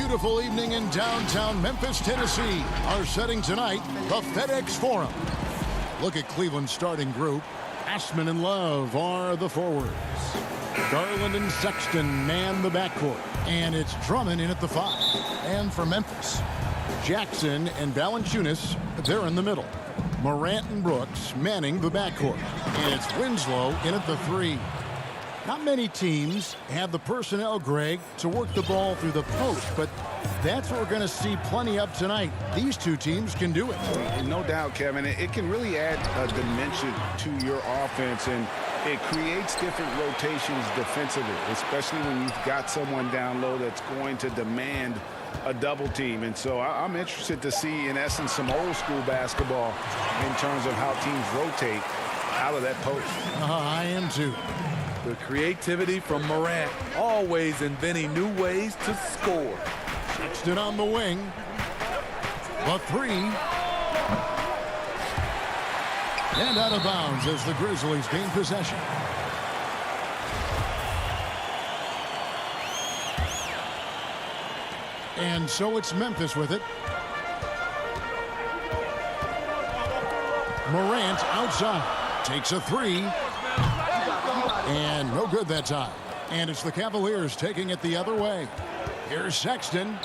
beautiful evening in downtown Memphis, Tennessee. Our setting tonight, the FedEx Forum. Look at Cleveland's starting group. Ashman and Love are the forwards. Garland and Sexton man the backcourt. And it's Drummond in at the 5. And for Memphis, Jackson and Valanciunas, they're in the middle. Morant and Brooks manning the backcourt. And it's Winslow in at the 3. Not many teams have the personnel, Greg, to work the ball through the post, but that's what we're going to see plenty of tonight. These two teams can do it. No doubt, Kevin. It can really add a dimension to your offense, and it creates different rotations defensively, especially when you've got someone down low that's going to demand a double team. And so I'm interested to see, in essence, some old school basketball in terms of how teams rotate out of that post. I am too. The creativity from Morant, always inventing new ways to score. Sexton on the wing. The 3. And out of bounds as the Grizzlies gain possession. And so it's Memphis with it. Morant outside. Takes a 3. And no good that time. And it's the Cavaliers taking it the other way. Here's Sexton.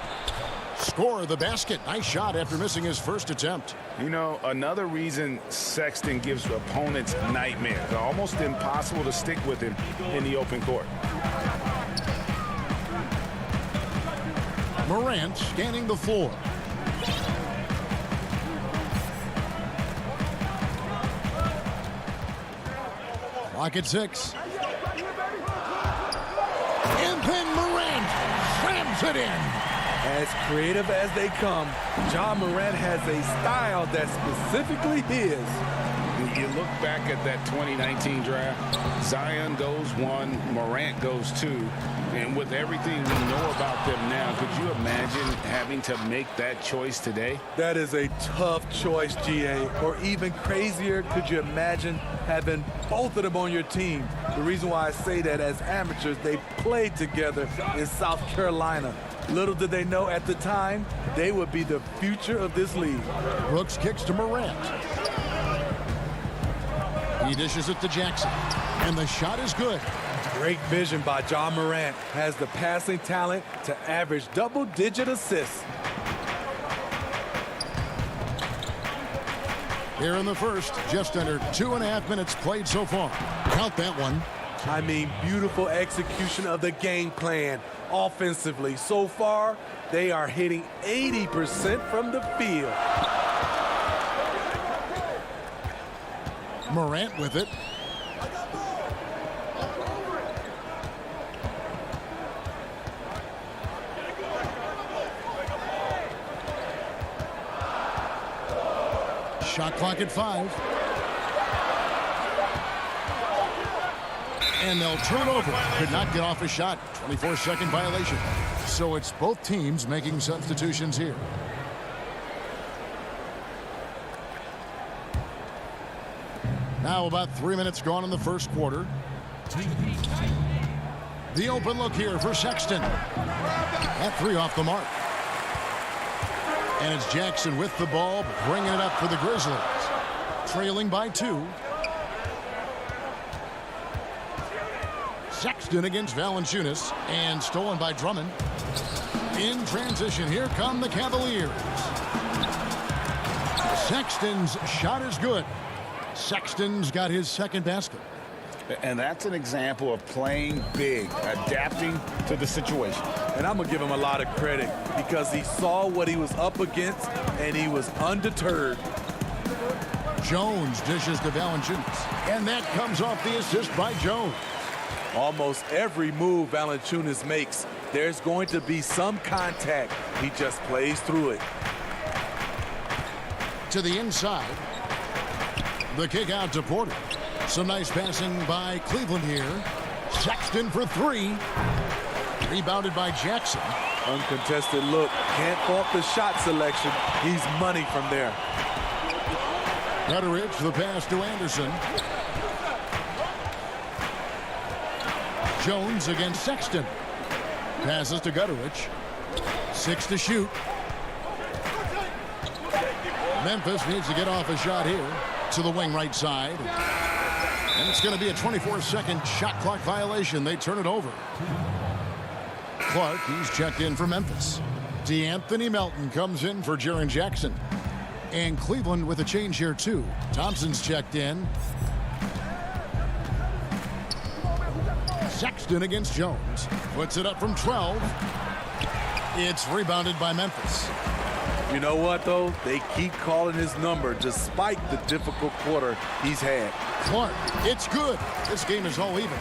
Score the basket. Nice shot after missing his first attempt. You know, another reason Sexton gives opponents nightmares. Almost impossible to stick with him in the open court. Morant scanning the floor. Clock at 6. And then Morant slams it in. As creative as they come, Ja Morant has a style that's specifically his. You look back at that 2019 draft, Zion goes 1, Morant goes 2. And with everything we know about them now, could you imagine having to make that choice today? That is a tough choice, GA. Or even crazier, could you imagine having both of them on your team? The reason why I say that, as amateurs, they played together in South Carolina. Little did they know at the time, they would be the future of this league. Brooks kicks to Morant. He dishes it to Jackson. And the shot is good. Great vision by Ja Morant. Has the passing talent to average double-digit assists. Here in the first, just under 2.5 minutes played so far. Count that one. I mean, beautiful execution of the game plan offensively. So far, they are hitting 80% from the field. Morant with it. Shot clock at 5. And they'll turn over. Could not get off a shot. 24-second violation. So it's both teams making substitutions here. Now about 3 minutes gone in the first quarter. The open look here for Sexton. That 3 off the mark. And it's Jackson with the ball, bringing it up for the Grizzlies. Trailing by 2. Sexton against Valanciunas, and stolen by Drummond. In transition, here come the Cavaliers. Sexton's shot is good. Sexton's got his second basket. And that's an example of playing big, adapting to the situation. And I'm going to give him a lot of credit because he saw what he was up against and he was undeterred. Jones dishes to Valanciunas. And that comes off the assist by Jones. Almost every move Valanciunas makes, there's going to be some contact. He just plays through it. To the inside. The kick out to Porter. Some nice passing by Cleveland here. Sexton for 3. Rebounded by Jackson. Uncontested look. Can't fault the shot selection. He's money from there. Gutteridge, the pass to Anderson. Jones against Sexton. Passes to Gutteridge. 6 to shoot. Memphis needs to get off a shot here to the wing right side. And it's going to be a 24-second shot clock violation. They turn it over. Clark, he's checked in for Memphis. DeAnthony Melton comes in for Jaren Jackson. And Cleveland with a change here, too. Thompson's checked in. Sexton against Jones. Puts it up from 12. It's rebounded by Memphis. You know what, though? They keep calling his number despite the difficult quarter he's had. Clark, it's good. This game is all even.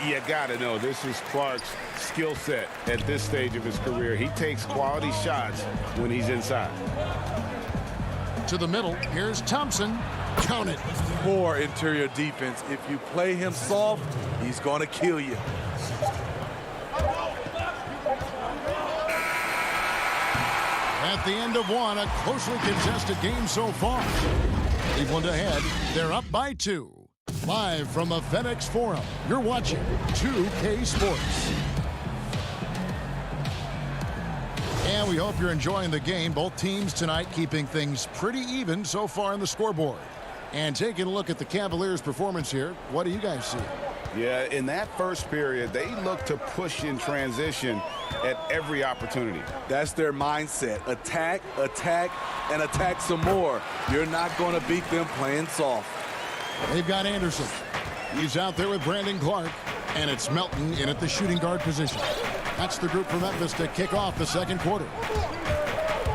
You got to know, this is Clark's skill set at this stage of his career. He takes quality shots when he's inside. To the middle, here's Thompson. Count it. Poor interior defense. If you play him soft, he's going to kill you. At the end of one, a closely contested game so far. Cleveland ahead. They're up by 2. Live from a FedEx Forum, you're watching 2K Sports. And we hope you're enjoying the game. Both teams tonight keeping things pretty even so far on the scoreboard. And taking a look at the Cavaliers' performance here, what do you guys see? Yeah, in that first period, they look to push in transition at every opportunity. That's their mindset. Attack, attack, and attack some more. You're not going to beat them playing soft. They've got Anderson. He's out there with Brandon Clark. And it's Melton in at the shooting guard position. That's the group for Memphis to kick off the second quarter.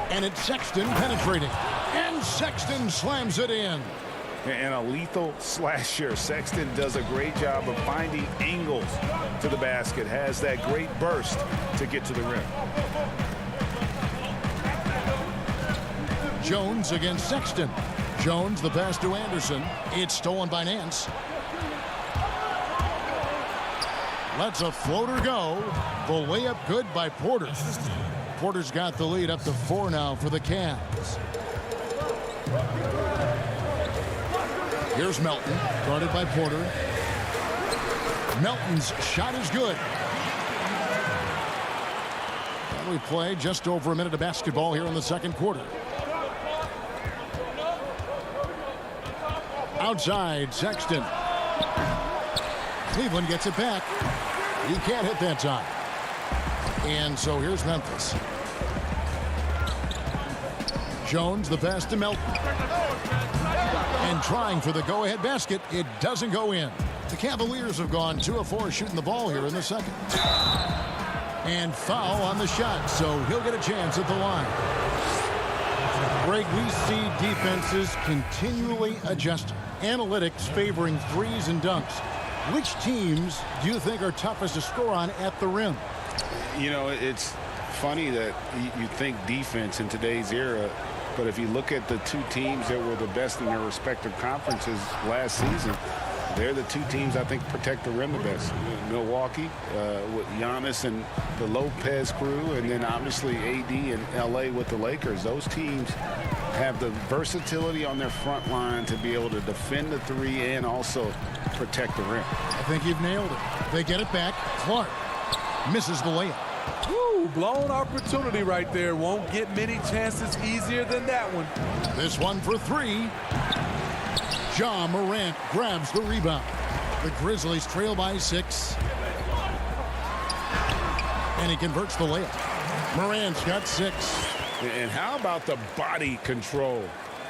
And it's Sexton penetrating. And Sexton slams it in. And a lethal slasher. Sexton does a great job of finding angles to the basket. Has that great burst to get to the rim. Jones against Sexton. Jones, the pass to Anderson. It's stolen by Nance. Lets a floater go. The layup good by Porter. Porter's got the lead up to 4 now for the Cavs. Here's Melton, guarded by Porter. Melton's shot is good. And we play just over a minute of basketball here in the second quarter. Outside, Sexton. Cleveland gets it back. He can't hit that time. And so here's Memphis. Jones, the pass to Melton. And trying for the go-ahead basket. It doesn't go in. The Cavaliers have gone 2 of 4 shooting the ball here in the second. And foul on the shot, so he'll get a chance at the line. Greg, we see defenses continually adjusting. Analytics favoring threes and dunks. Which teams do you think are toughest to score on at the rim? You know, it's funny that you think defense in today's era, but if you look at the 2 teams that were the best in their respective conferences last season, they're the 2 teams I think protect the rim the best. Milwaukee with Giannis and the Lopez crew, and then obviously AD and LA with the Lakers. Those teams have the versatility on their front line to be able to defend the 3 and also protect the rim. I think you've nailed it. They get it back. Clark misses the layup. Woo, blown opportunity right there. Won't get many chances easier than that one. This one for 3. Ja Morant grabs the rebound. The Grizzlies trail by 6. And he converts the layup. Morant's got 6. And how about the body control?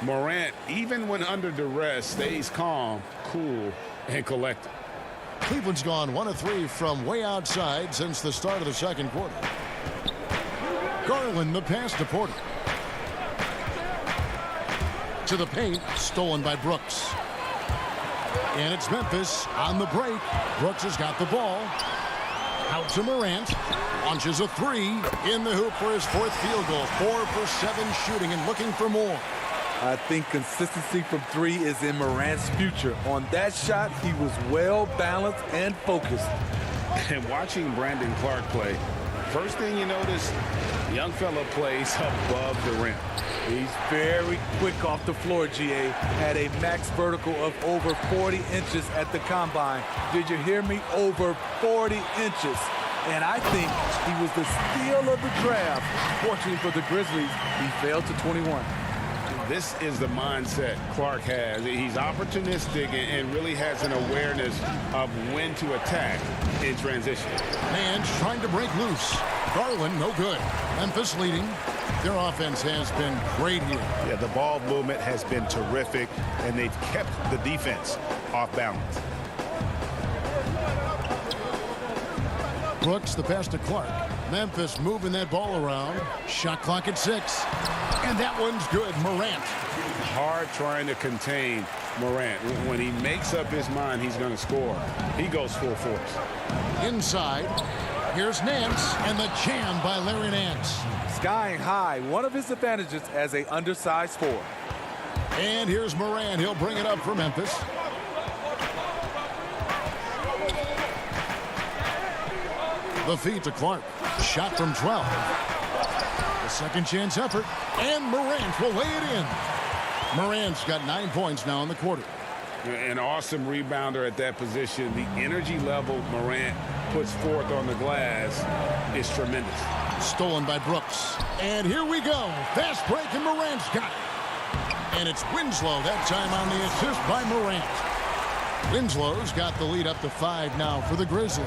Morant, even when under duress, stays calm, cool, and collected. Cleveland's gone 1 of 3 from way outside since the start of the second quarter. Garland, the pass to Porter. To the paint, stolen by Brooks. And it's Memphis on the break. Brooks has got the ball. Out to Morant. Launches a 3 in the hoop for his 4th field goal. 4 for 7 shooting and looking for more. I think consistency from 3 is in Morant's future. On that shot, he was well balanced and focused. And watching Brandon Clark play, first thing you notice, young fella plays above the rim. He's very quick off the floor, GA. Had a max vertical of over 40 inches at the combine. Did you hear me? Over 40 inches. and I think he was the steal of the draft. Fortunately for the Grizzlies, he fell to 21. This is the mindset Clark has. He's opportunistic and really has an awareness of when to attack in transition. Man's trying to break loose. Garland, no good. Memphis leading. Their offense has been great here. Yeah, the ball movement has been terrific, and they've kept the defense off balance. Brooks, the pass to Clark. Memphis moving that ball around. Shot clock at 6. And that one's good. Morant. Hard trying to contain Morant. When he makes up his mind he's going to score, he goes full force. Inside. Here's Nance, and the jam by Larry Nance. Skying high, one of his advantages as a undersized forward. And here's Morant. He'll bring it up for Memphis. The feed to Clark. Shot from 12. The second chance effort. And Morant will lay it in. Morant's got 9 points now in the quarter. An awesome rebounder at that position. The energy level Morant puts forth on the glass is tremendous. Stolen by Brooks. And here we go. Fast break, and Morant's got it. And it's Winslow that time on the assist by Morant. Winslow's got the lead up to 5 now for the Grizzlies.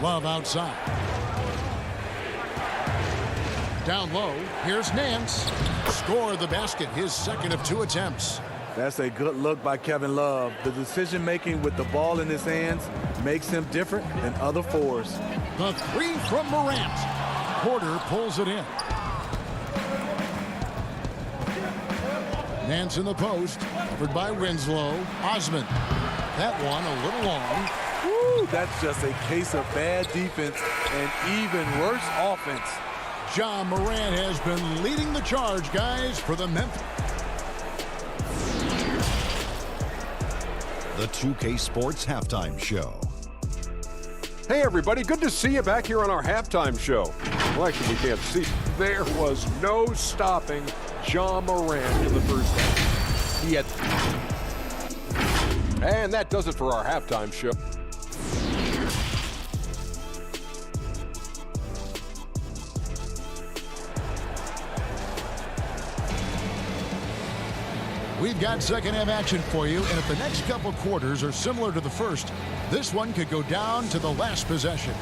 Love outside. Down low. Here's Nance. Score the basket. His second of 2 attempts. That's a good look by Kevin Love. The decision-making with the ball in his hands makes him different than other fours. The 3 from Morant. Porter pulls it in. Nance in the post. Covered by Winslow. Osman. That one a little long. Woo, that's just a case of bad defense and even worse offense. Ja Morant has been leading the charge, guys, for the Memphis. The 2K Sports Halftime Show. Hey, everybody. Good to see you back here on our halftime show. Well, actually, we can't see. There was no stopping Ja Morant in the first half. He had... And that does it for our halftime show. We've got second half action for you, and if the next couple quarters are similar to the first, this one could go down to the last possession.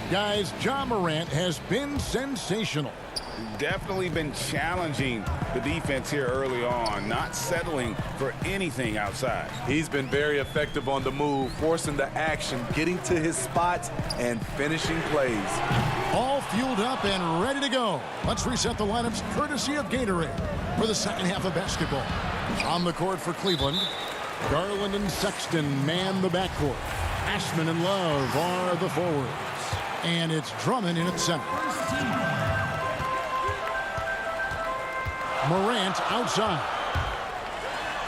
Guys, Ja Morant has been sensational. Definitely been challenging the defense here early on, not settling for anything outside. He's been very effective on the move, forcing the action, getting to his spots, and finishing plays. All fueled up and ready to go. Let's reset the lineups courtesy of Gatorade for the second half of basketball. On the court for Cleveland, Garland and Sexton man the backcourt. Ashman and Love are the forwards. And it's Drummond in at center. Morant outside.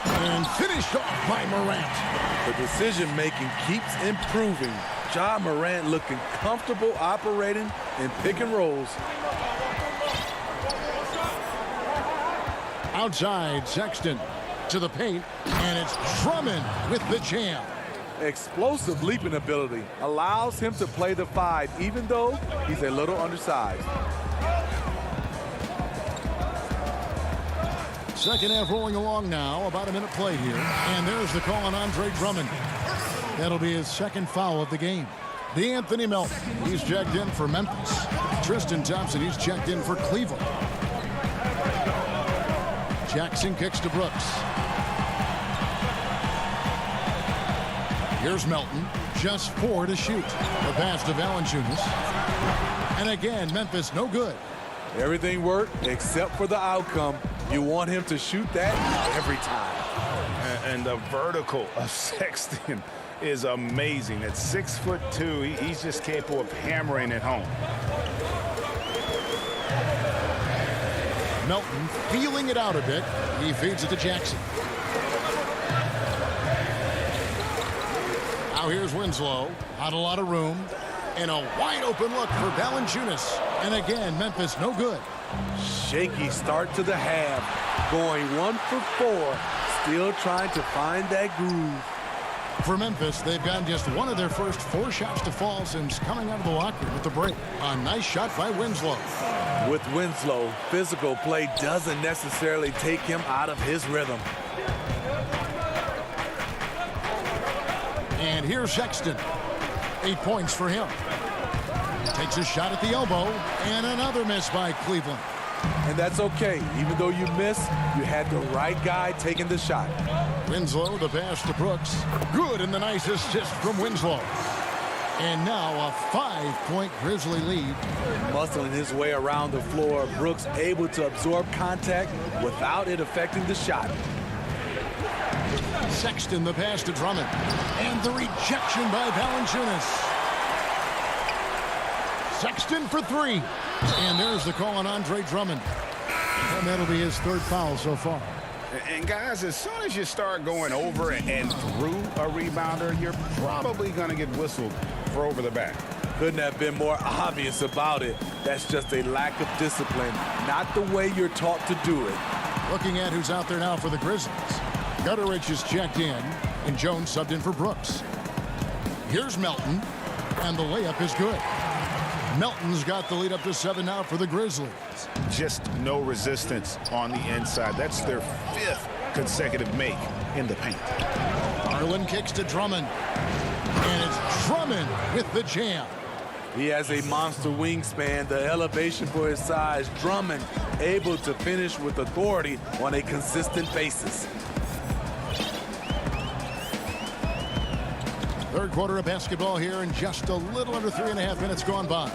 And finished off by Morant. The decision-making keeps improving. Ja Morant looking comfortable operating in pick and rolls. Outside, Sexton to the paint, and it's Drummond with the jam. Explosive leaping ability allows him to play the 5, even though he's a little undersized. Second half rolling along now, about a minute played here, and there's the call on Andre Drummond. That'll be his second foul of the game. DeAnthony Melton, he's checked in for Memphis. Tristan Thompson, he's checked in for Cleveland. Jackson kicks to Brooks. Here's Melton, just 4 to shoot. The pass to Valanciunas. And again, Memphis no good. Everything worked except for the outcome. You want him to shoot that every time. And the vertical of Sexton is amazing. At 6'2", he's just capable of hammering it home. Melton feeling it out a bit. He feeds it to Jackson. Now here's Winslow. Not a lot of room. And a wide open look for Valanciunas. And again, Memphis no good. Shaky start to the half. Going 1 for 4. Still trying to find that groove. For Memphis, they've gotten just one of their first 4 shots to fall since coming out of the locker room at the break. A nice shot by Winslow. With Winslow, physical play doesn't necessarily take him out of his rhythm. And here's Sexton. 8 points for him. Takes a shot at the elbow, and another miss by Cleveland. And that's okay. Even though you miss, you had the right guy taking the shot. Winslow, the pass to Brooks. Good, and the nice assist from Winslow. And now a 5-point Grizzly lead. Muscling his way around the floor, Brooks able to absorb contact without it affecting the shot. Sexton, the pass to Drummond. And the rejection by Valanciunas. Sexton for 3. And there's the call on Andre Drummond. And that'll be his 3rd foul so far. And guys, as soon as you start going over and through a rebounder, you're probably going to get whistled for over the back. Couldn't have been more obvious about it. That's just a lack of discipline, not the way you're taught to do it. Looking at who's out there now for the Grizzlies. Gutteridge is checked in, and Jones subbed in for Brooks. Here's Melton, and the layup is good. Melton's got the lead up to 7 now for the Grizzlies. Just no resistance on the inside. That's their 5th consecutive make in the paint. Garland kicks to Drummond. And it's Drummond with the jam. He has a monster wingspan, the elevation for his size. Drummond able to finish with authority on a consistent basis. 3rd quarter of basketball here, and just a little under 3.5 minutes gone by.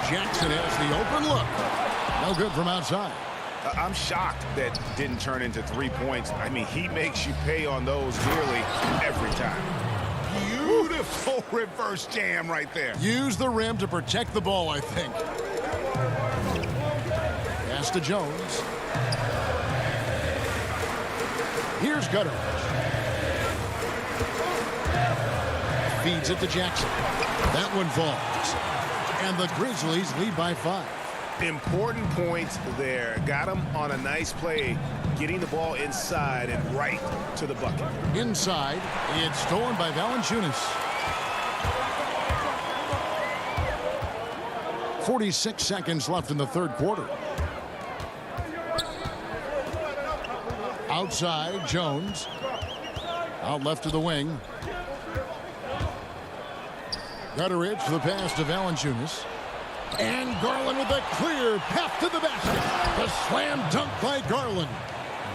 Jackson has the open look. No good from outside. I'm shocked that didn't turn into 3 points. I mean, he makes you pay on those nearly every time. Beautiful reverse jam right there. Use the rim to protect the ball, I think. Pass to Jones. Here's Gutteridge. Feeds it to Jackson. That one falls. And the Grizzlies lead by 5. Important points there. Got him on a nice play, getting the ball inside and right to the bucket. Inside, it's stolen by Valanciunas. 46 seconds left in the 3rd quarter. Outside, Jones. Out left to the wing. Gutteridge for the pass to Valanciunas. And Garland with a clear path to the basket. The slam dunk by Garland.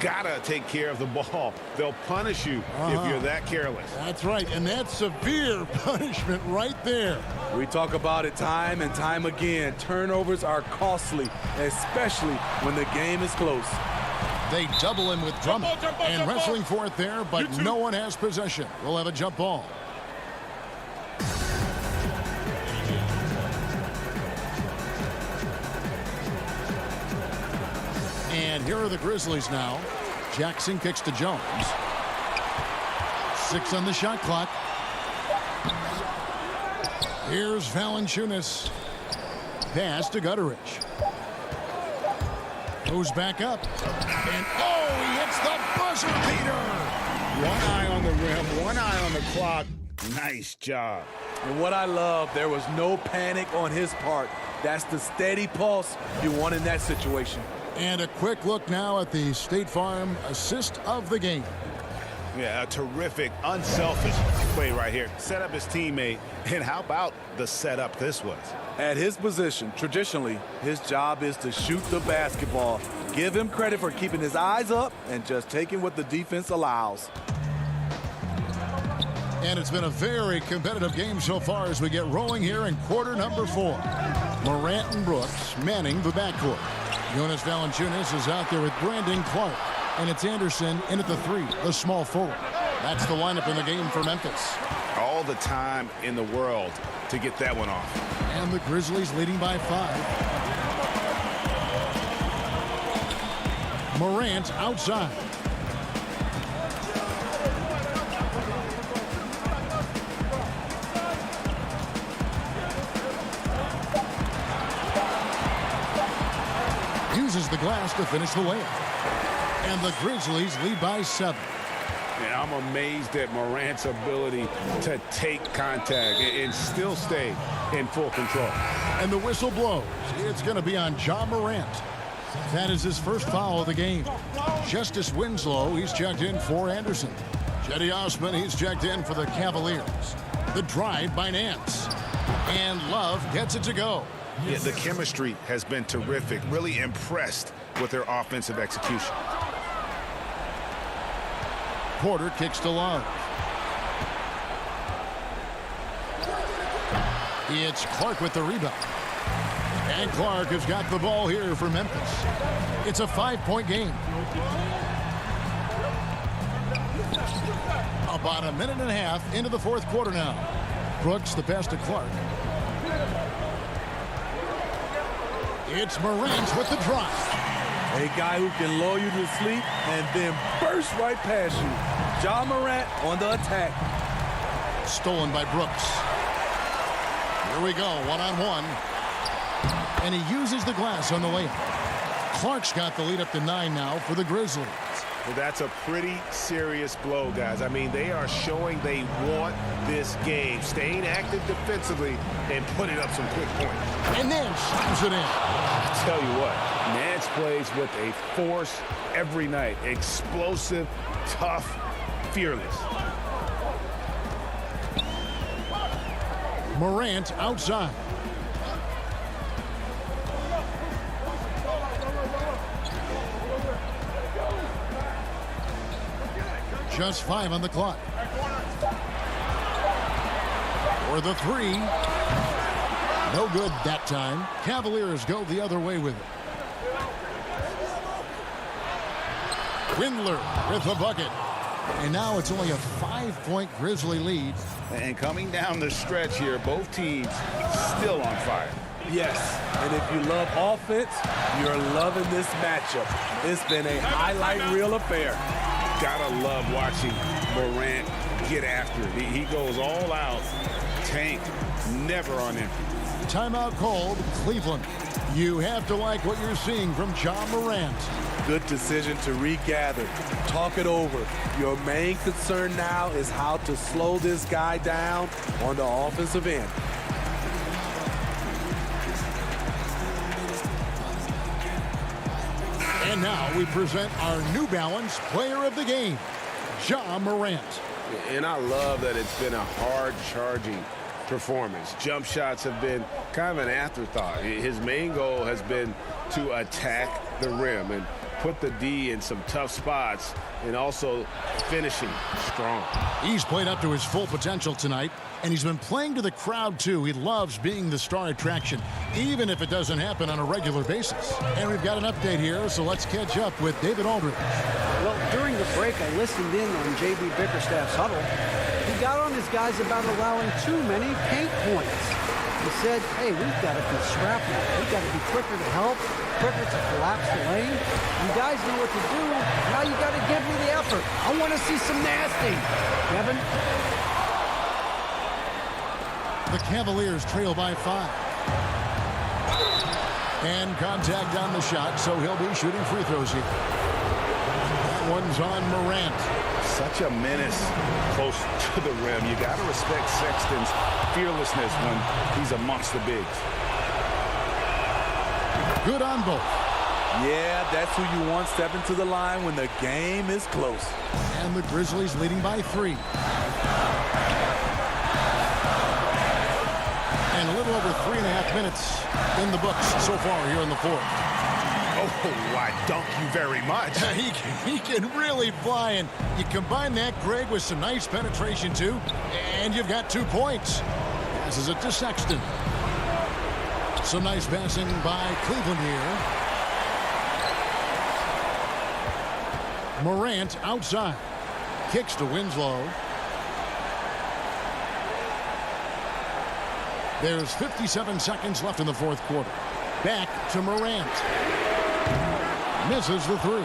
Gotta take care of the ball. They'll punish you if you're that careless. That's right, and that's severe punishment right there. We talk about it time and time again. Turnovers are costly, especially when the game is close. They double him with Drummond and wrestling for it there, but no one has possession. We'll have a jump ball. And here are the Grizzlies now. Jackson kicks to Jones. 6 on the shot clock. Here's Valanciunas. Pass to Gutteridge. Goes back up. And he hits the buzzer beater. One eye on the rim, one eye on the clock. Nice job. And what I love, there was no panic on his part. That's the steady pulse you want in that situation. And a quick look now at the State Farm assist of the game. Yeah, a terrific, unselfish play right here. Set up his teammate, and how about the setup this was? At his position, traditionally, his job is to shoot the basketball. Give him credit for keeping his eyes up and just taking what the defense allows. And it's been a very competitive game so far as we get rolling here in quarter number 4. Morant and Brooks manning the backcourt. Jonas Valanciunas is out there with Brandon Clark. And it's Anderson in at the 3, the small forward. That's the lineup in the game for Memphis. All the time in the world to get that one off. And the Grizzlies leading by 5. Morant outside. Uses the glass to finish the layup. And the Grizzlies lead by 7. And I'm amazed at Morant's ability to take contact and still stay in full control. And the whistle blows. It's going to be on Ja Morant. That is his first foul of the game. Justice Winslow, he's checked in for Anderson. Cedi Osman, he's checked in for the Cavaliers. The drive by Nance. And Love gets it to go. Yeah, the chemistry has been terrific. Really impressed with their offensive execution. Porter kicks to Love. It's Clark with the rebound. And Clark has got the ball here for Memphis. It's a 5-point game. About a minute and a half into the fourth quarter now. Brooks the pass to Clark. It's Morant with the drive. A guy who can lull you to sleep and then burst right past you. Ja Morant on the attack. Stolen by Brooks. Here we go, one-on-one. And he uses the glass on the layup. Clark's got the lead up to 9 now for the Grizzlies. Well, that's a pretty serious blow, guys. I mean, they are showing they want this game, staying active defensively and putting up some quick points. And then shoots it in. I tell you what, Nance plays with a force every night. Explosive, tough, fearless. Morant outside. Just 5 on the clock. For the 3. No good that time. Cavaliers go the other way with it. Windler with the bucket. And now it's only a 5-point Grizzly lead. And coming down the stretch here, both teams still on fire. Yes, and if you love offense, you're loving this matchup. It's been a highlight reel affair. Gotta love watching Morant get after it. He goes all out, tank, never on empty. Timeout called, Cleveland. You have to like what you're seeing from Ja Morant. Good decision to regather, talk it over. Your main concern now is how to slow this guy down on the offensive end. And now we present our New Balance Player of the Game, Ja Morant. And I love that it's been a hard-charging performance. Jump shots have been kind of an afterthought. His main goal has been to attack the rim and put the D in some tough spots and also finishing strong. He's played up to his full potential tonight, and he's been playing to the crowd, too. He loves being the star attraction, even if it doesn't happen on a regular basis. And we've got an update here, so let's catch up with David Aldridge. Well, during the break, I listened in on J.B. Bickerstaff's huddle. He got on his guys about allowing too many paint points. He said, hey, we've got to be scrappy. We've got to be quicker to help, quicker to collapse the lane. You guys know what to do. Now you got to give me the effort. I want to see some nasty. Kevin? The Cavaliers trail by 5. And contact on the shot, so he'll be shooting free throws here. That one's on Morant. Such a menace close to the rim. You got to respect Sexton's fearlessness when he's amongst the bigs. Good on both. Yeah, that's who you want stepping to the line when the game is close. And the Grizzlies leading by 3. And a little over 3.5 minutes in the books so far here in the fourth. Oh, I dunk you very much. He can really fly, and you combine that, Greg, with some nice penetration, too, and you've got 2 points. Passes it to Sexton. Some nice passing by Cleveland here. Morant outside. Kicks to Winslow. There's 57 seconds left in the fourth quarter. Back to Morant. Misses the 3.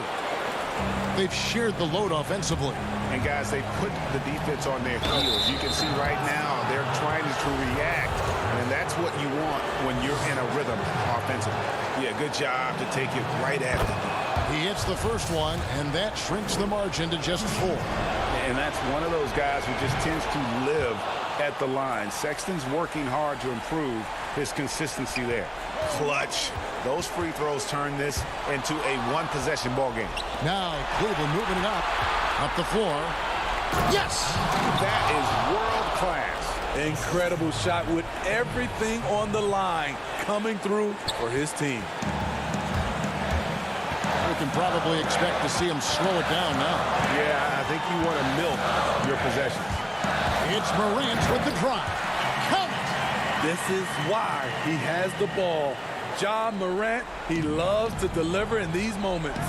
They've shared the load offensively. And, guys, they put the defense on their heels. You can see right now they're trying to react, and that's what you want when you're in a rhythm offensively. Yeah, good job to take it right at them. He hits the first one, and that shrinks the margin to just 4. And that's one of those guys who just tends to live at the line. Sexton's working hard to improve his consistency there. Clutch. Those free throws turn this into a one-possession ball game. Now Cleveland moving it up the floor. Yes! That is world-class. Incredible shot with everything on the line coming through for his team. We can probably expect to see him slow it down now. Yeah, I think you want to milk your possessions. It's Morant with the drive. Count it! This is why he has the ball. Ja Morant, he loves to deliver in these moments.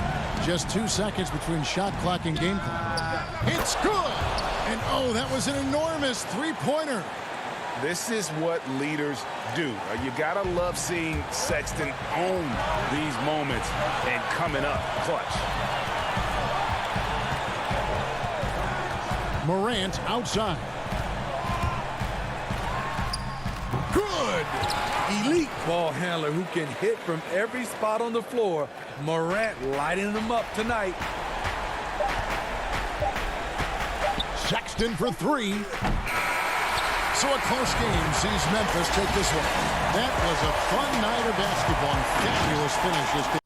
Just 2 seconds between shot clock and game clock. It's good! And oh, that was an enormous three-pointer. This is what leaders do. You gotta love seeing Sexton own these moments and coming up clutch. Morant outside. Good! Elite ball handler who can hit from every spot on the floor. Morant lighting them up tonight. Sexton for three. So a close game sees Memphis take this one. That was a fun night of basketball and fabulous finishes.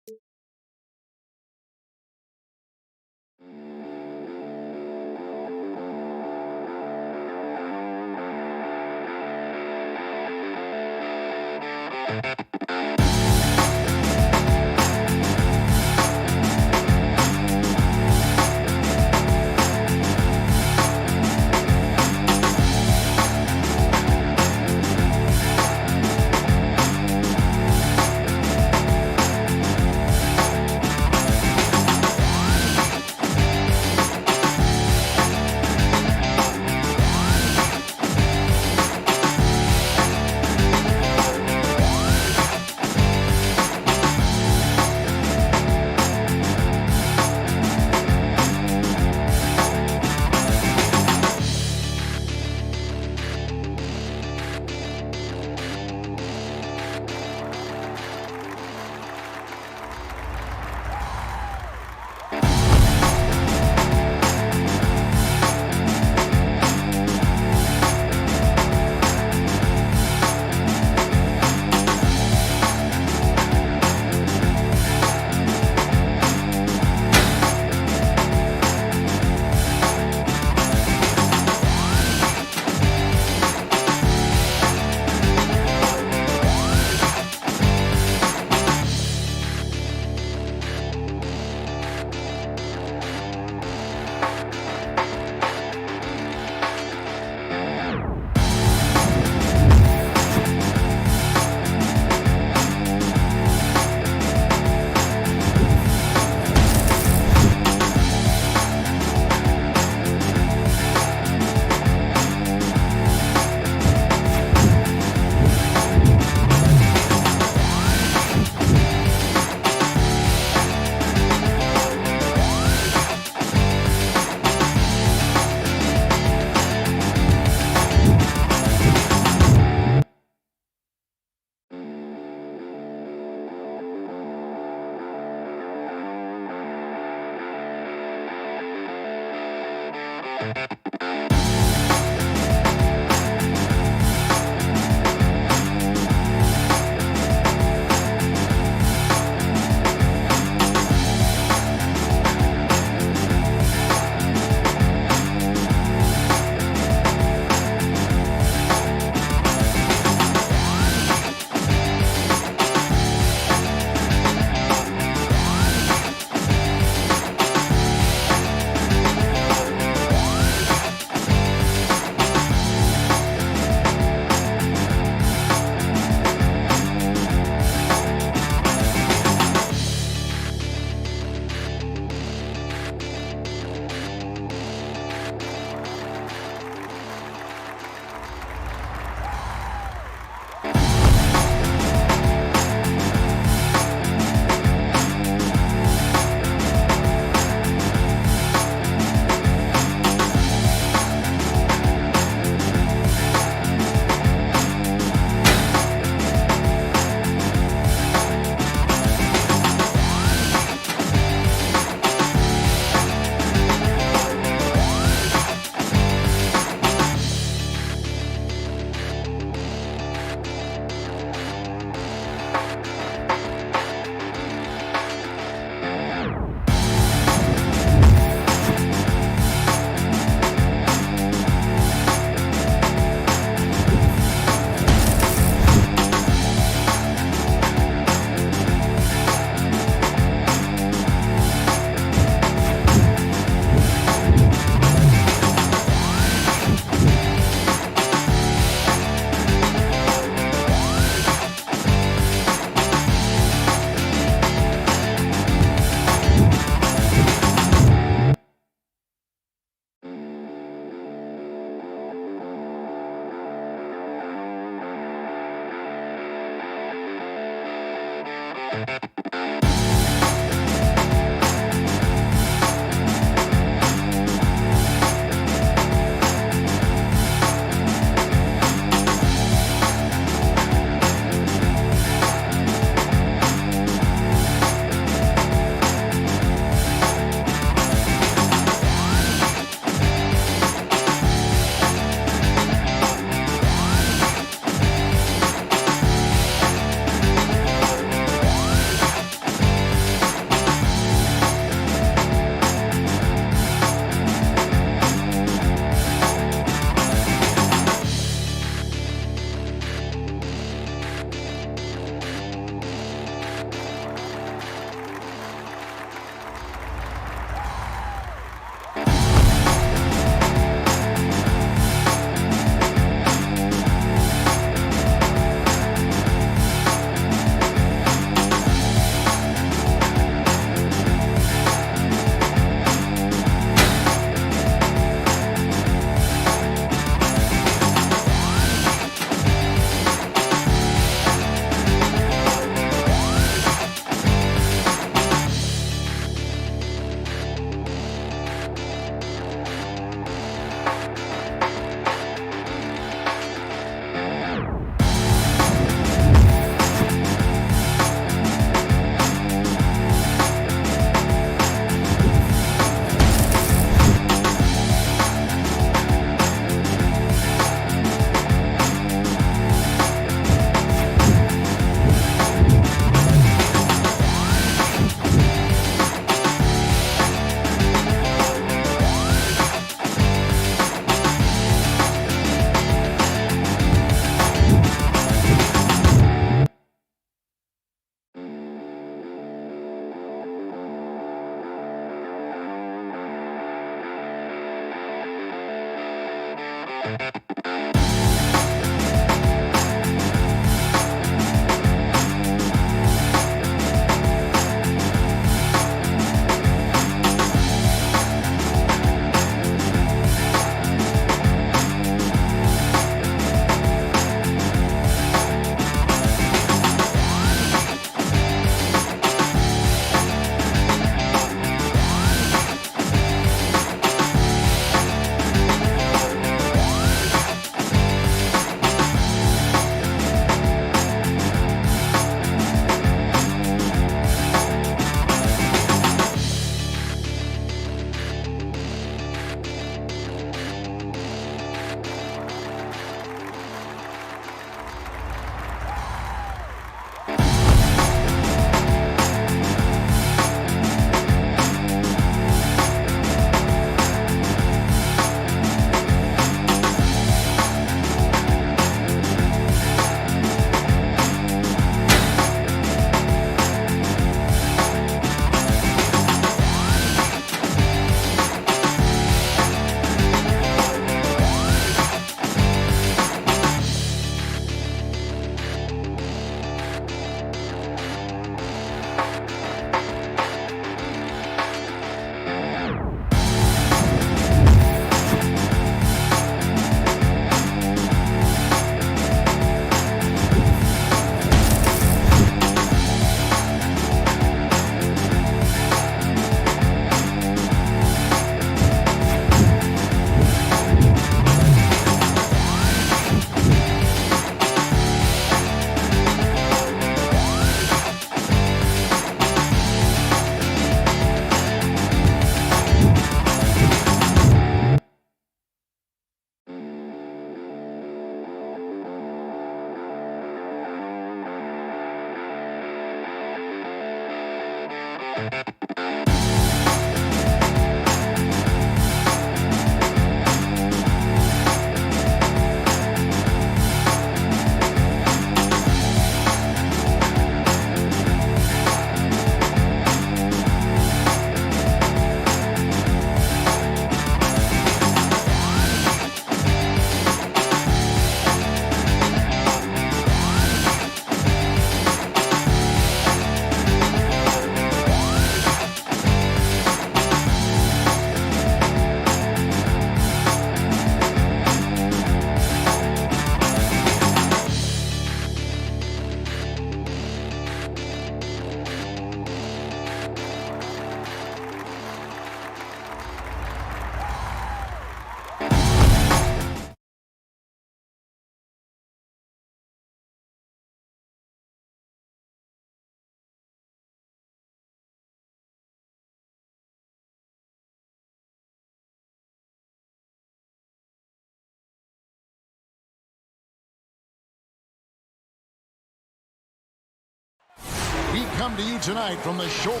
We come to you tonight from the short.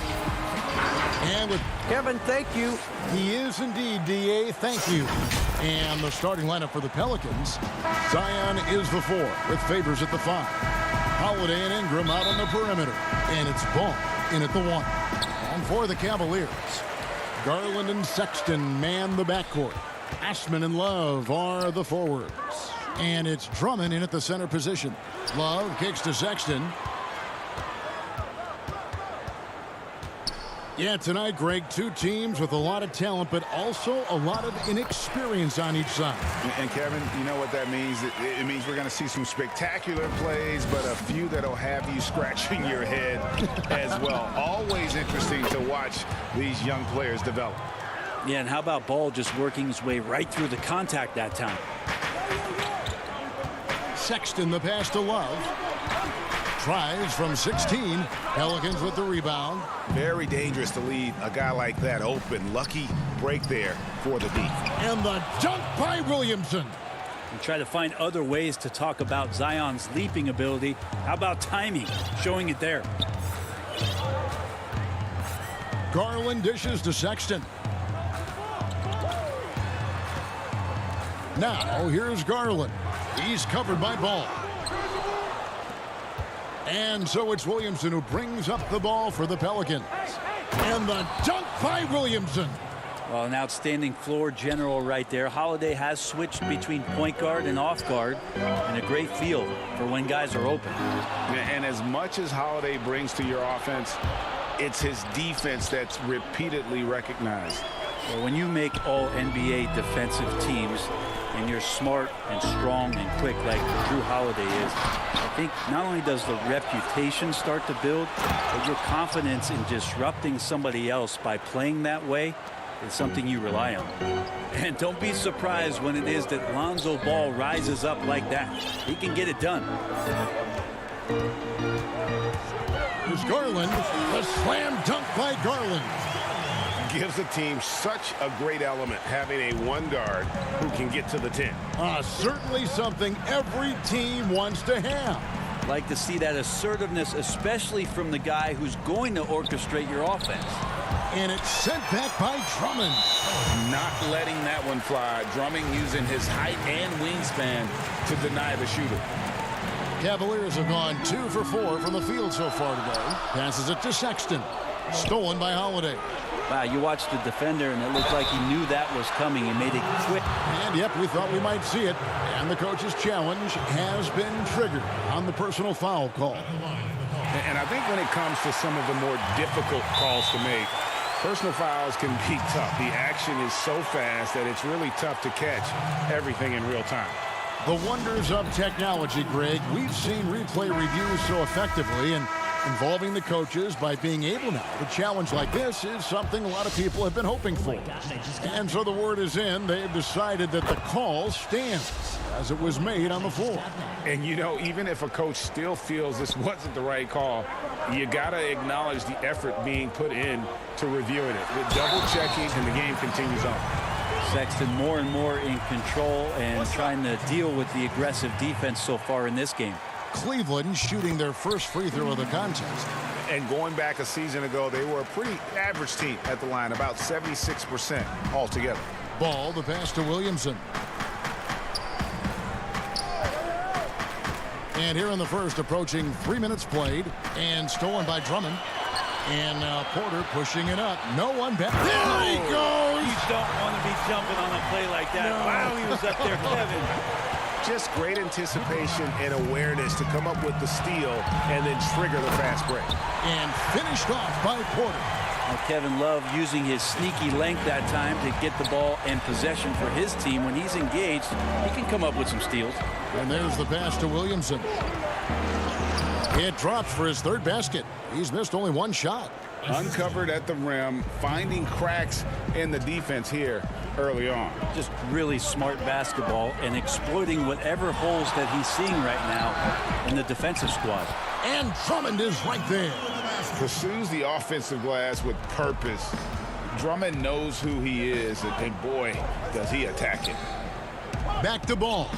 And with Kevin, thank you. he is indeed, D.A. Thank you. And the starting lineup for the Pelicans. Zion is the 4 with Favors at the 5. Holiday and Ingram out on the perimeter. And it's Ball in at the 1. And for the Cavaliers, Garland and Sexton man the backcourt. Ashman and Love are the forwards. And it's Drummond in at the center position. Love kicks to Sexton. Yeah, tonight, Greg, two teams with a lot of talent, but also a lot of inexperience on each side. And Kevin, you know what that means? It means we're going to see some spectacular plays, but a few that'll have you scratching your head as well. Always interesting to watch these young players develop. Yeah, and how about Ball just working his way right through the contact that time? Sexton the pass to Love. Tries from 16. Pelicans with the rebound. Very dangerous to leave a guy like that open. Lucky break there for the D. And the dunk by Williamson. And try to find other ways to talk about Zion's leaping ability. How about timing? Showing it there. Garland dishes to Sexton. Now here's Garland. He's covered by Ball. And so it's Williamson who brings up the ball for the Pelicans. And the dunk by Williamson. Well, an outstanding floor general right there. Holiday has switched between point guard and off guard, and a great feel for when guys are open. And as much as Holiday brings to your offense, it's his defense that's repeatedly recognized. Well, when you make all NBA defensive teams and you're smart and strong and quick like Drew Holiday is, I think not only does the reputation start to build, but your confidence in disrupting somebody else by playing that way is something you rely on. And don't be surprised when it is that Lonzo Ball rises up like that. He can get it done. Here's Garland. A slam dunk by Garland. Gives the team such a great element having a one guard who can get to the 10. Certainly something every team wants to have. Like to see that assertiveness, especially from the guy who's going to orchestrate your offense. And it's sent back by Drummond. Not letting that one fly. Drummond using his height and wingspan to deny the shooter. Cavaliers have gone 2 for 4 from the field so far today. Passes it to Sexton. Stolen by Holiday. Wow, you watched the defender, and it looked like he knew that was coming. He made it quick. And, yep, we thought we might see it. And the coach's challenge has been triggered on the personal foul call. And I think when it comes to some of the more difficult calls to make, personal fouls can be tough. The action is so fast that it's really tough to catch everything in real time. The wonders of technology, Greg. We've seen replay reviews so effectively, and involving the coaches by being able now to challenge like this is something a lot of people have been hoping for. And so the word is in. They've decided that the call stands as it was made on the floor. And, you know, even if a coach still feels this wasn't the right call, you got to acknowledge the effort being put in to reviewing it. With double-checking, and the game continues on. Sexton more and more in control and trying to deal with the aggressive defense so far in this game. Cleveland shooting their first free throw of the contest. And going back a season ago, they were a pretty average team at the line, about 76% altogether. Ball, the pass to Williamson. And here in the first, approaching 3 minutes played, and stolen by Drummond. And now Porter pushing it up. No one back. There he goes! You don't want to be jumping on a play like that. No. Wow, he was up there, Kevin. Just great anticipation and awareness to come up with the steal and then trigger the fast break. And finished off by Porter. Now Kevin Love using his sneaky length that time to get the ball and possession for his team. When he's engaged, he can come up with some steals. And there's the pass to Williamson. It drops for his third basket. He's missed only one shot. Uncovered at the rim, finding cracks in the defense here early on. Just really smart basketball and exploiting whatever holes that he's seeing right now in the defensive squad. And Drummond is right there. Pursues the offensive glass with purpose. Drummond knows who he is, and boy, does he attack it. Back to Ball.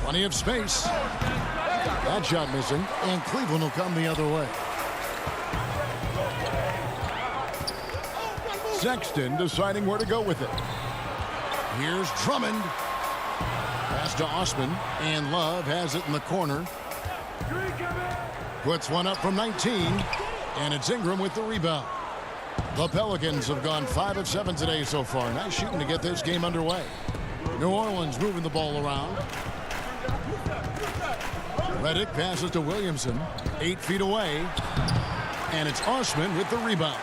Plenty of space. That shot missing, and Cleveland will come the other way. Sexton deciding where to go with it. Here's Drummond. Pass to Osman, and Love has it in the corner. Puts one up from 19, and it's Ingram with the rebound. The Pelicans have gone 5 of 7 today so far. Nice shooting to get this game underway. New Orleans moving the ball around. Redick passes to Williamson, 8 feet away, and it's Osman with the rebound.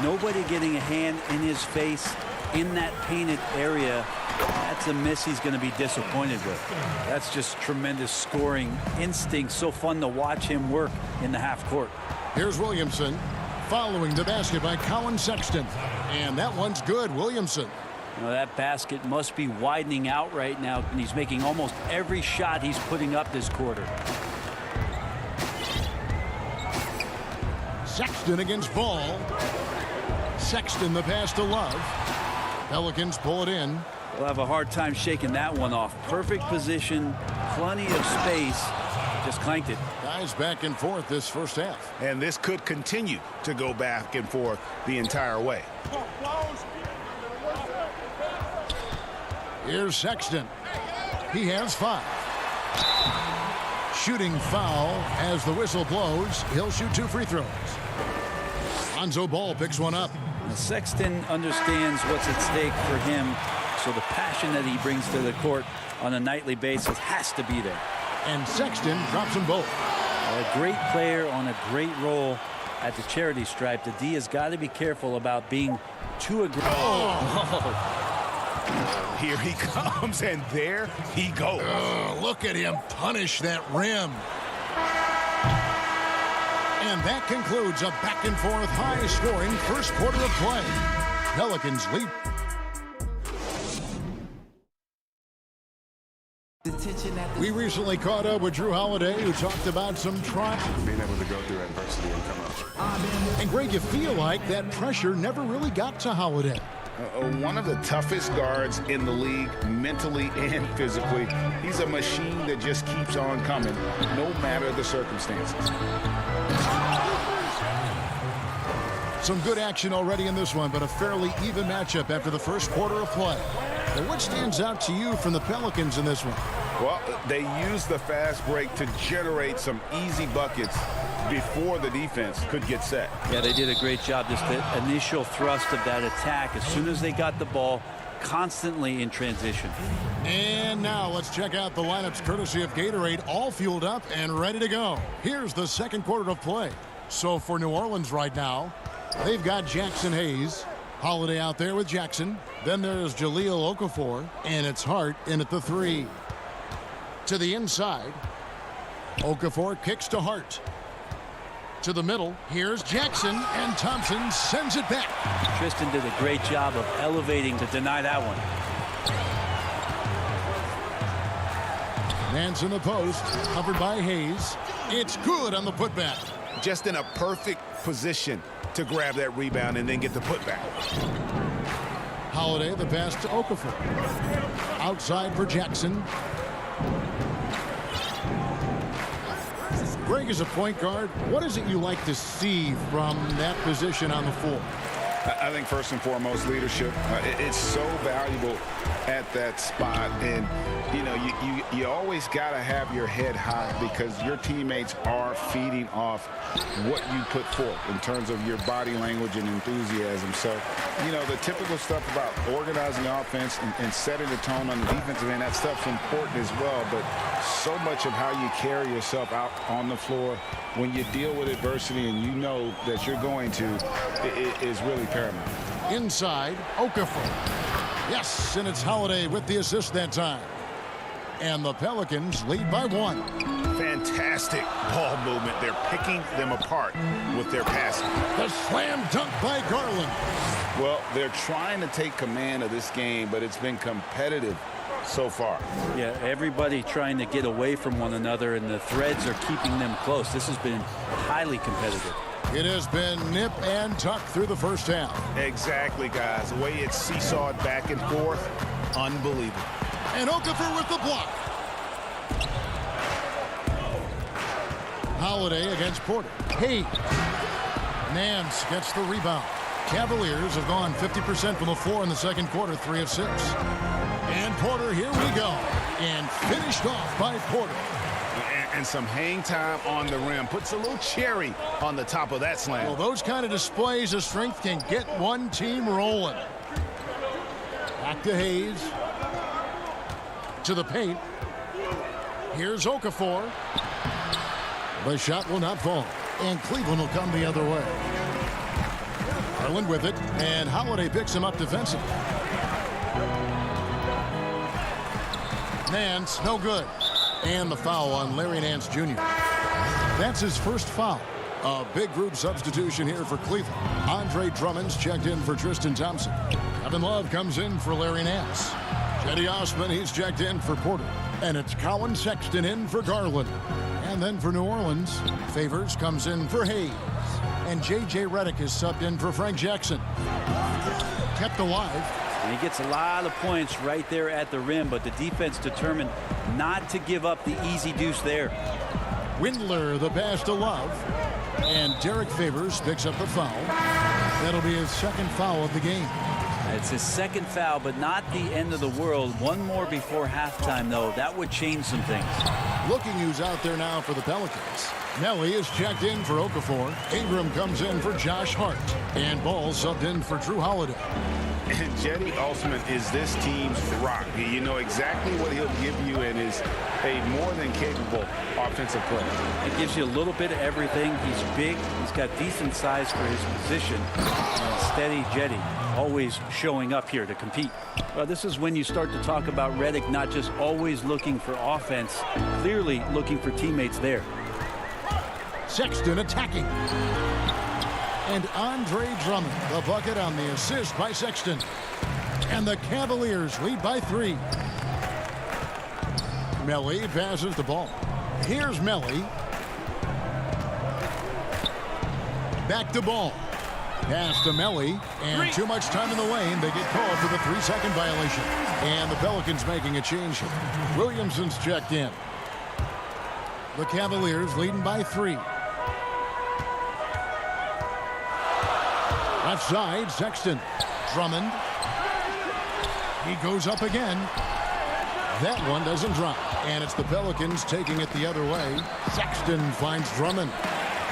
Nobody getting a hand in his face in that painted area. That's a miss he's going to be disappointed with. That's just tremendous scoring instinct. So fun to watch him work in the half court. Here's Williamson following the basket by Colin Sexton. And that one's good. Williamson. You know, that basket must be widening out right now, and he's making almost every shot he's putting up this quarter. Sexton against Ball. Sexton the pass to Love. Pelicans pull it in. We'll have a hard time shaking that one off. Perfect position, plenty of space. Just clanked it. Guys back and forth this first half. And this could continue to go back and forth the entire way. Here's Sexton. He has 5. Shooting foul as the whistle blows. He'll shoot 2 free throws. Lonzo Ball picks one up. Now, Sexton understands what's at stake for him, so the passion that he brings to the court on a nightly basis has to be there. And Sexton drops them both. A great player on a great role at the charity stripe. The D has got to be careful about being too aggressive. Here he comes, and there he goes. Look at him punish that rim. And that concludes a back-and-forth, high-scoring first quarter of play. Pelicans lead. We recently caught up with Drew Holiday, who talked about some trial. Being able to go through adversity and come out. And Greg, you feel like that pressure never really got to Holiday. One of the toughest guards in the league, mentally and physically. He's a machine that just keeps on coming, no matter the circumstances. Some good action already in this one, but a fairly even matchup after the first quarter of play. Now, what stands out to you from the Pelicans in this one? Well, they used the fast break to generate some easy buckets before the defense could get set. Yeah, they did a great job. Just the initial thrust of that attack, as soon as they got the ball, constantly in transition. And now let's check out the lineups courtesy of Gatorade, all fueled up and ready to go. Here's the second quarter of play. So for New Orleans right now, they've got Jackson Hayes, Holiday out there with Jackson. Then there's Jahlil Okafor, and it's Hart in at the 3. To the inside, Okafor kicks to Hart. To the middle, here's Jackson, and Thompson sends it back. Tristan did a great job of elevating to deny that one. Nance in the post, covered by Hayes. It's good on the putback. Just in a perfect position to grab that rebound and then get the putback. Holiday, the pass to Okafor. Outside for Jackson. Greg, as a point guard, what is it you like to see from that position on the floor? I think first and foremost, leadership. It's so valuable at that spot, and you always got to have your head high because your teammates are feeding off what you put forth in terms of your body language and enthusiasm. So, the typical stuff about organizing offense and setting the tone on the defensive end, that stuff's important as well, but so much of how you carry yourself out on the floor when you deal with adversity and you know that you're going to, it is really paramount. Inside, Okafor. Yes, and it's Holiday with the assist that time. And the Pelicans lead by 1. Fantastic ball movement. They're picking them apart with their passing. The slam dunk by Garland. Well, they're trying to take command of this game, but it's been competitive so far. Yeah, everybody trying to get away from one another, and the threads are keeping them close. This has been highly competitive. It has been nip and tuck through the first half. Exactly, guys. The way it's seesawed back and forth, unbelievable. And Okafor with the block. Holiday against Porter. Hayes. Nance gets the rebound. Cavaliers have gone 50% from the floor in the second quarter, 3 of 6. And Porter, here we go. And finished off by Porter. And some hang time on the rim. Puts a little cherry on the top of that slam. Well, those kind of displays of strength can get one team rolling. Back to Hayes. To the paint. Here's Okafor. The shot will not fall. And Cleveland will come the other way. Garland with it. And Holiday picks him up defensively. Nance, no good. And the foul on Larry Nance Jr. That's his first foul. A big group substitution here for Cleveland. Andre Drummond's checked in for Tristan Thompson. Kevin Love comes in for Larry Nance. Cedi Osman, he's checked in for Porter. And it's Colin Sexton in for Garland. And then for New Orleans, Favors comes in for Hayes. And J.J. Redick is subbed in for Frank Jackson. Kept alive. And he gets a lot of points right there at the rim, but the defense determined not to give up the easy deuce there. Windler, the pass to Love. And Derek Favors picks up the foul. That'll be his second foul of the game. It's his second foul, but not the end of the world. One more before halftime, though. That would change some things. Looking who's out there now for the Pelicans. Nelly is checked in for Okafor. Ingram comes in for Josh Hart. And Ball subbed in for Drew Holiday. And Jetty Osman is this team's rock. You know exactly what he'll give you and is a more than capable offensive player. It gives you a little bit of everything. He's big. He's got decent size for his position. And steady Jetty, always showing up here to compete. Well, this is when you start to talk about Redick not just always looking for offense, clearly looking for teammates there. Sexton attacking. And Andre Drummond, the bucket on the assist by Sexton. And the Cavaliers lead by 3. Melly passes the ball. Here's Melly. Back to Ball. Pass to Melly. And too much time in the lane. They get called for the 3-second violation. And the Pelicans making a change here. Williamson's checked in. The Cavaliers leading by 3. Left side, Sexton. Drummond. He goes up again. That one doesn't drop. And it's the Pelicans taking it the other way. Sexton finds Drummond.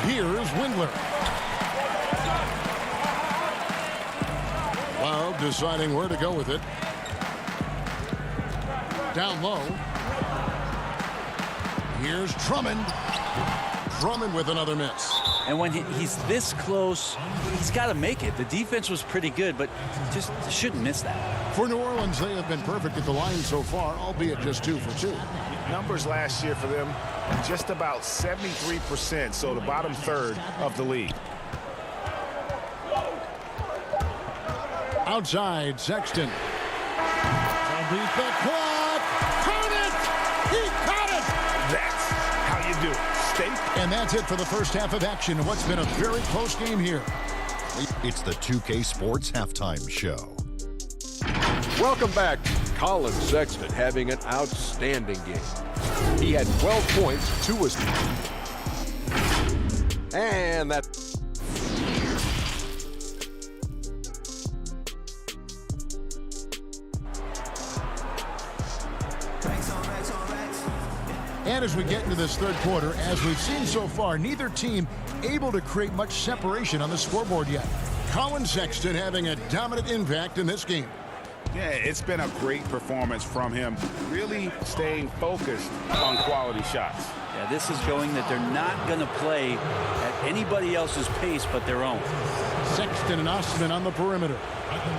Here's Windler. Love deciding where to go with it. Down low. Here's Drummond. Drummond with another miss. And when he's this close, he's got to make it. The defense was pretty good, but just shouldn't miss that. For New Orleans, they have been perfect at the line so far, albeit just 2 for 2. Numbers last year for them, just about 73%, so the bottom third of the league. Outside, Sexton. Beat the clock. Count it! He caught it! That's how you do it. And that's it for the first half of action in what's been a very close game here. It's the 2K Sports Halftime Show. Welcome back. Colin Sexton having an outstanding game. He had 12 points, 2 assists. And that... And as we get into this third quarter, as we've seen so far, neither team able to create much separation on the scoreboard yet. Colin Sexton having a dominant impact in this game. Yeah, it's been a great performance from him, really staying focused on quality shots. Yeah, this is showing that they're not going to play at anybody else's pace but their own. Sexton and Osman on the perimeter.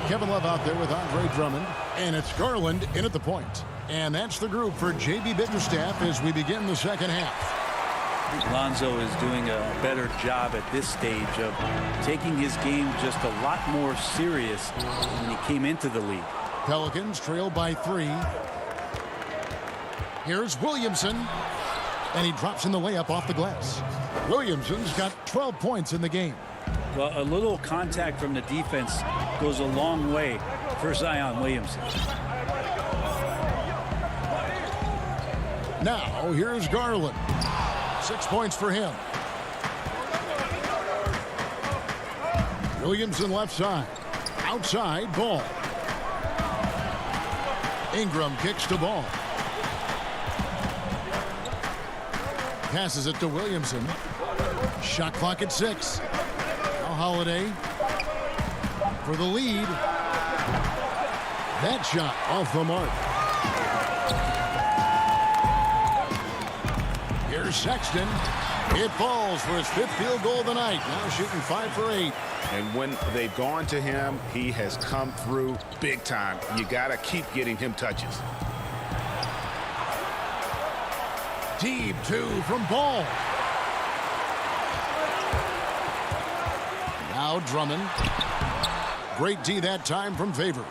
Kevin Love out there with Andre Drummond. And it's Garland in at the point. And that's the group for J.B. Bickerstaff as we begin the second half. Lonzo is doing a better job at this stage of taking his game just a lot more serious when he came into the league. Pelicans trail by 3. Here's Williamson. And he drops in the layup off the glass. Williamson's got 12 points in the game. Well, a little contact from the defense goes a long way for Zion Williamson. Now, here's Garland. 6 points for him. Williamson left side. Outside, Ball. Ingram kicks to Ball. Passes it to Williamson. Shot clock at 6. Now Holiday for the lead. That shot off the mark. Here's Sexton. It falls for his 5th field goal of the night. Now shooting 5 for 8. And when they've gone to him, he has come through big time. You got to keep getting him touches. Deep 2 from Ball. Now Drummond. Great D that time from Favors.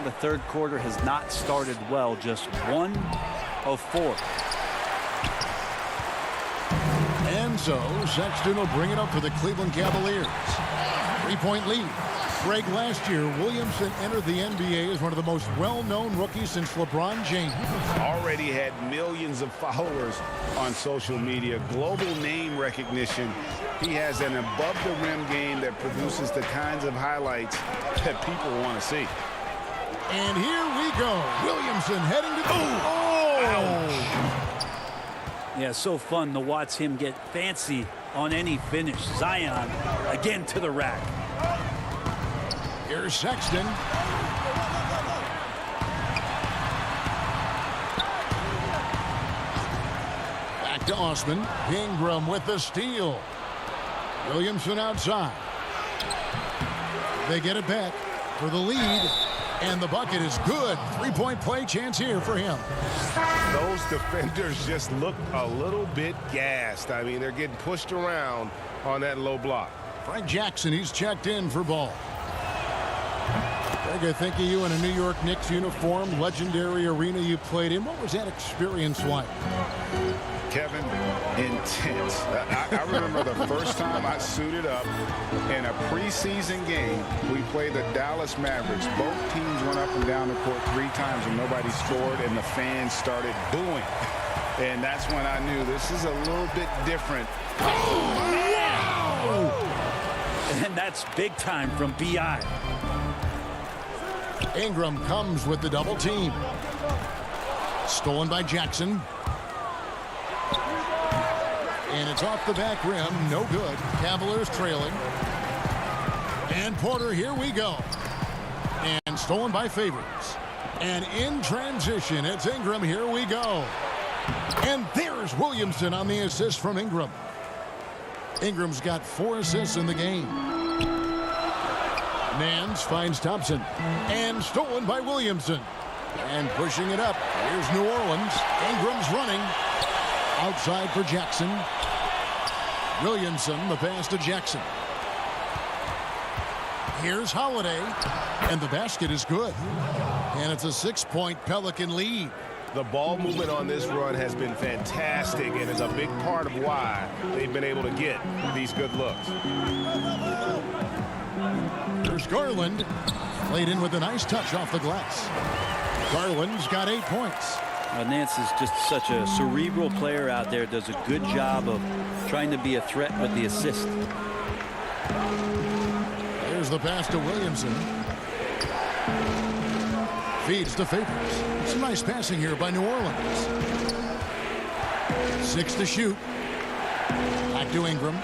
The third quarter has not started well. Just 1 of 4. And so Sexton will bring it up for the Cleveland Cavaliers. 3-point lead. Greg, last year, Williamson entered the NBA as one of the most well-known rookies since LeBron James. Already had millions of followers on social media, global name recognition. He has an above-the-rim game that produces the kinds of highlights that people want to see. And here we go. Williamson heading to... Yeah, so fun to watch him get fancy on any finish. Zion again to the rack. Here's Sexton. Back to Osman. Ingram with the steal. Williamson outside. They get it back for the lead. And the bucket is good. Three-point play chance here for him. Those defenders just look a little bit gassed. I mean, they're getting pushed around on that low block. Frank Jackson, he's checked in for ball. Greg, I think of you in a New York Knicks uniform, legendary arena you played in. What was that experience like? Kevin, intense. I remember the first time I suited up in a preseason game. We played the Dallas Mavericks. Both teams went up and down the court 3 times and nobody scored, and the fans started booing. And that's when I knew this is a little bit different. And that's big time from B.I. Ingram comes with the double team. Stolen by Jackson. And it's off the back rim. No good. Cavaliers trailing. And Porter, here we go. And stolen by Favors. And in transition, it's Ingram. Here we go. And there's Williamson on the assist from Ingram. Ingram's got 4 assists in the game. Nance finds Thompson. And stolen by Williamson. And pushing it up. Here's New Orleans. Ingram's running. Outside for Jackson. Williamson, the pass to Jackson. Here's Holiday. And the basket is good. And it's a 6-point Pelican lead. The ball movement on this run has been fantastic and is a big part of why they've been able to get these good looks. Here's Garland. Played in with a nice touch off the glass. Garland's got 8 points. Nance is just such a cerebral player out there. Does a good job of trying to be a threat with the assist. Here's the pass to Williamson. Feeds to Favors. Some nice passing here by New Orleans. 6 to shoot. Back to Ingram.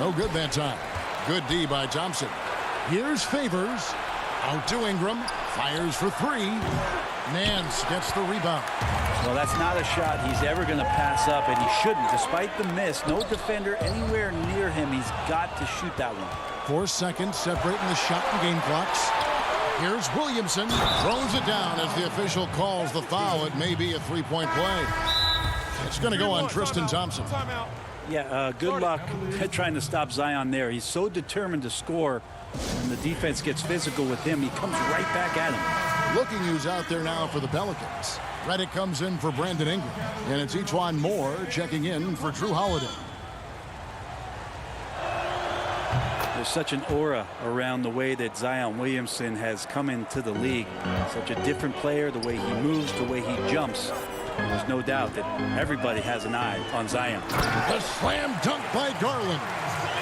No good that time. Good D by Thompson. Here's Favors. Out to Ingram. Fires for 3. Nance gets the rebound. Well, that's not a shot he's ever going to pass up, and he shouldn't. Despite the miss, no defender anywhere near him. He's got to shoot that one. 4 seconds separating the shot and game clocks. Here's Williamson. Throws it down as the official calls the foul. It may be a 3-point play. It's going to go on Tristan Thompson. Yeah, good luck trying to stop Zion there. He's so determined to score. When the defense gets physical with him, he comes right back at him. Looking who's out there now for the Pelicans. Reddick comes in for Brandon Ingram. And it's E'Twaun Moore checking in for Drew Holiday. There's such an aura around the way that Zion Williamson has come into the league. Such a different player, the way he moves, the way he jumps. There's no doubt that everybody has an eye on Zion. The slam dunk by Garland.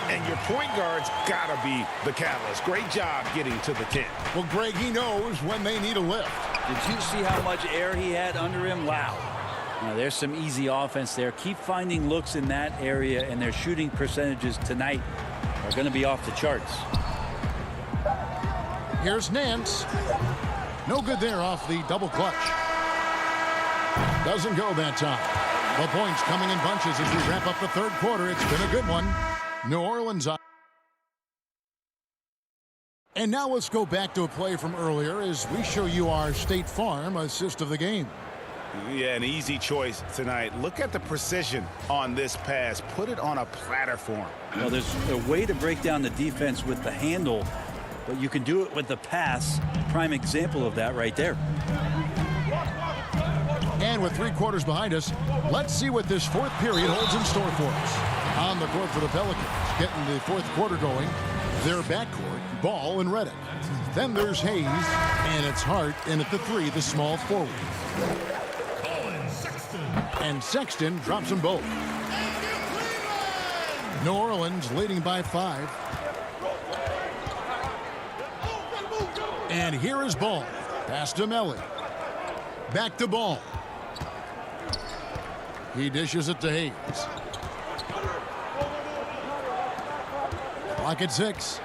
And your point guard's got to be the catalyst. Great job getting to the 10. Well, Greg, he knows when they need a lift. Did you see how much air he had under him? Wow. Now, there's some easy offense there. Keep finding looks in that area, and their shooting percentages tonight are going to be off the charts. Here's Nance. No good there off the double clutch. Doesn't go that time. The points coming in bunches as we wrap up the 3rd quarter. It's been a good one. New Orleans on. And now let's go back to a play from earlier as we show you our State Farm assist of the game. Yeah, an easy choice tonight. Look at the precision on this pass. Put it on a platter for him. Well, there's a way to break down the defense with the handle, but you can do it with the pass. Prime example of that right there. And with 3 quarters behind us, let's see what this 4th period holds in store for us. On the court for the Pelicans, getting the fourth quarter going. Their backcourt, Ball and Reddick. Then there's Hayes, and it's Hart in at the 3, the small forward. And Sexton drops them both. New Orleans leading by 5. And here is Ball. Pass to Melly. Back to Ball. He dishes it to Hayes. Clock at 6.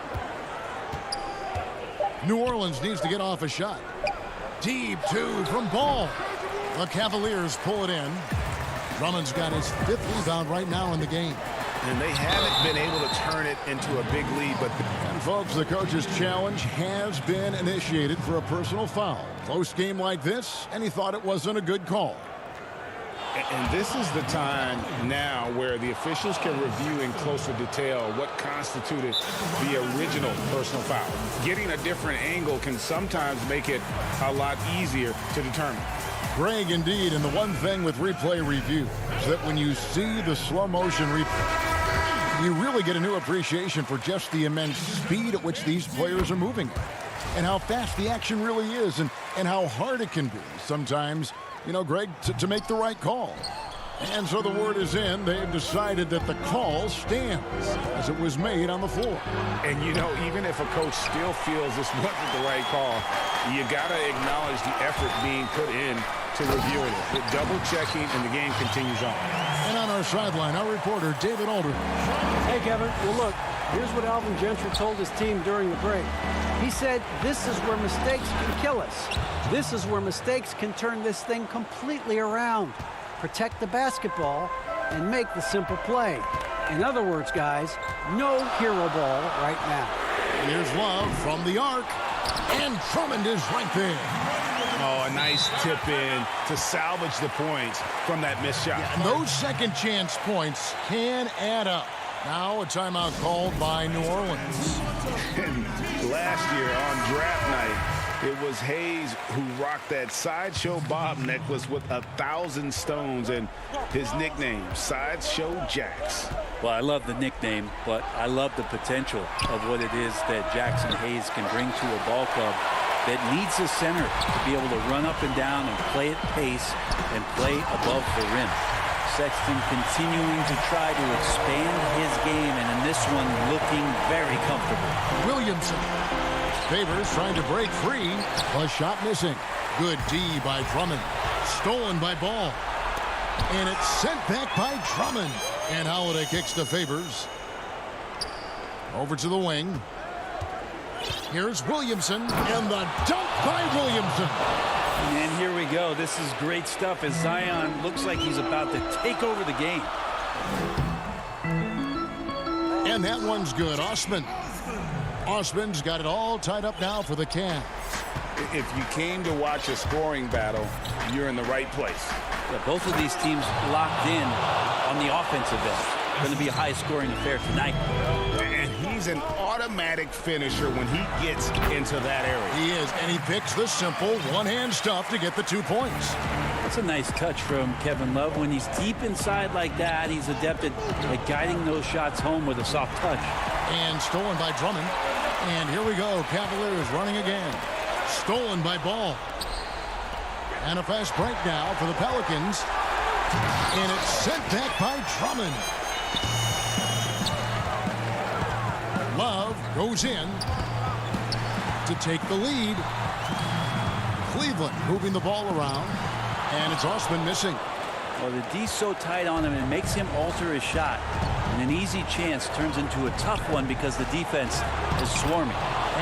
New Orleans needs to get off a shot. Deep 2 from Ball. The Cavaliers pull it in. Drummond's got his 5th rebound right now in the game. And they haven't been able to turn it into a big lead. And folks, the coach's challenge has been initiated for a personal foul. Close game like this, and he thought it wasn't a good call. And this is the time now where the officials can review in closer detail what constituted the original personal foul. Getting a different angle can sometimes make it a lot easier to determine. Greg, indeed, and the one thing with replay review is that when you see the slow motion replay, you really get a new appreciation for just the immense speed at which these players are moving and how fast the action really is and how hard it can be sometimes, you know, Greg, to make the right call. And so the word is in. They've decided that the call stands as it was made on the floor. And, you know, even if a coach still feels this wasn't the right call, you got to acknowledge the effort being put in to reviewing it. The double checking, and the game continues on. And on our sideline, our reporter, David Aldridge. Hey, Kevin. Well, look, here's what Alvin Gentry told his team during the break. He said, this is where mistakes can kill us. This is where mistakes can turn this thing completely around. Protect the basketball and make the simple play. In other words, guys, no hero ball right now. Here's Love from the arc, and Drummond is right there. Oh, a nice tip in to salvage the points from that missed shot. Yeah, and those second chance points can add up. Now a timeout called by New Orleans. Last year on draft night, it was Hayes who rocked that Sideshow Bob necklace with 1,000 stones and his nickname, Sideshow Jax. Well, I love the nickname, but I love the potential of what it is that Jackson Hayes can bring to a ball club that needs a center to be able to run up and down and play at pace and play above the rim. Sexton continuing to try to expand his game, and in this one looking very comfortable. Williamson. Favors trying to break free. A shot missing. Good D by Drummond. Stolen by Ball. And it's sent back by Drummond. And Holiday kicks to Favors. Over to the wing. Here's Williamson. And the dunk by Williamson. And here we go. This is great stuff as Zion looks like he's about to take over the game. And that one's good. Osman's got it all tied up now for the Cavs. If you came to watch a scoring battle, you're in the right place. Yeah, both of these teams locked in on the offensive end. Going to be a high-scoring affair tonight. And he's an automatic finisher when he gets into that area. He is, and he picks the simple one-hand stuff to get the 2 points. That's a nice touch from Kevin Love. When he's deep inside like that, he's adept at guiding those shots home with a soft touch. And stolen by Drummond. And here we go. Cavaliers running again. Stolen by Ball. And a fast break now for the Pelicans. And it's sent back by Drummond. Love goes in to take the lead. Cleveland moving the ball around. And it's Osman missing. Well, the D's so tight on him, it makes him alter his shot. And an easy chance turns into a tough one because the defense is swarming.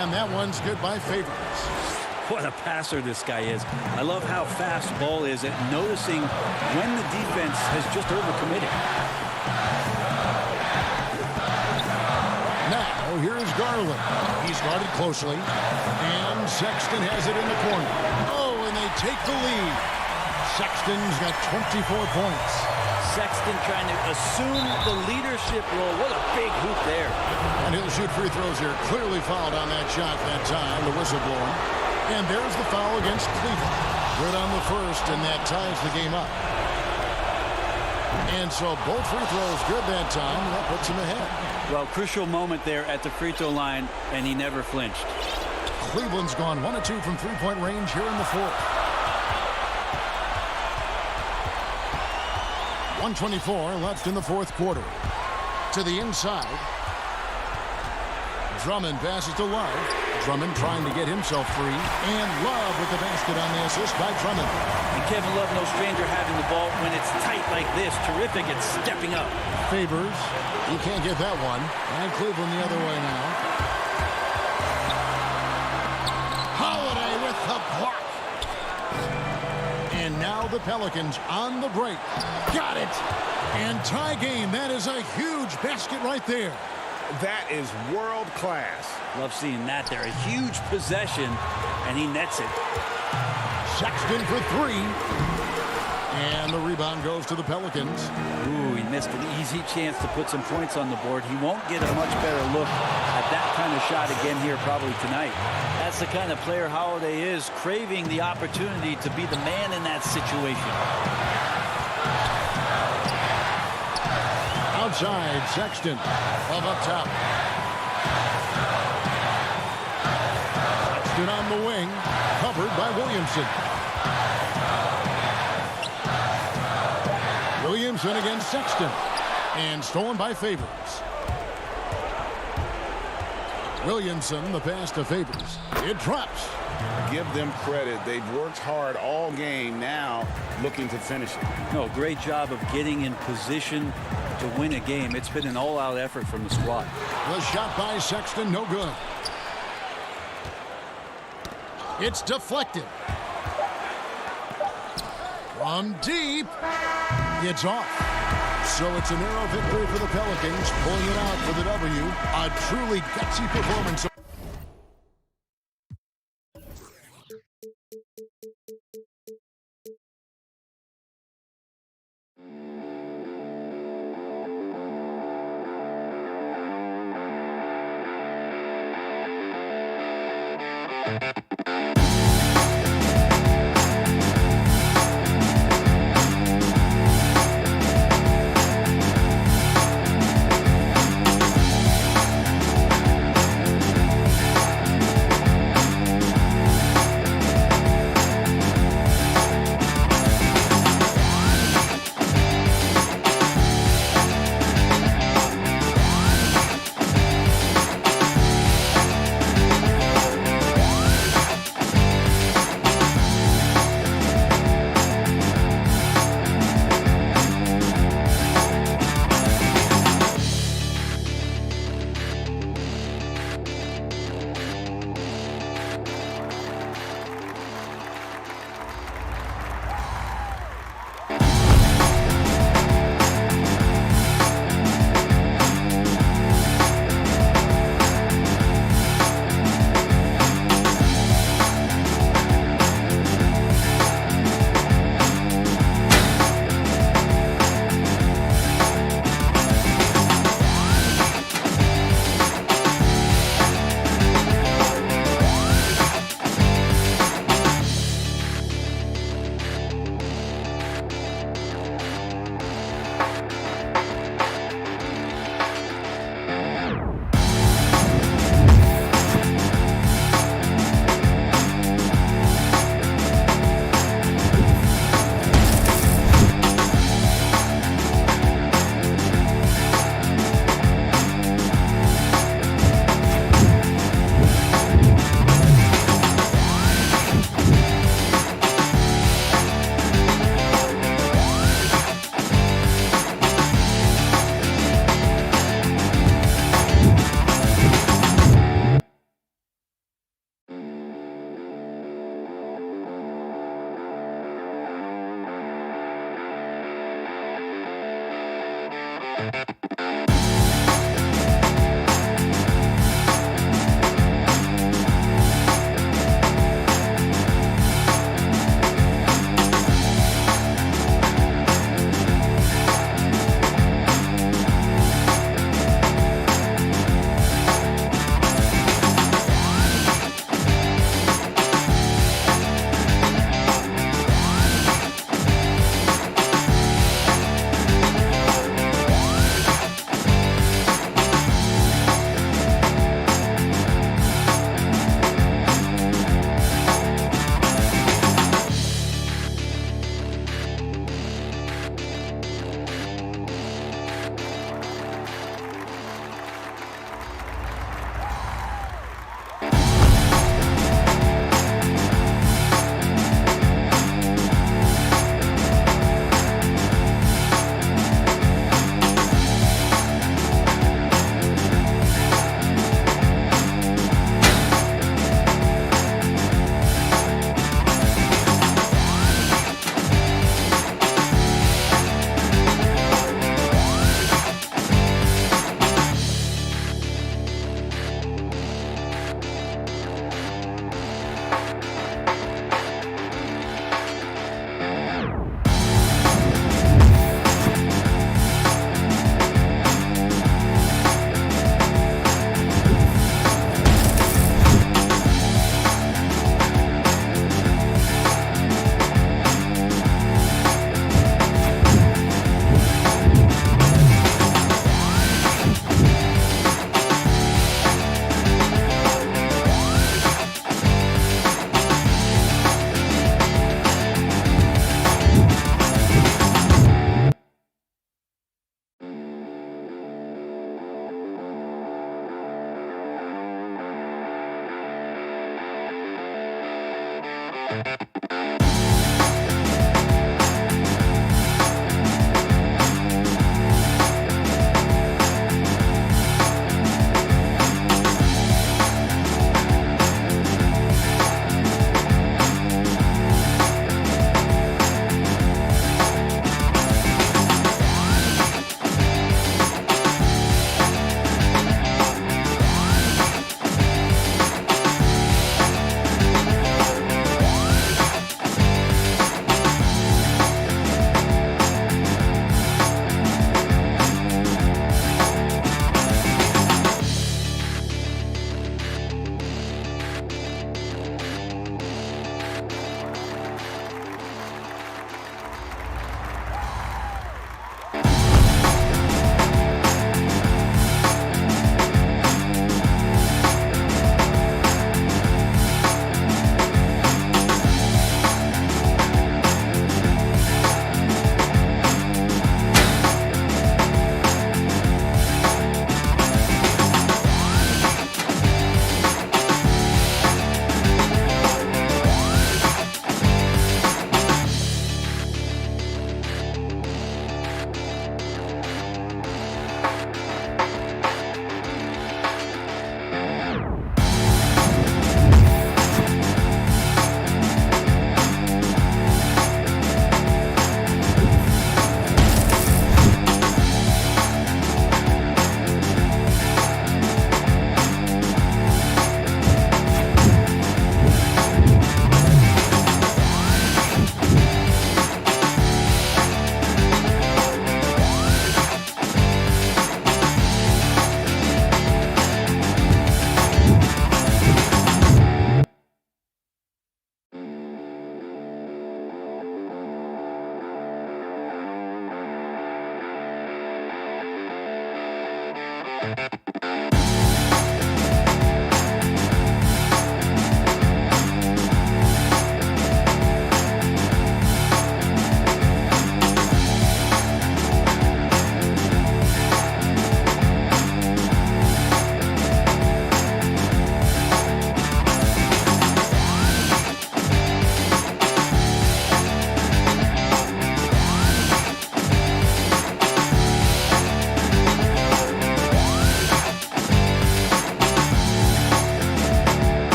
And that one's good by Favors. What a passer this guy is. I love how fast Ball is at noticing when the defense has just overcommitted. Now, here's Garland. He's guarded closely. And Sexton has it in the corner. Oh, and they take the lead. Sexton's got 24 points. Sexton trying to assume the leadership role. What a big hoop there. And he'll shoot free throws here. Clearly fouled on that shot that time. The whistle blowing. And there's the foul against Cleveland. Good on the first, and that ties the game up. And so both free throws good that time. That puts him ahead. Well, crucial moment there at the free throw line, and he never flinched. Cleveland's gone 1 of 2 from three-point range here in the fourth. 1:24 left in the fourth quarter. To the inside. Drummond passes to Love. Drummond trying to get himself free. And Love with the basket on the assist by Drummond. And Kevin Love, no stranger having the ball when it's tight like this. Terrific at stepping up. Favors. He can't get that one. And Cleveland the other way now. Holiday with the block. And now the Pelicans on the break. Got it. And tie game. That is a huge basket right there. That is world class. Love seeing that there. A huge possession, and he nets it. Sexton for 3. And the rebound goes to the Pelicans. Ooh, he missed an easy chance to put some points on the board. He won't get a much better look at that kind of shot again here probably tonight. That's the kind of player Holiday is, craving the opportunity to be the man in that situation. Outside, Sexton. Love up top. Sexton on the wing. Covered by Williamson. Williamson against Sexton. And stolen by Favors. Williamson, the pass to Favors. It drops. Give them credit. They've worked hard all game, now looking to finish it. No, great job of getting in position to win a game. It's been an all-out effort from the squad. The shot by Sexton, no good. It's deflected. From deep. It's off. So it's a narrow victory for the Pelicans, pulling it out for the W. A truly gutsy performance.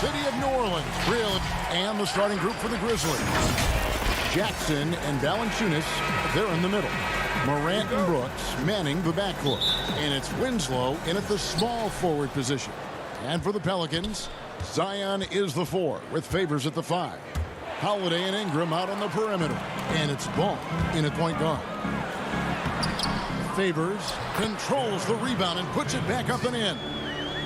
City of New Orleans, Grill, and the starting group for the Grizzlies. Jackson and Valanciunas, they're in the middle. Morant and Brooks manning the backcourt. And it's Winslow in at the small forward position. And for the Pelicans, Zion is the 4 with Favors at the 5. Holiday and Ingram out on the perimeter. And it's Ball in at point guard. Favors controls the rebound and puts it back up and in.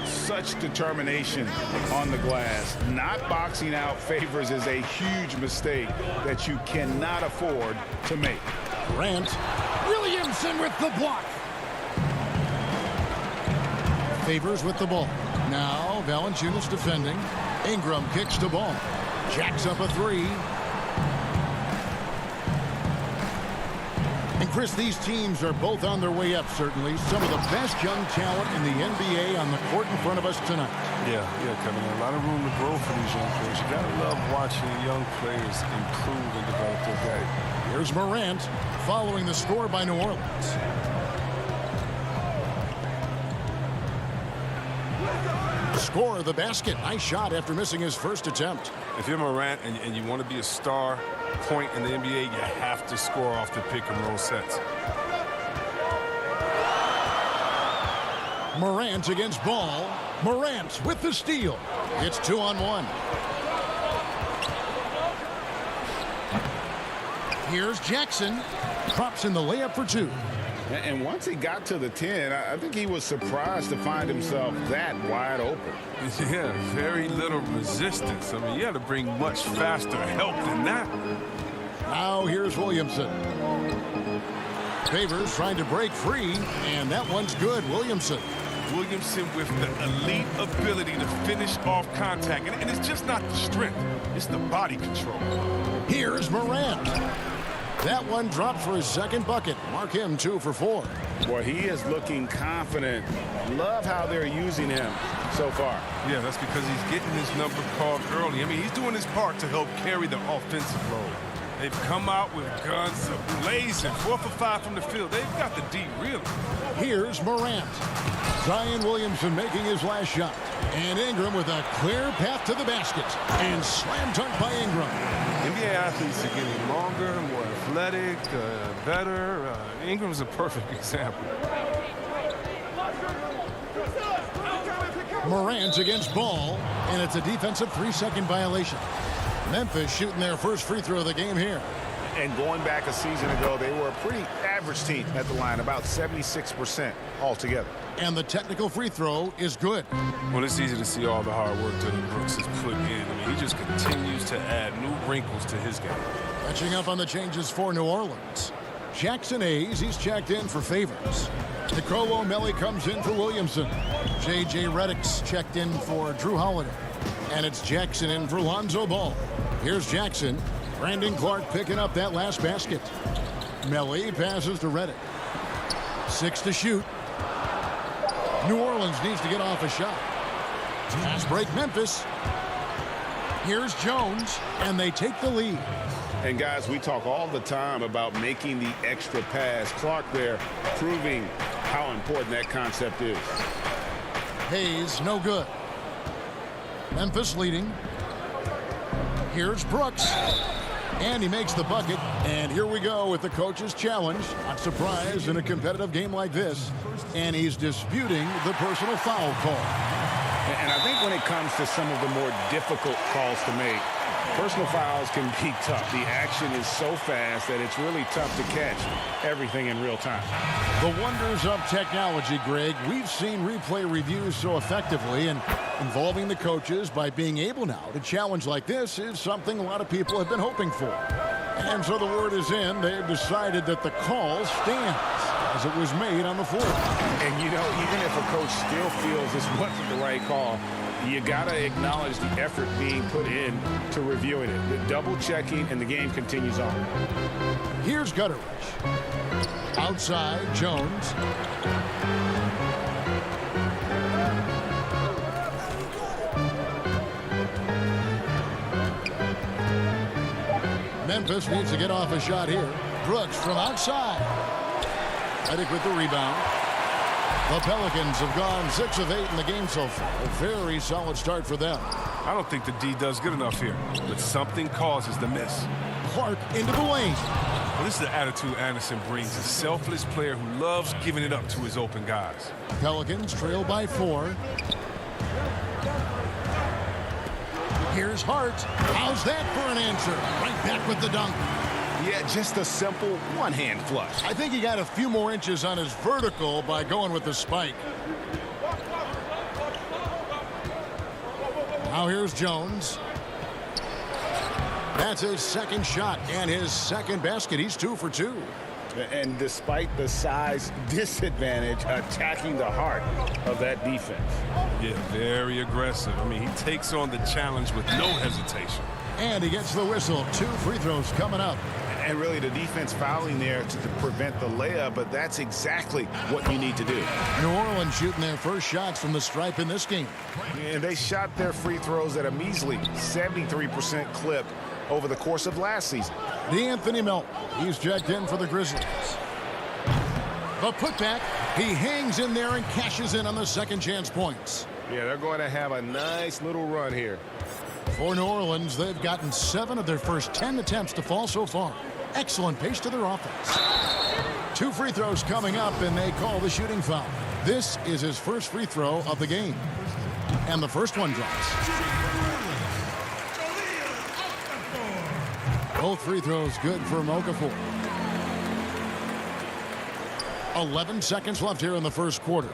Such determination on the glass. Not boxing out Favors is a huge mistake that you cannot afford to make. Grant. Williamson with the block. Favors with the ball. Now Valanciunas defending. Ingram kicks to Ball. Jacks up a 3. And Chris, these teams are both on their way up, certainly. Some of the best young talent in the NBA on the court in front of us tonight. Yeah, Kevin. A lot of room to grow for these young players. You gotta love watching young players improve and develop their game. Here's Morant following the score by New Orleans. score the basket. Nice shot after missing his first attempt. If you're Morant and you want to be a star point in the NBA, you have to score off the pick and roll sets. Morant against Ball. Morant with the steal. It's 2-on-1. Here's Jackson. Drops in the layup for 2. And once he got to the 10, I think he was surprised to find himself that wide open. Yeah, very little resistance. I mean, you had to bring much faster help than that. Now here's Williamson. Favors trying to break free, and that one's good. Williamson with the elite ability to finish off contact. And it's just not the strength, it's the body control. Here's Morant. That one dropped for his second bucket. Mark him 2 for 4. Boy, he is looking confident. Love how they're using him so far. Yeah, that's because he's getting his number called early. I mean, he's doing his part to help carry the offensive load. They've come out with guns blazing, 4 for 5 from the field. They've got the D really. Here's Morant. Zion Williamson making his last shot. And Ingram with a clear path to the basket. And slam dunk by Ingram. NBA athletes are getting longer, more athletic, better. Ingram's a perfect example. Morant against Ball. And it's a defensive 3-second violation. Memphis shooting their first free throw of the game here. And going back a season ago, they were a pretty average team at the line, about 76% altogether. And the technical free throw is good. Well, it's easy to see all the hard work Dylan Brooks has put in. I mean, he just continues to add new wrinkles to his game. Catching up on the changes for New Orleans. Jackson Hayes, he's checked in for Favors. Nicolo O'Malley comes in for Williamson. J.J. Redick's checked in for Drew Holiday. And it's Jackson in for Lonzo Ball. Here's Jackson. Brandon Clark picking up that last basket. Melly passes to Redick. 6 to shoot. New Orleans needs to get off a shot. Pass break Memphis. Here's Jones, and they take the lead. And guys, we talk all the time about making the extra pass. Clark there proving how important that concept is. Hayes, no good. Memphis leading. Here's Brooks. And he makes the bucket. And here we go with the coach's challenge. Not surprised in a competitive game like this. And he's disputing the personal foul call. And I think when it comes to some of the more difficult calls to make, personal fouls can be tough. The action is so fast that it's really tough to catch everything in real time. The wonders of technology, Greg. We've seen replay reviews so effectively, and involving the coaches by being able now to challenge like this is something a lot of people have been hoping for. And so the word is in. They've decided that the call stands as it was made on the floor. And, you know, even if a coach still feels this wasn't the right call, you got to acknowledge the effort being put in to reviewing it. The double checking, and the game continues on. Here's Gutteridge. Outside, Jones. Memphis needs to get off a shot here. Brooks from outside. Redick with the rebound. The Pelicans have gone 6 of 8 in the game so far. A very solid start for them. I don't think the D does good enough here, but something causes the miss. Clark into the lane. Well, this is the attitude Anderson brings. A selfless player who loves giving it up to his open guys. Pelicans trail by 4. Here's Hart. How's that for an answer? Right back with the dunk. Yeah, just a simple one-hand flush. I think he got a few more inches on his vertical by going with the spike. Now here's Jones. That's his second shot and his second basket. He's 2 for 2. And despite the size disadvantage, attacking the heart of that defense. Yeah, very aggressive. I mean, he takes on the challenge with no hesitation. And he gets the whistle. 2 free throws coming up. And really the defense fouling there to prevent the layup, but that's exactly what you need to do. New Orleans shooting their first shots from the stripe in this game. And they shot their free throws at a measly 73% clip over the course of last season. D'Anthony Melton, he's checked in for the Grizzlies. The putback, he hangs in there and cashes in on the second chance points. Yeah, they're going to have a nice little run here. For New Orleans, they've gotten 7 of their first 10 attempts to fall so far. Excellent pace to their offense. 2 free throws coming up, and they call the shooting foul. This is his first free throw of the game. And the first one drops. Both free throws good for Okafor. 11 seconds left here in the first quarter.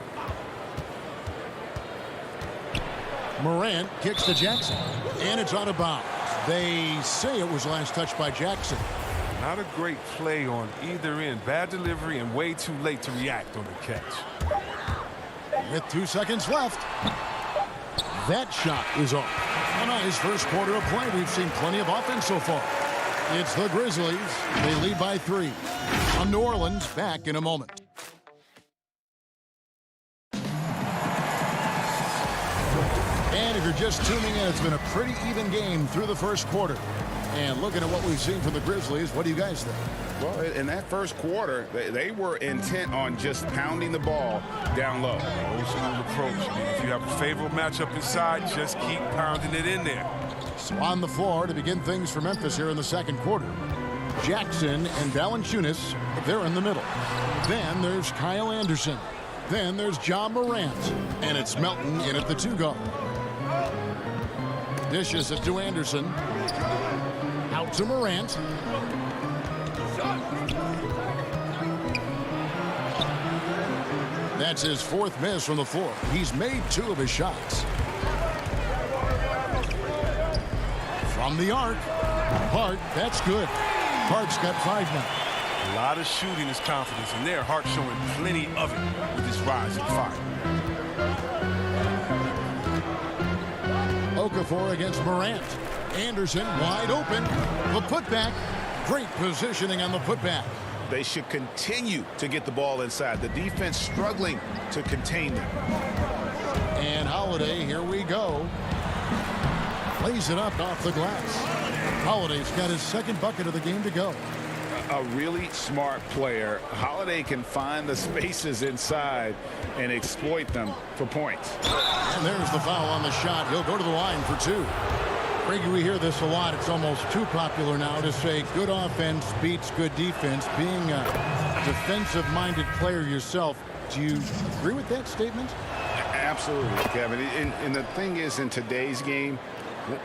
Morant kicks to Jackson, and it's out of bounds. They say it was last touched by Jackson. Not a great play on either end. Bad delivery and way too late to react on the catch. With 2 seconds left, that shot is off. A nice first quarter of play. We've seen plenty of offense so far. It's the Grizzlies. They lead by 3. On New Orleans, back in a moment. And if you're just tuning in, it's been a pretty even game through the first quarter. And looking at what we've seen from the Grizzlies, what do you guys think? Well, in that first quarter, they were intent on just pounding the ball down low. Old school approach. If you have a favorable matchup inside, just keep pounding it in there. So on the floor to begin things for Memphis here in the second quarter. Jackson and Valanciunas, they're in the middle. Then there's Kyle Anderson. Then there's Ja Morant. And it's Melton in at the 2 guard. Dishes it to Anderson. Out to Morant. That's his 4th miss from the floor. He's made 2 of his shots. From the arc. Hart, that's good. Hart's got 5 now. A lot of shooting is confidence, and there Hart showing plenty of it with his rise and fire. Okafor against Morant. Anderson wide open. The putback. Great positioning on the putback. They should continue to get the ball inside. The defense struggling to contain them. And Holiday, here we go. Lays it up off the glass. Holiday's got his 2nd bucket of the game to go. A really smart player. Holiday can find the spaces inside and exploit them for points. And there's the foul on the shot. He'll go to the line for 2. Brady, we hear this a lot. It's almost too popular now to say good offense beats good defense. Being a defensive-minded player yourself, do you agree with that statement? Absolutely, Kevin. And the thing is, in today's game,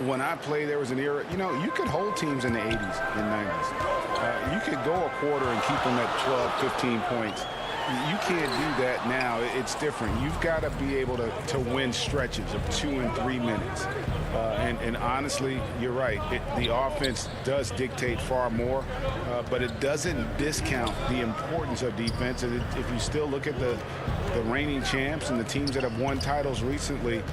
when I played, there was an era, you could hold teams in the 80s and 90s. You could go a quarter and keep them at 12, 15 points. You can't do that now. It's different. You've got to be able to win stretches of 2 and 3 minutes. And honestly, you're right. The offense does dictate far more, but it doesn't discount the importance of defense. And if you still look at the reigning champs and the teams that have won titles recently,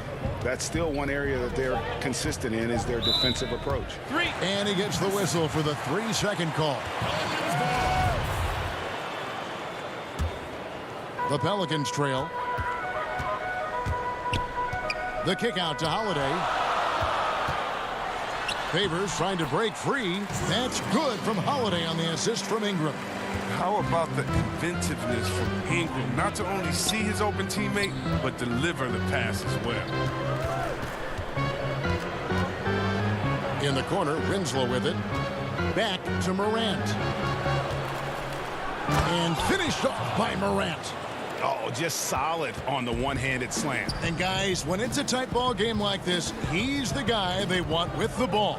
that's still one area that they're consistent in is their defensive approach. 3. And he gets the whistle for the 3-second call. The Pelicans trail. The kick out to Holiday. Favors trying to break free. That's good from Holiday on the assist from Ingram. How about the inventiveness from Ingram? Not to only see his open teammate, but deliver the pass as well. In the corner, Winslow with it. Back to Morant. And finished off by Morant. Oh, just solid on the one-handed slam. And guys, when it's a tight ball game like this, he's the guy they want with the ball.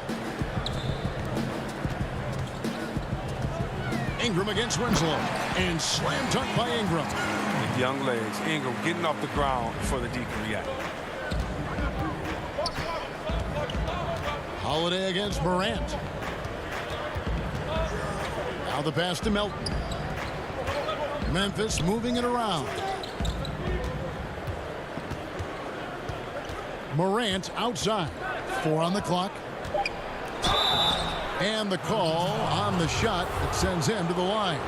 Ingram against Winslow. And slam dunk by Ingram. With young legs, Ingram getting off the ground before the D can react. Holiday against Morant. Now the pass to Melton. Memphis moving it around. Morant outside. 4 on the clock. And the call on the shot that sends him to the line.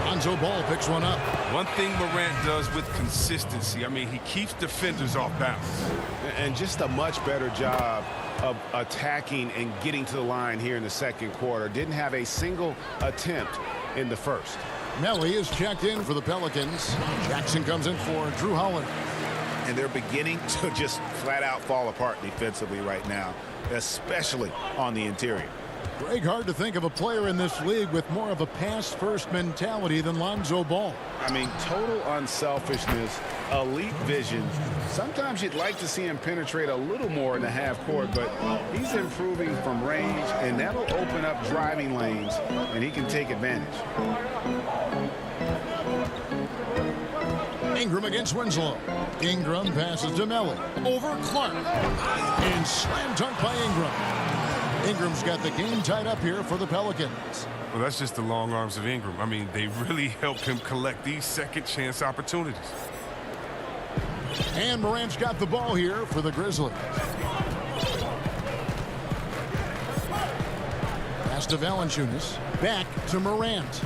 Lonzo Ball picks one up. One thing Morant does with consistency, he keeps defenders off balance. And just a much better job of attacking and getting to the line here in the second quarter. Didn't have a single attempt in the first. Melly is checked in for the Pelicans. Jackson comes in for Drew Holiday. and they're beginning to just flat out fall apart defensively right now, especially on the interior. Greg, hard to think of a player in this league with more of a pass-first mentality than Lonzo Ball. I mean, total unselfishness, elite vision. Sometimes you'd like to see him penetrate a little more in the half court, but he's improving from range, and that'll open up driving lanes, and he can take advantage. Ingram against Winslow. Ingram passes to Melly. Over Clark. And slam dunk by Ingram. Ingram's got the game tied up here for the Pelicans. Well, that's just the long arms of Ingram. I mean, they really helped him collect these second chance opportunities. And Morant's got the ball here for the Grizzlies. Pass to Valanciunas. Back to Morant.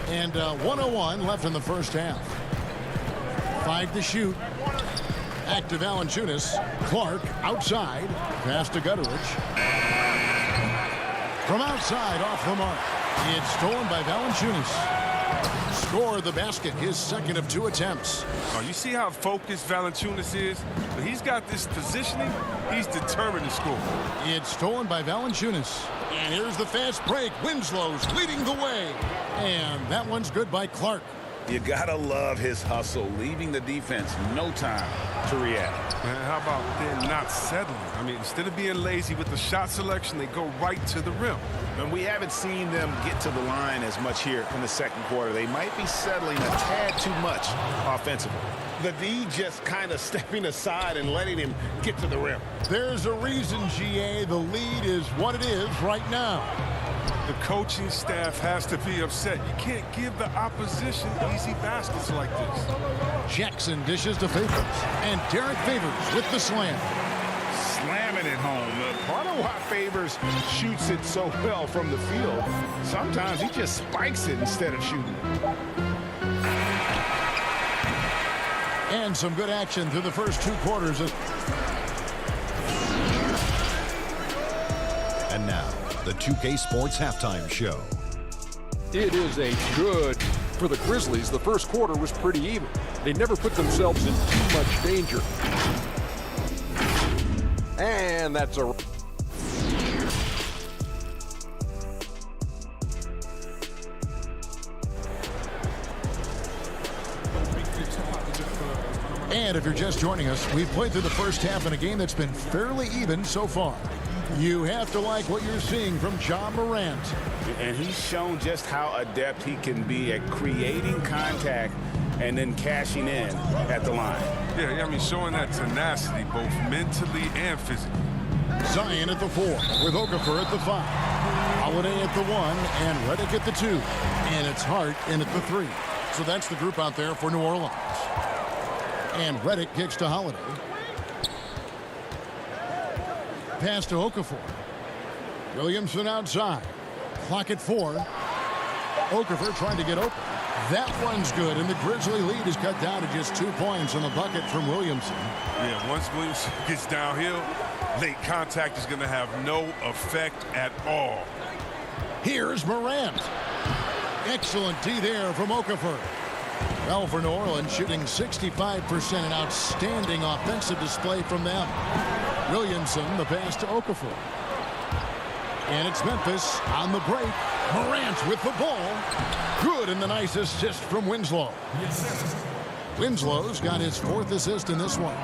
And 1:01 left in the first half. 5 to shoot. Back to Valanciunas. Clark outside. Pass to Gutteridge. From outside off the mark. It's stolen by Valanciunas. Scored the basket, his second of 2 attempts. Oh, you see how focused Valanciunas is? When he's got this positioning, he's determined to score. It's stolen by Valanciunas. And here's the fast break. Winslow's leading the way. And that one's good by Clark. You gotta love his hustle, leaving the defense no time to react. Man, how about them not settling? I mean, instead of being lazy with the shot selection, they go right to the rim. And we haven't seen them get to the line as much here in the second quarter. They might be settling a tad too much offensively. The D just kind of stepping aside and letting him get to the rim. There's a reason, GA, the lead is what it is right now. The coaching staff has to be upset. You can't give the opposition easy baskets like this. Jackson dishes to Favors. And Derek Favors with the slam. Slamming it home. Part of why Favors shoots it so well from the field, sometimes he just spikes it instead of shooting. And some good action through the first 2 quarters. And now, the 2K Sports Halftime Show. It is a good for the Grizzlies. The first quarter was pretty even. They never put themselves in too much danger. And that's a... And if you're just joining us, we've played through the first half in a game that's been fairly even so far. You have to like what you're seeing from Ja Morant. And he's shown just how adept he can be at creating contact and then cashing in at the line. Yeah, I mean, showing that tenacity both mentally and physically. Zion at the 4, with Okafor at the 5. Holiday at the 1, and Redick at the 2. And it's Hart in at the 3. So that's the group out there for New Orleans. And Redick kicks to Holiday. Pass to Okafor. Williamson outside. Clock at 4. Okafor trying to get open. That one's good, and the Grizzly lead is cut down to just 2 points on the bucket from Williamson. Yeah, once Williamson gets downhill, late contact is going to have no effect at all. Here's Morant. Excellent D there from Okafor. Well, for New Orleans, shooting 65%, an outstanding offensive display from them. Williamson, the pass to Okafor. And it's Memphis on the break. Morant with the ball. Good, and the nice assist from Winslow. Winslow's got his 4th assist in this one.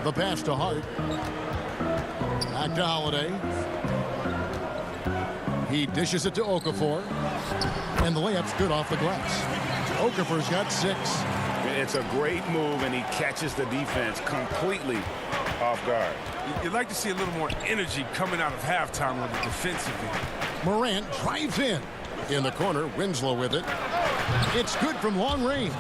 The pass to Hart. Back to Holiday. He dishes it to Okafor. And the layup's good off the glass. Okafor's got 6. It's a great move, and he catches the defense completely off guard. You'd like to see a little more energy coming out of halftime on the defensive end. Morant drives in. In the corner, Winslow with it. It's good from long range.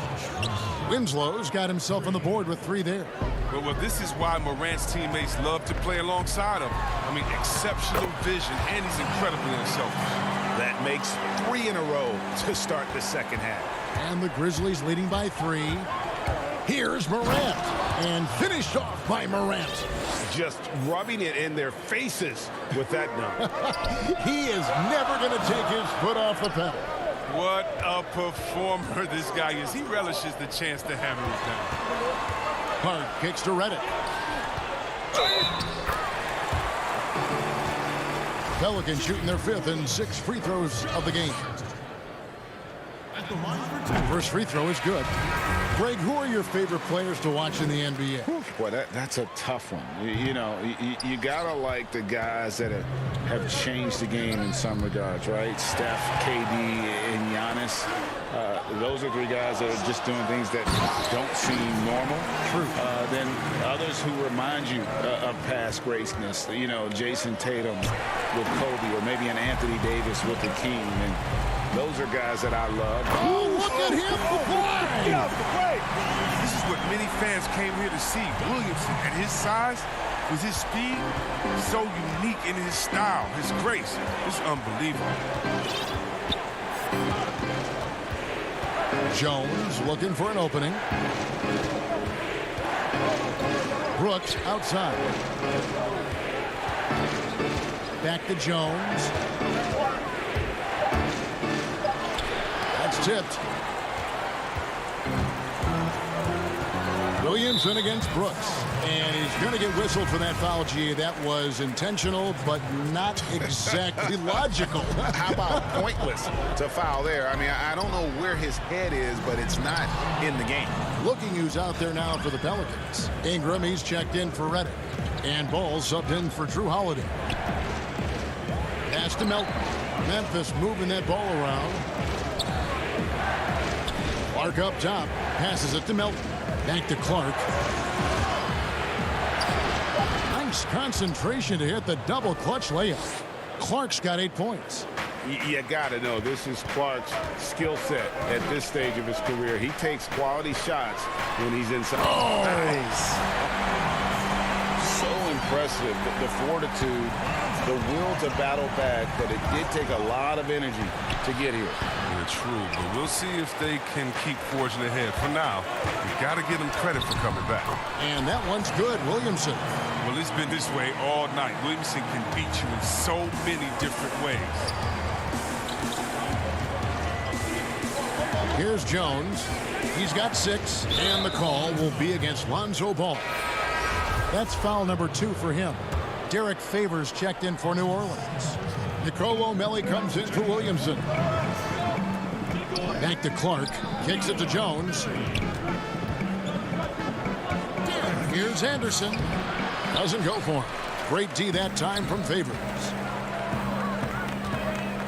Winslow's got himself on the board with 3 there. Well, this is why Morant's teammates love to play alongside him. I mean, exceptional vision, and he's incredibly unselfish. That makes 3 in a row to start the second half. And the Grizzlies leading by 3. Here's Morant. And finished off by Morant. Just rubbing it in their faces with that dunk. He is never going to take his foot off the pedal. What a performer this guy is. He relishes the chance to hammer it down. Clark kicks to Reddick. Pelicans shooting their 5th and 6th free throws of the game. First free throw is good. Greg, who are your favorite players to watch in the NBA? Boy, that's a tough one. You know, you gotta like the guys that have changed the game in some regards, right? Steph, KD, and Giannis. Those are 3 guys that are just doing things that don't seem normal. True. Then others who remind you of past greatness. You know, Jason Tatum with Kobe, or maybe an Anthony Davis with the King. And those are guys that I love. Oh, look at him play! Get out the way! This is what many fans came here to see. Williamson, at his size, with his speed, so unique in his style, his grace. It's unbelievable. Jones looking for an opening. Brooks outside. Back to Jones. That's tipped. Williamson against Brooks. And he's going to get whistled for that foul, G. That was intentional, but not exactly logical. How about pointless to foul there? I mean, I don't know where his head is, but it's not in the game. Looking who's out there now for the Pelicans. Ingram, he's checked in for Reddick. And Ball subbed in for Drew Holiday. Pass to Melton. Memphis moving that ball around. Clark up top. Passes it to Melton. Back to Clark. Nice concentration to hit the double clutch layup. Clark's got 8 points. You got to know this is Clark's skill set at this stage of his career. He takes quality shots when he's inside. Oh! Nice. So impressive. The fortitude, the will to battle back, but it did take a lot of energy to get here. Yeah, true, but we'll see if they can keep forging ahead. For now, you got to give them credit for coming back. And that one's good. Williamson. Well, it's been this way all night. Williamson can beat you in so many different ways. Here's Jones. He's got 6, and the call will be against Lonzo Ball. That's foul number 2 for him. Derek Favors checked in for New Orleans. Nicolo Melli comes in for Williamson. Back to Clark. Kicks it to Jones. Here's Anderson. Doesn't go for him. Great D that time from Favors.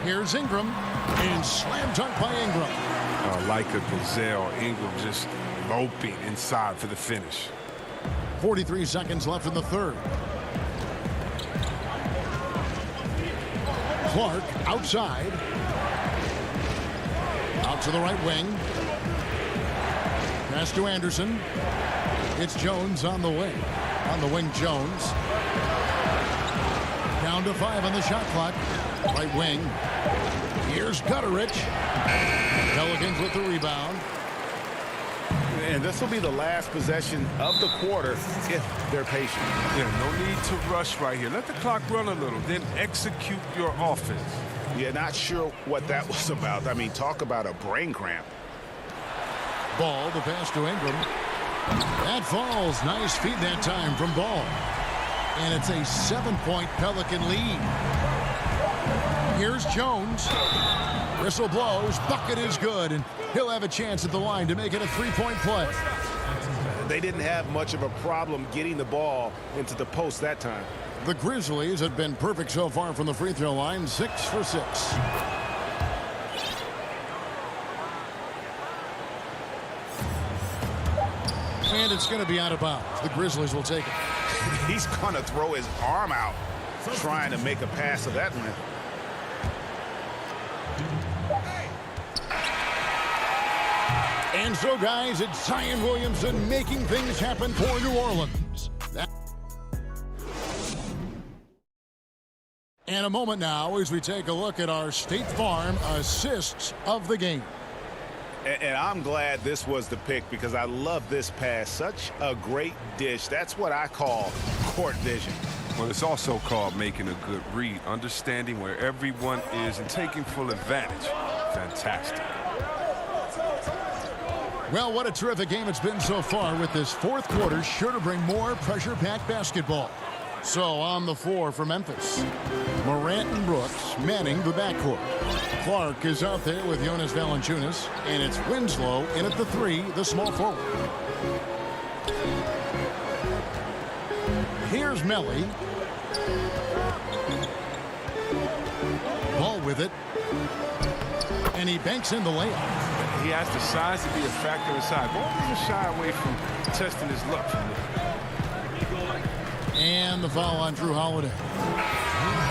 Here's Ingram. And slam dunk by Ingram. Like a gazelle, Ingram just loping inside for the finish. 43 seconds left in the third. Clark outside. Out to the right wing. Pass to Anderson. It's Jones on the wing. On the wing, Jones. Down to 5 on the shot clock. Right wing. Here's Gutterich. Pelicans with the rebound. And this will be the last possession of the quarter if they're patient. Yeah, no need to rush right here. Let the clock run a little, then execute your offense. Yeah, not sure what that was about. I mean, talk about a brain cramp. Ball, the pass to Ingram. That falls. Nice feed that time from Ball. And it's a 7-point Pelican lead. Here's Jones. Whistle blows. Bucket is good. And he'll have a chance at the line to make it a 3-point play. They didn't have much of a problem getting the ball into the post that time. The Grizzlies have been perfect so far from the free throw line. 6 for 6. And it's going to be out of bounds. The Grizzlies will take it. He's going to throw his arm out trying to make a pass of that length. And so, guys, it's Zion Williamson making things happen for New Orleans. And a moment now as we take a look at our State Farm assists of the game. And I'm glad this was the pick because I love this pass. Such a great dish. That's what I call court vision. Well, it's also called making a good read, understanding where everyone is and taking full advantage. fantastic. Well, what a terrific game it's been so far, with this fourth quarter sure to bring more pressure-packed basketball. So on the floor for Memphis, Morant and Brooks manning the backcourt. Clark is out there with Jonas Valanciunas, and it's Winslow in at the 3, the small forward. Here's Melly. Ball with it. And he banks in the layup. He has the size to be a factor inside. Ball doesn't shy away from testing his luck from there. And the foul on Drew Holiday.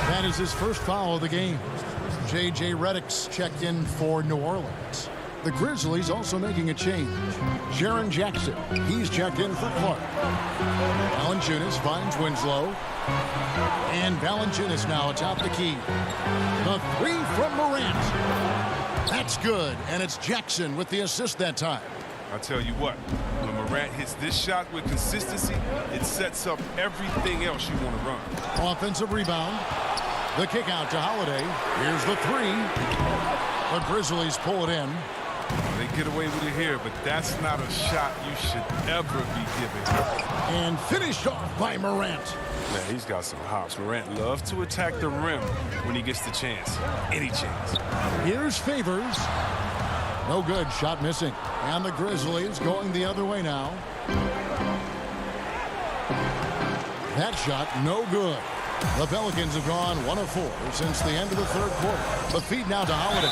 That is his first foul of the game. J.J. Redick's checked in for New Orleans. The Grizzlies also making a change. Jaren Jackson, he's checked in for Clark. Valanciunas finds Winslow. And Valanciunas now atop the key. The 3 from Morant. That's good, and it's Jackson with the assist that time. I'll tell you what, when Morant hits this shot with consistency, it sets up everything else you want to run. Offensive rebound. The kick out to Holiday. Here's the 3. The Grizzlies pull it in. They get away with it here, but that's not a shot you should ever be giving. And finished off by Morant. Man, he's got some hops. Morant loves to attack the rim when he gets the chance. Any chance. Here's Favors. No good. Shot missing. And the Grizzlies going the other way now. That shot no good. The Pelicans have gone 1 of 4 since the end of the third quarter. The feed now to Holiday.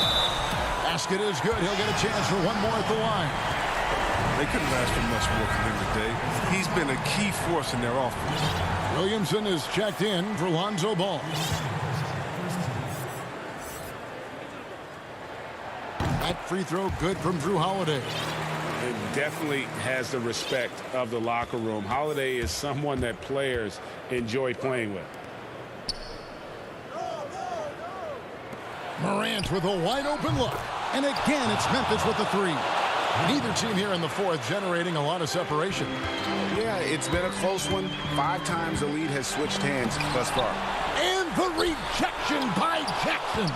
Basket is good. He'll get a chance for one more at the line. They couldn't ask for much more from him today. He's been a key force in their offense. Williamson is checked in for Lonzo Ball. That free throw good from Drew Holiday. It definitely has the respect of the locker room. Holiday is someone that players enjoy playing with. Morant with a wide open look. And again, it's Memphis with the 3. Neither team here in the fourth generating a lot of separation. Yeah, it's been a close one. 5 times the lead has switched hands thus far. And the rejection by Jackson.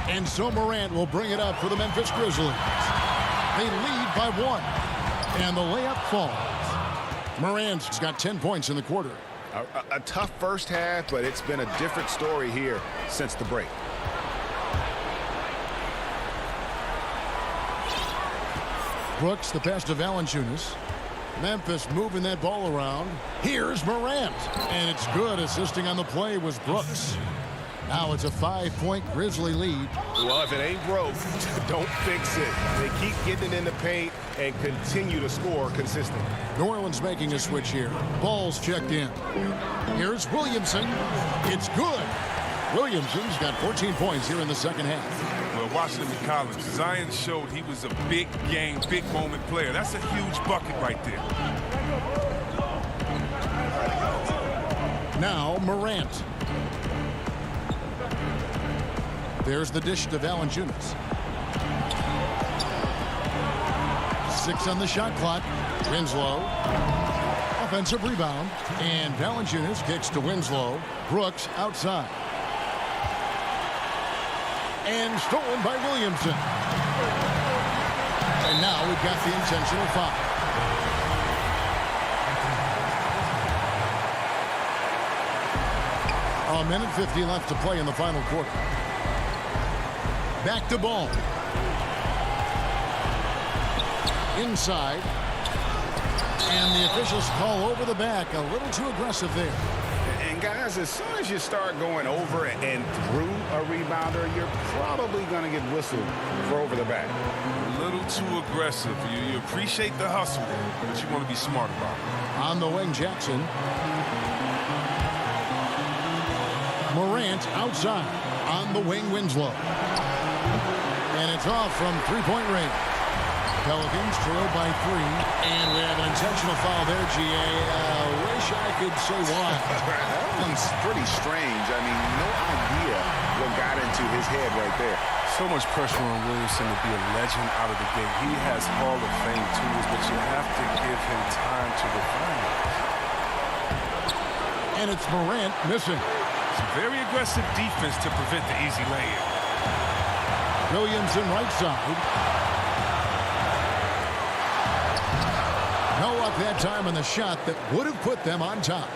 And so Morant will bring it up for the Memphis Grizzlies. They lead by 1. And the layup falls. Morant's got 10 points in the quarter. A tough first half, but it's been a different story here since the break. Brooks, the pass to Valanciunas. Memphis moving that ball around. Here's Morant. And it's good. Assisting on the play was Brooks. Now it's a 5-point Grizzly lead. Well, if it ain't broke, don't fix it. They keep getting it in the paint and continue to score consistently. New Orleans making a switch here. Ball's checked in. Here's Williamson. It's good. Williamson's got 14 points here in the second half. Well, watching him in college, Zion showed he was a big game, big moment player. That's a huge bucket right there. Now Morant. There's the dish to Valanciunas. 6 on the shot clock. Winslow. Offensive rebound. And Valanciunas kicks to Winslow. Brooks outside. And stolen by Williamson. And now we've got the intentional foul. A minute 50 left to play in the final quarter. Back to Ball. Inside. And the officials call over the back. A little too aggressive there. And guys, as soon as you start going over and through a rebounder, you're probably going to get whistled for over the back. A little too aggressive. You appreciate the hustle, but you want to be smart about it. On the wing, Jackson. Morant outside. On the wing, Winslow. And it's off from three-point range. Pelicans trail by 3. And we have an intentional foul there, G.A. Wish I could say why. That one's pretty strange. I mean, no idea what got into his head right there. So much pressure on Williamson to be a legend out of the gate. He has Hall of Fame tools, but you have to give him time to refine it. And it's Morant missing. Some very aggressive defense to prevent the easy layup. Williamson right side. No luck that time on the shot that would have put them on top.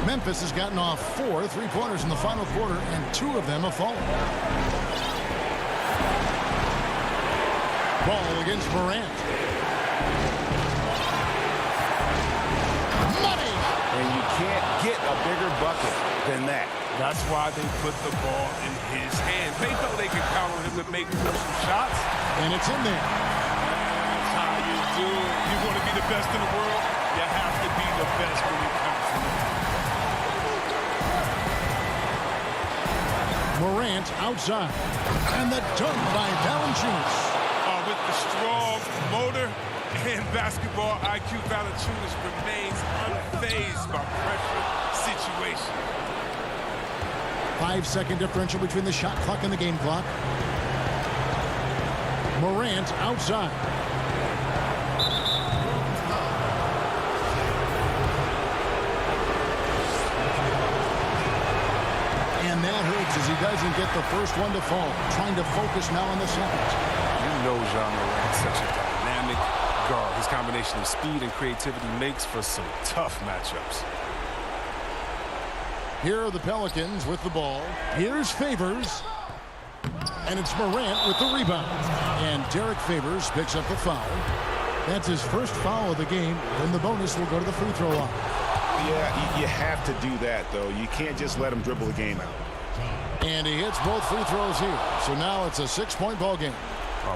Memphis has gotten off 4 3-pointers in the final quarter, and 2 of them have fallen. Ball against Morant. Money! And you can't get a bigger bucket than that. That's why they put the ball in his hands. They know they can count on him to make some shots. And it's in there. That's how you do it. You want to be the best in the world, you have to be the best when it comes to it. Morant outside. And the dunk by Valanciunas. With the strong motor and basketball IQ, Valanciunas remains unfazed by pressure situation. 5-second differential between the shot clock and the game clock. Morant outside. And that hurts as he doesn't get the first one to fall. Trying to focus now on the second. You know Ja Morant's such a dynamic guard. His combination of speed and creativity makes for some tough matchups. Here are the Pelicans with the ball. Here's Favors. And it's Morant with the rebound. And Derek Favors picks up the foul. That's his first foul of the game, and the bonus will go to the free throw line. Yeah, you have to do that, though. You can't just let him dribble the game out. And he hits both free throws here. So now it's a 6-point ball game.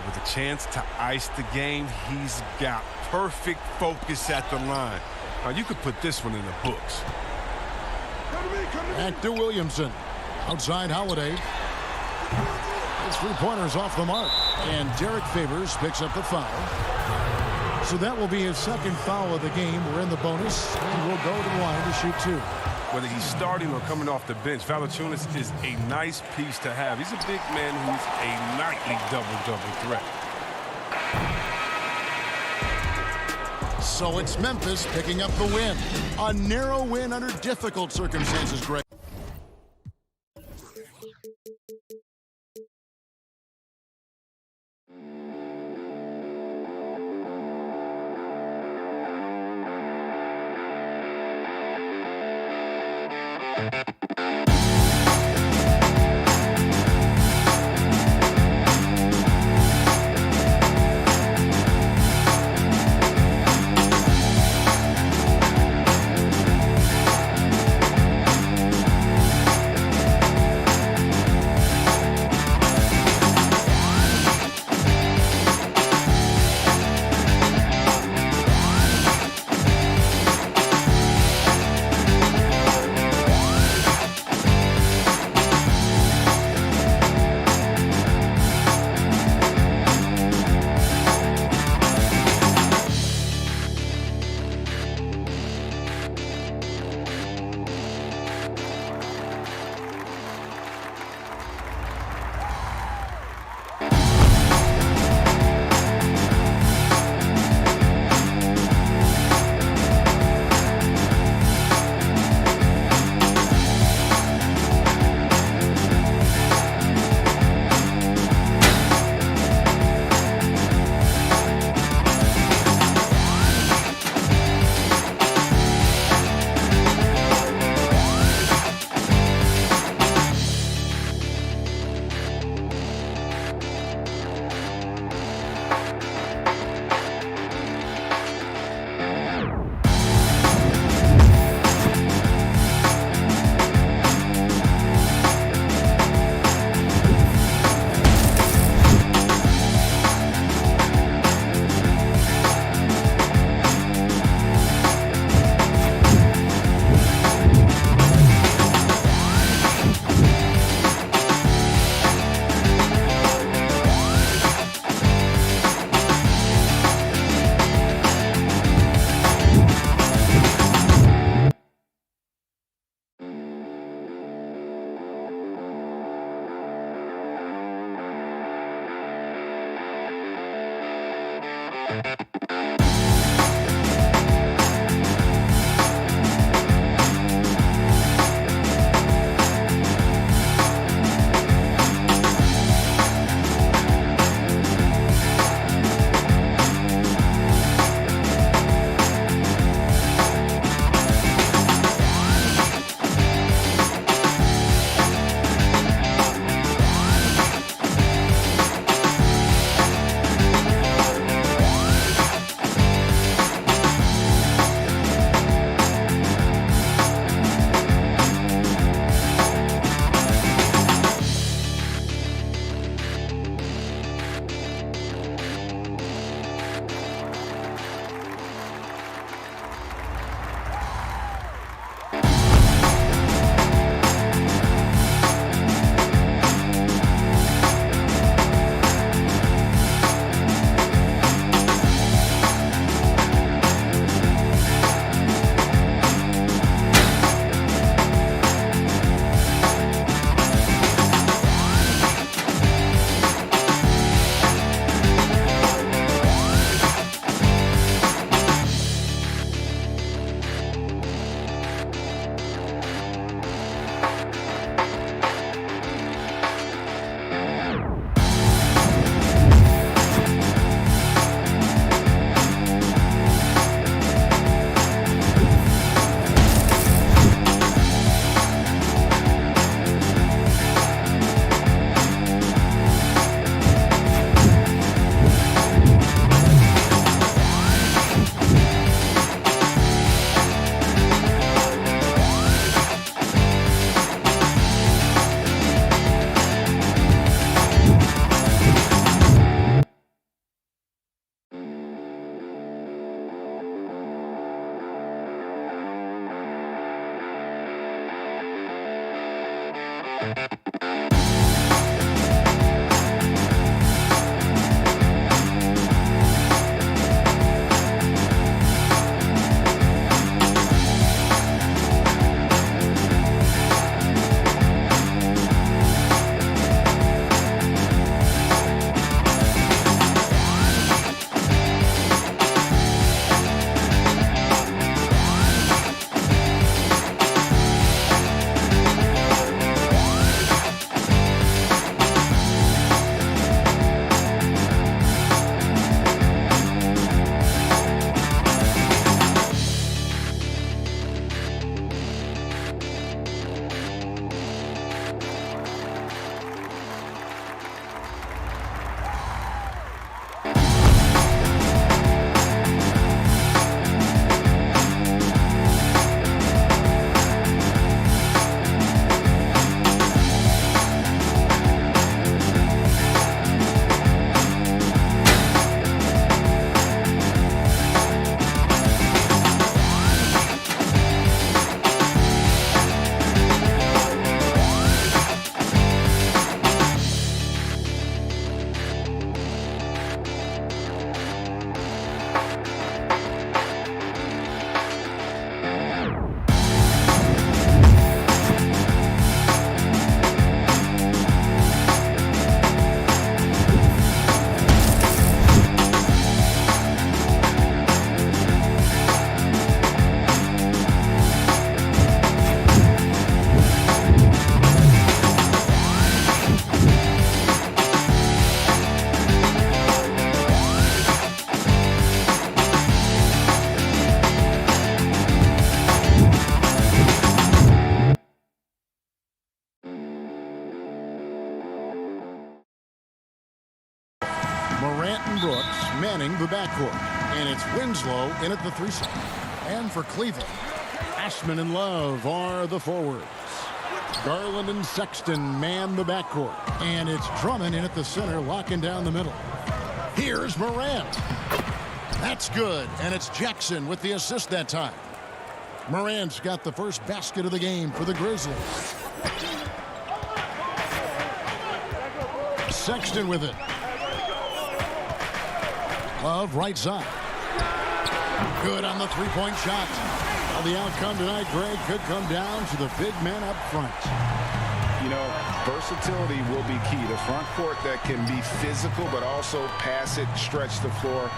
With a chance to ice the game, he's got perfect focus at the line. Now, you could put this one in the books. Back to Williamson. Outside Holiday. His 3-pointer's off the mark. And Derek Favors picks up the foul. So that will be his second foul of the game. We're in the bonus. And we'll go to the line to shoot 2. Whether he's starting or coming off the bench, Valanciunas is a nice piece to have. He's a big man who's a nightly double-double threat. So it's Memphis picking up the win. A narrow win under difficult circumstances, Greg. Morant and Brooks manning the backcourt. And it's Winslow in at the 3 spot. And for Cleveland, Ashman and Love are the forwards. Garland and Sexton man the backcourt. And it's Drummond in at the center, locking down the middle. Here's Morant. That's good. And it's Jackson with the assist that time. Morant's got the first basket of the game for the Grizzlies. Sexton with it. Love right side. Good on the three-point shot. Well, the outcome tonight, Greg, could come down to the big man up front. You know, versatility will be key. The front court that can be physical but also pass it, stretch the floor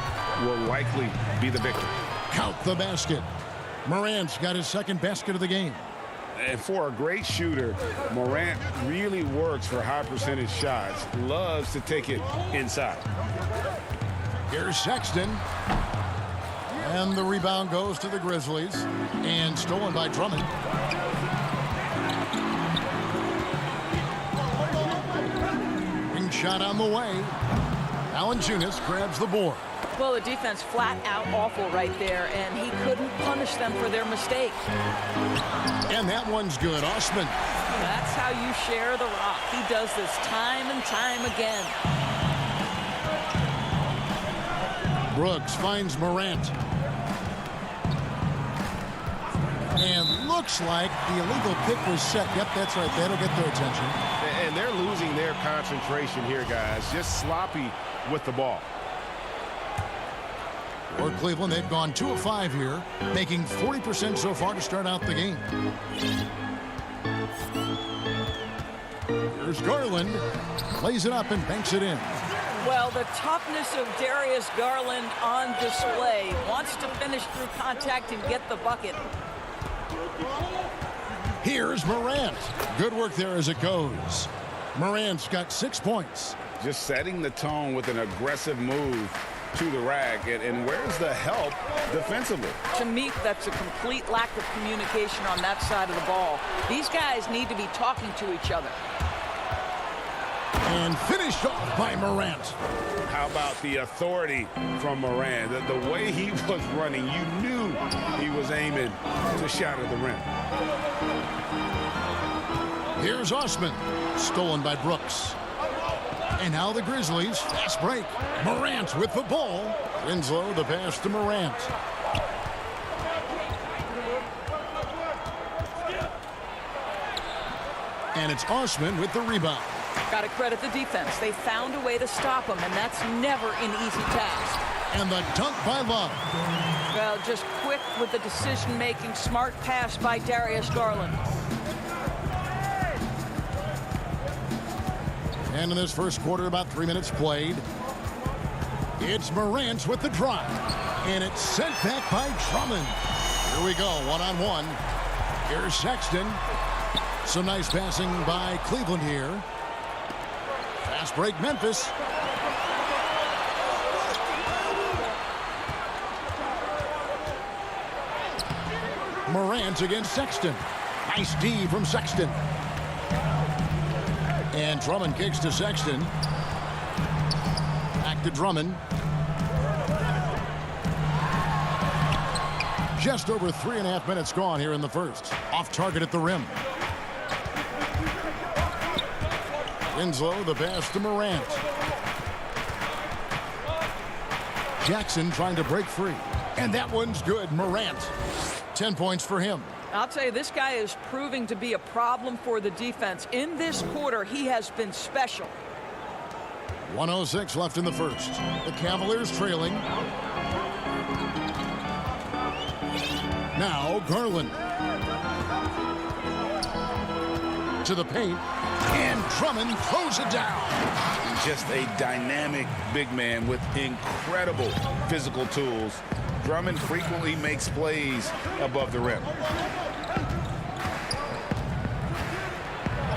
will likely be the victor. Count the basket. Morant's got his second basket of the game. And for a great shooter, Morant really works for high percentage shots. Loves to take it inside. Here's Sexton. And the rebound goes to the Grizzlies. And stolen by Drummond. Ring shot on the way. Valanciunas grabs the board. Well, the defense flat out awful right there, and he couldn't punish them for their mistake. And that one's good. Osman. That's how you share the rock. He does this time and time again. Brooks finds Morant. And looks like the illegal pick was set. Yep, that's right. That'll get their attention. And they're losing their concentration here, guys. Just sloppy with the ball. For Cleveland, they've gone 2 of 5 here, making 40% so far to start out the game. Here's Garland. Plays it up and banks it in. Well, the toughness of Darius Garland on display. Wants to finish through contact and get the bucket. Here's Morant. Good work there as it goes. Morant's got 6 points. Just setting the tone with an aggressive move to the rack. And where's the help defensively? To me, that's a complete lack of communication on that side of the ball. These guys need to be talking to each other. And finished off by Morant. How about the authority from Morant? The way he was running, you knew he was aiming to shatter the rim. Here's Osman. Stolen by Brooks. And now the Grizzlies. Fast break. Morant with the ball. Winslow the pass to Morant. And it's Osman with the rebound. Got to credit the defense. They found a way to stop him, and that's never an easy task. And the dunk by Love. Well, just quick with the decision-making. Smart pass by Darius Garland. And in this first quarter, about 3 minutes played. It's Morant with the drive. And it's sent back by Drummond. Here we go, one-on-one. Here's Sexton. Some nice passing by Cleveland here. Fast break, Memphis. Morant against Sexton. Nice D from Sexton. And Drummond kicks to Sexton. Back to Drummond. Just over 3.5 minutes gone here in the first. Off target at the rim. Winslow, the pass to Morant. Jackson trying to break free. And that one's good. Morant. 10 points for him. I'll tell you, this guy is proving to be a problem for the defense. In this quarter, he has been special. 1:06 left in the first. The Cavaliers trailing. Now Garland. To the paint. And Drummond throws it down. Just a dynamic big man with incredible physical tools. Drummond frequently makes plays above the rim.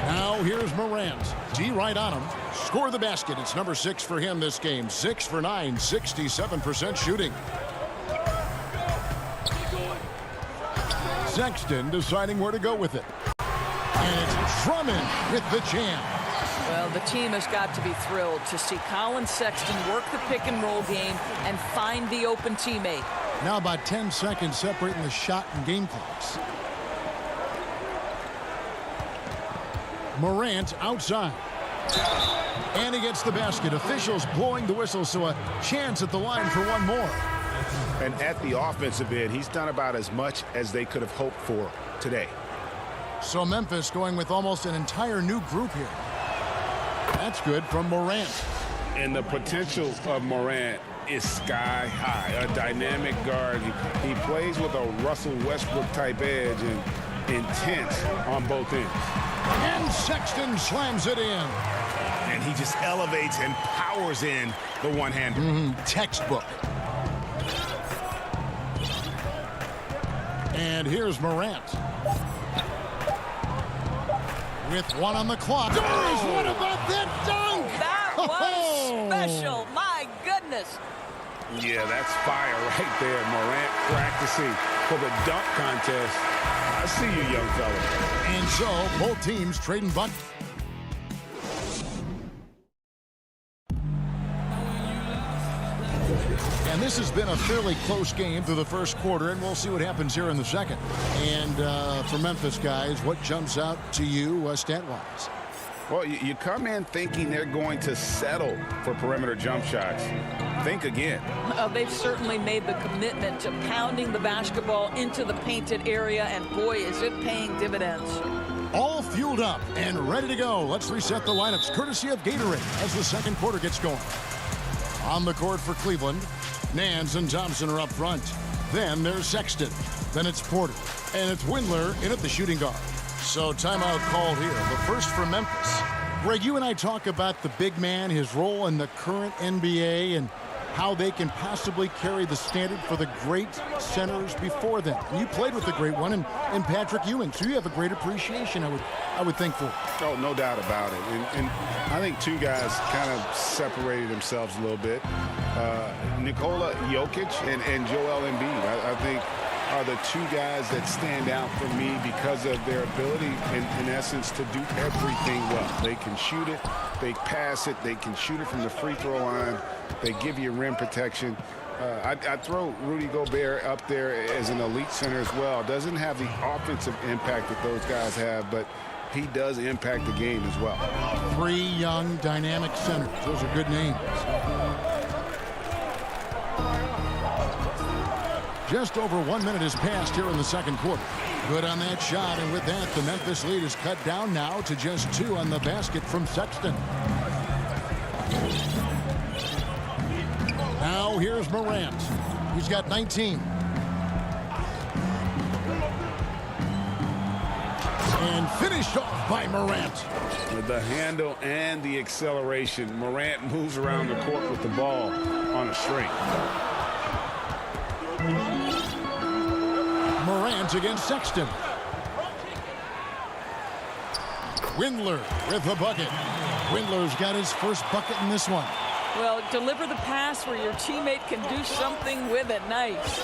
Now here's Morant. D right on him. Score the basket. It's number 6 for him this game. 6 for 9, 67% shooting. Sexton deciding where to go with it. And it's Drummond with the jam. Well, the team has got to be thrilled to see Colin Sexton work the pick-and-roll game and find the open teammate. Now about 10 seconds separating the shot and game clocks. Morant outside. And he gets the basket. Officials blowing the whistle, so a chance at the line for one more. And at the offensive end, he's done about as much as they could have hoped for today. So Memphis going with almost an entire new group here. That's good from Morant. And the potential of Morant is sky high. A dynamic guard. He plays with a Russell Westbrook type edge and intense on both ends. And Sexton slams it in. And he just elevates and powers in the one-hander. Textbook. And here's Morant. With one on the clock. Doris, what about that dunk? That was special. My goodness. Yeah, that's fire right there. Morant practicing for the dunk contest. I see you, young fella. And so, both teams trading buckets. And this has been a fairly close game through the first quarter, and we'll see what happens here in the second. And for Memphis guys, what jumps out to you stat-wise? Well, you come in thinking they're going to settle for perimeter jump shots. Think again. They've certainly made the commitment to pounding the basketball into the painted area, and boy, is it paying dividends. All fueled up and ready to go. Let's reset the lineups courtesy of Gatorade as the second quarter gets going. On the court for Cleveland, Nance and Thompson are up front. Then there's Sexton. Then it's Porter. And it's Windler in at the shooting guard. So timeout called here. The first for Memphis. Greg, you and I talk about the big man, his role in the current NBA, and how they can possibly carry the standard for the great centers before them. You played with the great one in Patrick Ewing, so you have a great appreciation, I would think, for. Oh, no doubt about it. And I think two guys kind of separated themselves a little bit. Nikola Jokic and Joel Embiid, I think, are the two guys that stand out for me because of their ability, in essence, to do everything well. They can shoot it, they pass it, they can shoot it from the free throw line, they give you rim protection. I'd throw Rudy Gobert up there as an elite center as well. Doesn't have the offensive impact that those guys have, but he does impact the game as well. Three young, dynamic centers. Those are good names. Just over 1 minute has passed here in the second quarter. Good on that shot, and with that, the Memphis lead is cut down now to just 2 on the basket from Sexton. Now here's Morant. He's got 19. And finished off by Morant. With the handle and the acceleration, Morant moves around the court with the ball on a string. Morant against Sexton. Windler with the bucket. Windler's got his first bucket in this one. Well, deliver the pass where your teammate can do something with it. Nice.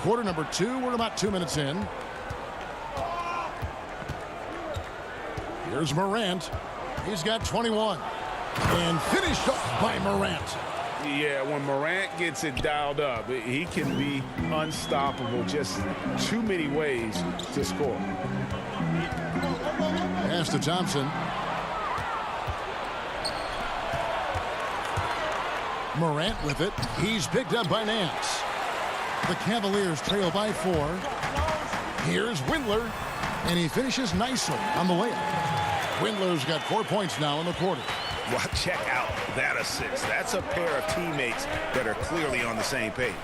Quarter number 2. We're about 2 minutes in. Here's Morant. He's got 21. And finished off by Morant. Yeah, when Morant gets it dialed up, he can be unstoppable. Just too many ways to score. Pass to Thompson. Morant with it. He's picked up by Nance. The Cavaliers trail by 4. Here's Windler. And he finishes nicely on the layup. Windler's got 4 points now in the quarter. Well, check out that assist. That's a pair of teammates that are clearly on the same page.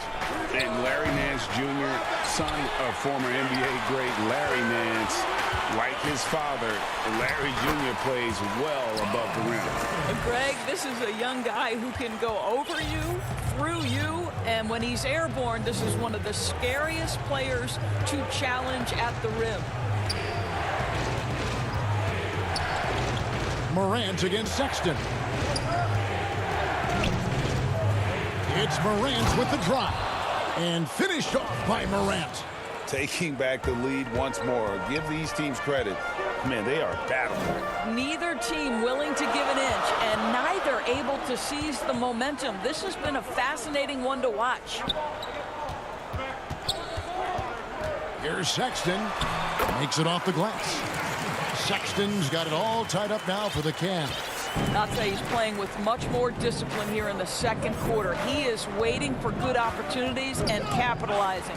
And Larry Nance Jr., son of former NBA great Larry Nance, like his father, Larry Jr. plays well above the rim. And Greg, this is a young guy who can go over you, through you, and when he's airborne, this is one of the scariest players to challenge at the rim. Morant against Sexton. It's Morant with the drop. And finished off by Morant. taking back the lead once more. Give these teams credit. Man, they are battling. Neither team willing to give an inch, and neither able to seize the momentum. This has been a fascinating one to watch. Here's Sexton. Makes it off the glass. Sexton's got it all tied up now for the Cavs. I'll tell you, he's playing with much more discipline here in the second quarter. He is waiting for good opportunities and capitalizing.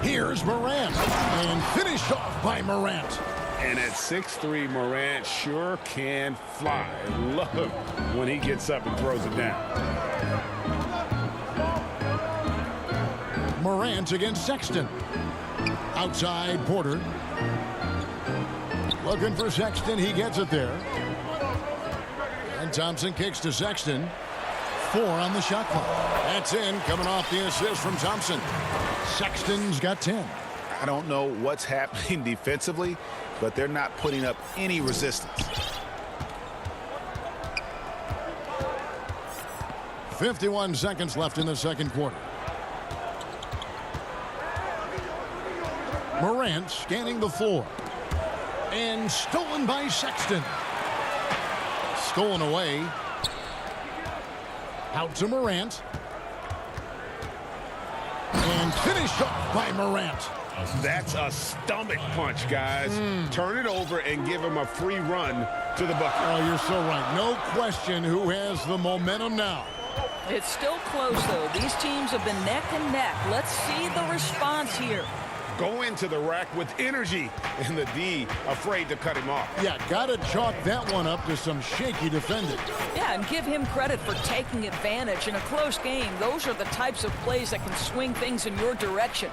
Here's Morant, and finished off by Morant. And at 6'3", Morant sure can fly. Love him when he gets up and throws it down. Morant against Sexton. Outside Porter. Looking for Sexton. He gets it there. And Thompson kicks to Sexton. 4 on the shot clock. That's in, coming off the assist from Thompson. Sexton's got 10. I don't know what's happening defensively, but they're not putting up any resistance. 51 seconds left in the second quarter. Morant scanning the floor. And stolen by Sexton. Stolen away. Out to Morant. And finished off by Morant. That's a stomach punch, guys. Turn it over and give him a free run to the bucket. Oh, you're so right. No question who has the momentum now. It's still close, though. These teams have been neck and neck. Let's see the response here. Go into the rack with energy, and the D afraid to cut him off. Yeah, got to chalk that one up to some shaky defending. Yeah, and give him credit for taking advantage in a close game. Those are the types of plays that can swing things in your direction.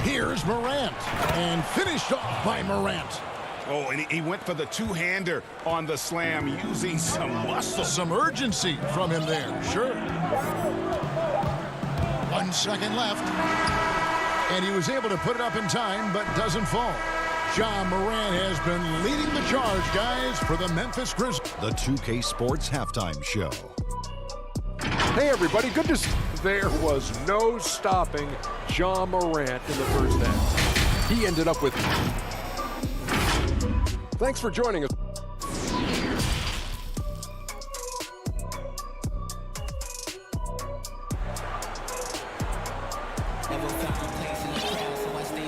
Here's Morant, and finished off by Morant. Oh, and he went for the two-hander on the slam using some muscle. Some urgency from him there, sure. 1 second left. And he was able to put it up in time, but doesn't fall. Ja Morant has been leading the charge, guys, for the Memphis Grizzlies. The 2K Sports Halftime Show. Hey, everybody, good to see. There was no stopping Ja Morant in the first half. He ended up with... Thanks for joining us.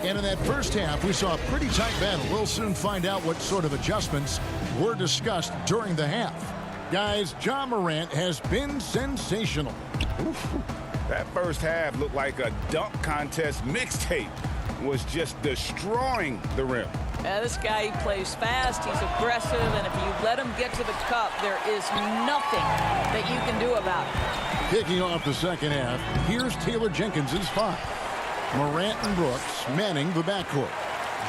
And in that first half, we saw a pretty tight battle. We'll soon find out what sort of adjustments were discussed during the half. Guys, Ja Morant has been sensational. Oof. That first half looked like a dunk contest mixtape. Was just destroying the rim. Yeah, this guy, he plays fast, he's aggressive, and if you let him get to the cup, there is nothing that you can do about it. Kicking off the second half, here's Taylor Jenkins' 5. Morant and Brooks manning the backcourt.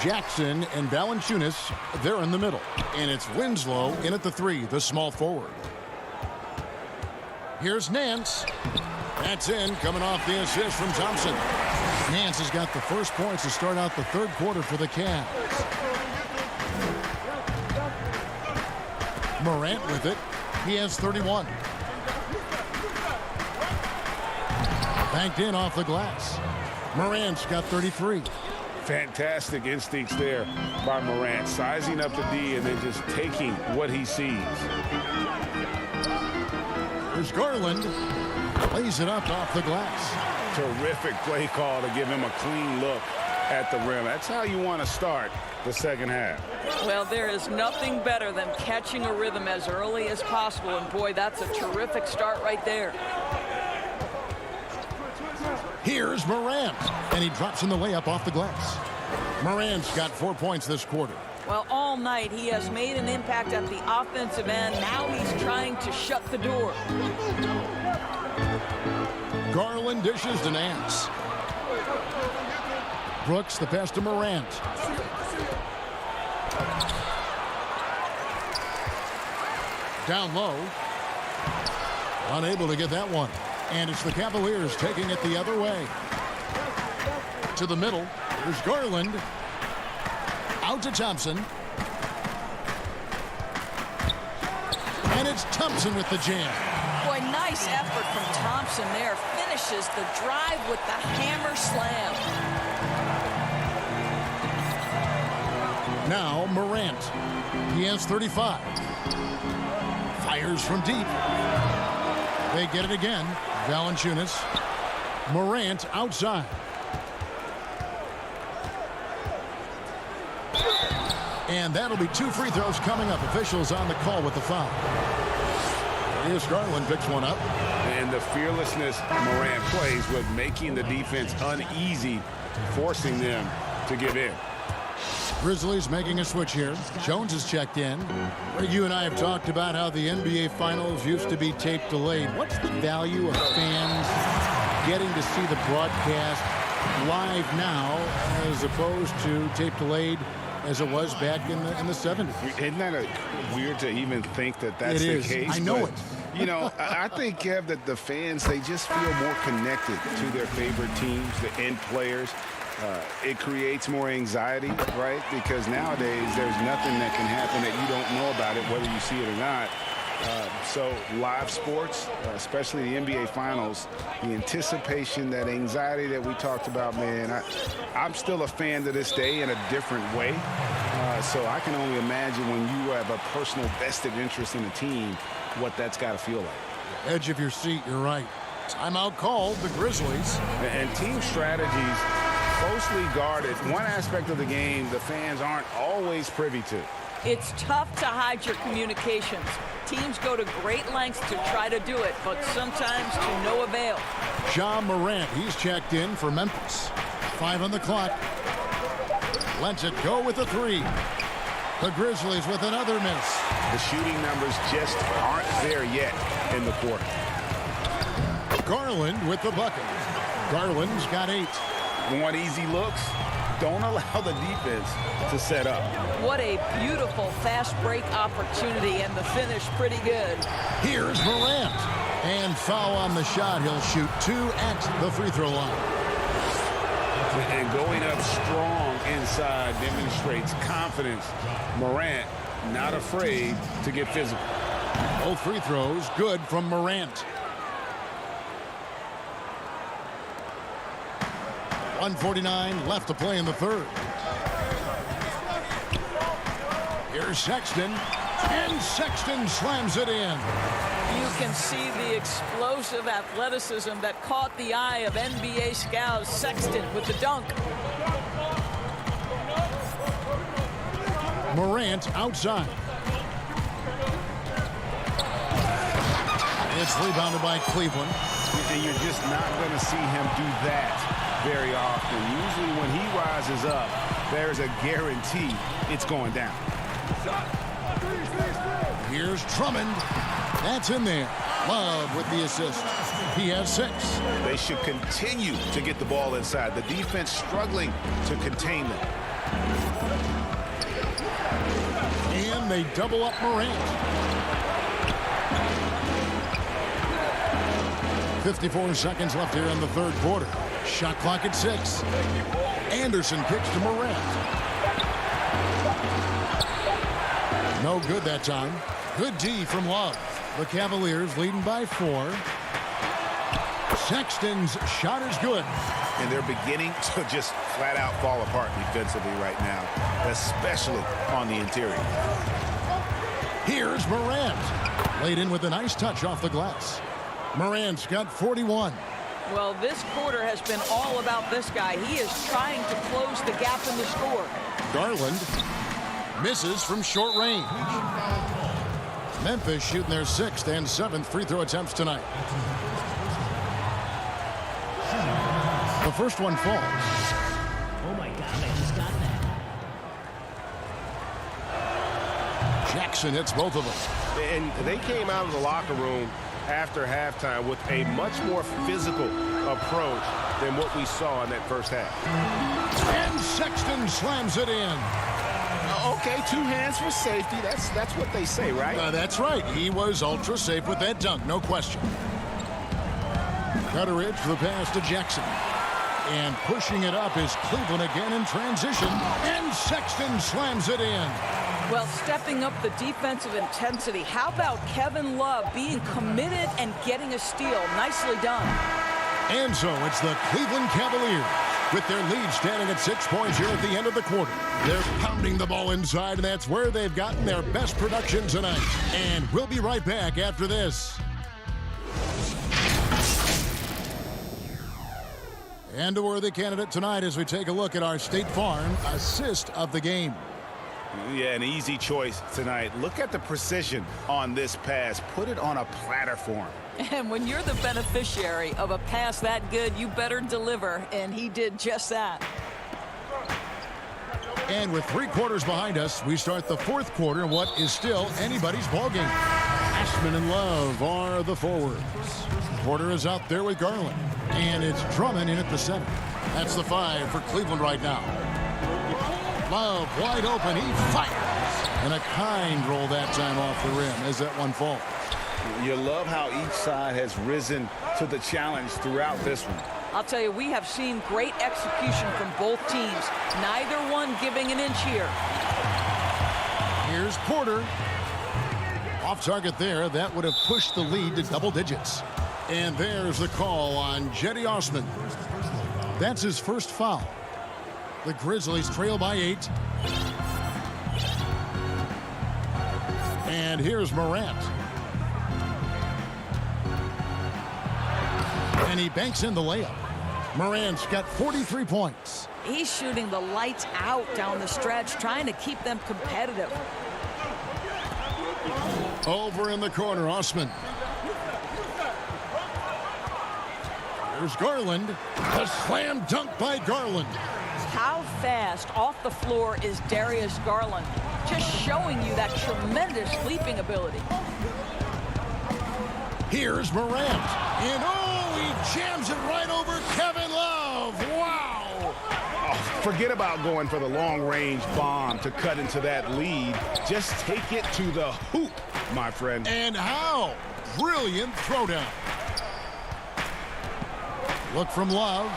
Jackson and Valanciunas, they're in the middle. And it's Winslow in at the 3, the small forward. Here's Nance. That's in, coming off the assist from Thompson. Nance has got the first points to start out the third quarter for the Cavs. Morant with it. He has 31. Banked in off the glass. Morant's got 33. Fantastic instincts there by Morant, sizing up the D and then just taking what he sees. There's Garland. Lays it up off the glass. Terrific play call to give him a clean look at the rim. That's how you want to start the second half. Well, there is nothing better than catching a rhythm as early as possible, and boy, that's a terrific start right there. Here's Morant, and he drops in the layup off the glass. Morant's got 4 points this quarter. Well, all night he has made an impact at the offensive end. Now he's trying to shut the door. Garland dishes to Nance. Brooks the pass to Morant. Down low. Unable to get that one. And it's the Cavaliers taking it the other way. To the middle. There's Garland. Out to Thompson. And it's Thompson with the jam. Boy, nice effort from Thompson there, finishes the drive with the hammer slam. Now Morant. He has 35. Fires from deep. They get it again. Valanciunas. Morant outside. And that'll be 2 free throws coming up. Officials on the call with the foul. Here's Garland, picks one up. And the fearlessness Morant plays with making the defense uneasy, forcing them to give in. Grizzlies making a switch here. Jones is checked in. You and I have talked about how the NBA Finals used to be tape delayed. What's the value of fans getting to see the broadcast live now as opposed to tape delayed as it was back in the 70s? Isn't that weird to even think that that's the case? I know it. You know, I think, Kev, that the fans, they just feel more connected to their favorite teams, the end players. It creates more anxiety, right? Because nowadays there's nothing that can happen that you don't know about it, whether you see it or not. So live sports, especially the NBA Finals, the anticipation, that anxiety that we talked about, man, I'm still a fan to this day in a different way. So I can only imagine when you have a personal vested interest in a team, what that's got to feel like. Edge of your seat, you're right. Timeout called, the Grizzlies. And team strategies closely guarded. One aspect of the game the fans aren't always privy to. It's tough to hide your communications. Teams go to great lengths to try to do it, but sometimes to no avail. Ja Morant, he's checked in for Memphis. 5 on the clock. Lets it go with a 3. The Grizzlies with another miss. The shooting numbers just aren't there yet in the quarter. Garland with the bucket. Garland's got 8. Want easy looks? Don't allow the defense to set up. What a beautiful fast break opportunity, and the finish pretty good. Here's Morant. And foul on the shot. He'll shoot 2 at the free throw line. And going up strong inside demonstrates confidence. Morant not afraid to get physical. Both free throws good from Morant. 1:49 left to play in the third. Here's Sexton, and Sexton slams it in. You can see the explosive athleticism that caught the eye of NBA scouts. Sexton with the dunk. Morant outside. It's rebounded by Cleveland. And you're just not going to see him do that very often. Usually when he rises up, there's a guarantee it's going down. Here's Drummond. That's in there. Love with the assist. He has 6. They should continue to get the ball inside. The defense struggling to contain them. And they double up Morant. 54 seconds left here in the third quarter. Shot clock at 6. Anderson kicks to Morant. No good that time. Good D from Love. The Cavaliers leading by 4. Sexton's shot is good. And they're beginning to just flat out fall apart defensively right now, especially on the interior. Here's Morant. Laid in with a nice touch off the glass. Morant's got 41. Well, this quarter has been all about this guy. He is trying to close the gap in the score. Garland misses from short range. Memphis shooting their 6th and 7th free throw attempts tonight. The first one falls. Oh my God, I just got that. Jackson hits both of them. And they came out of the locker room after halftime with a much more physical approach than what we saw in that first half. And Sexton slams it in. Okay, 2 hands for safety. That's what they say, right? That's right. He was ultra safe with that dunk, no question. Cutteridge for the pass to Jackson. And pushing it up is Cleveland again in transition. And Sexton slams it in. Well, stepping up the defensive intensity. How about Kevin Love being committed and getting a steal? Nicely done. And so it's the Cleveland Cavaliers with their lead standing at 6 points here at the end of the quarter. They're pounding the ball inside, and that's where they've gotten their best production tonight. And we'll be right back after this. And a worthy candidate tonight as we take a look at our State Farm assist of the game. Yeah, an easy choice tonight. Look at the precision on this pass. Put it on a platter for him. And when you're the beneficiary of a pass that good, you better deliver, and he did just that. And with 3 quarters behind us, we start the 4th quarter in what is still anybody's ballgame. Ashman and Love are the forwards. Porter is out there with Garland. And it's Drummond in at the 7. That's the 5 for Cleveland right now. Love wide open. He fires. And a kind roll that time off the rim as that one falls. You love how each side has risen to the challenge throughout this one. I'll tell you, we have seen great execution from both teams. Neither one giving an inch here. Here's Porter. Off target there. That would have pushed the lead to double digits. And there's the call on Jetty Osman. That's his first foul. The Grizzlies trail by 8. And here's Morant. And he banks in the layup. Morant's got 43 points. He's shooting the lights out down the stretch, trying to keep them competitive. Over in the corner, Osman. There's Garland. A slam dunk by Garland. How fast off the floor is Darius Garland? Just showing you that tremendous leaping ability. Here's Morant. And he jams it right over Kevin Love. Wow. Oh, forget about going for the long-range bomb to cut into that lead. Just take it to the hoop, my friend. And how? Brilliant throwdown. Look from Love.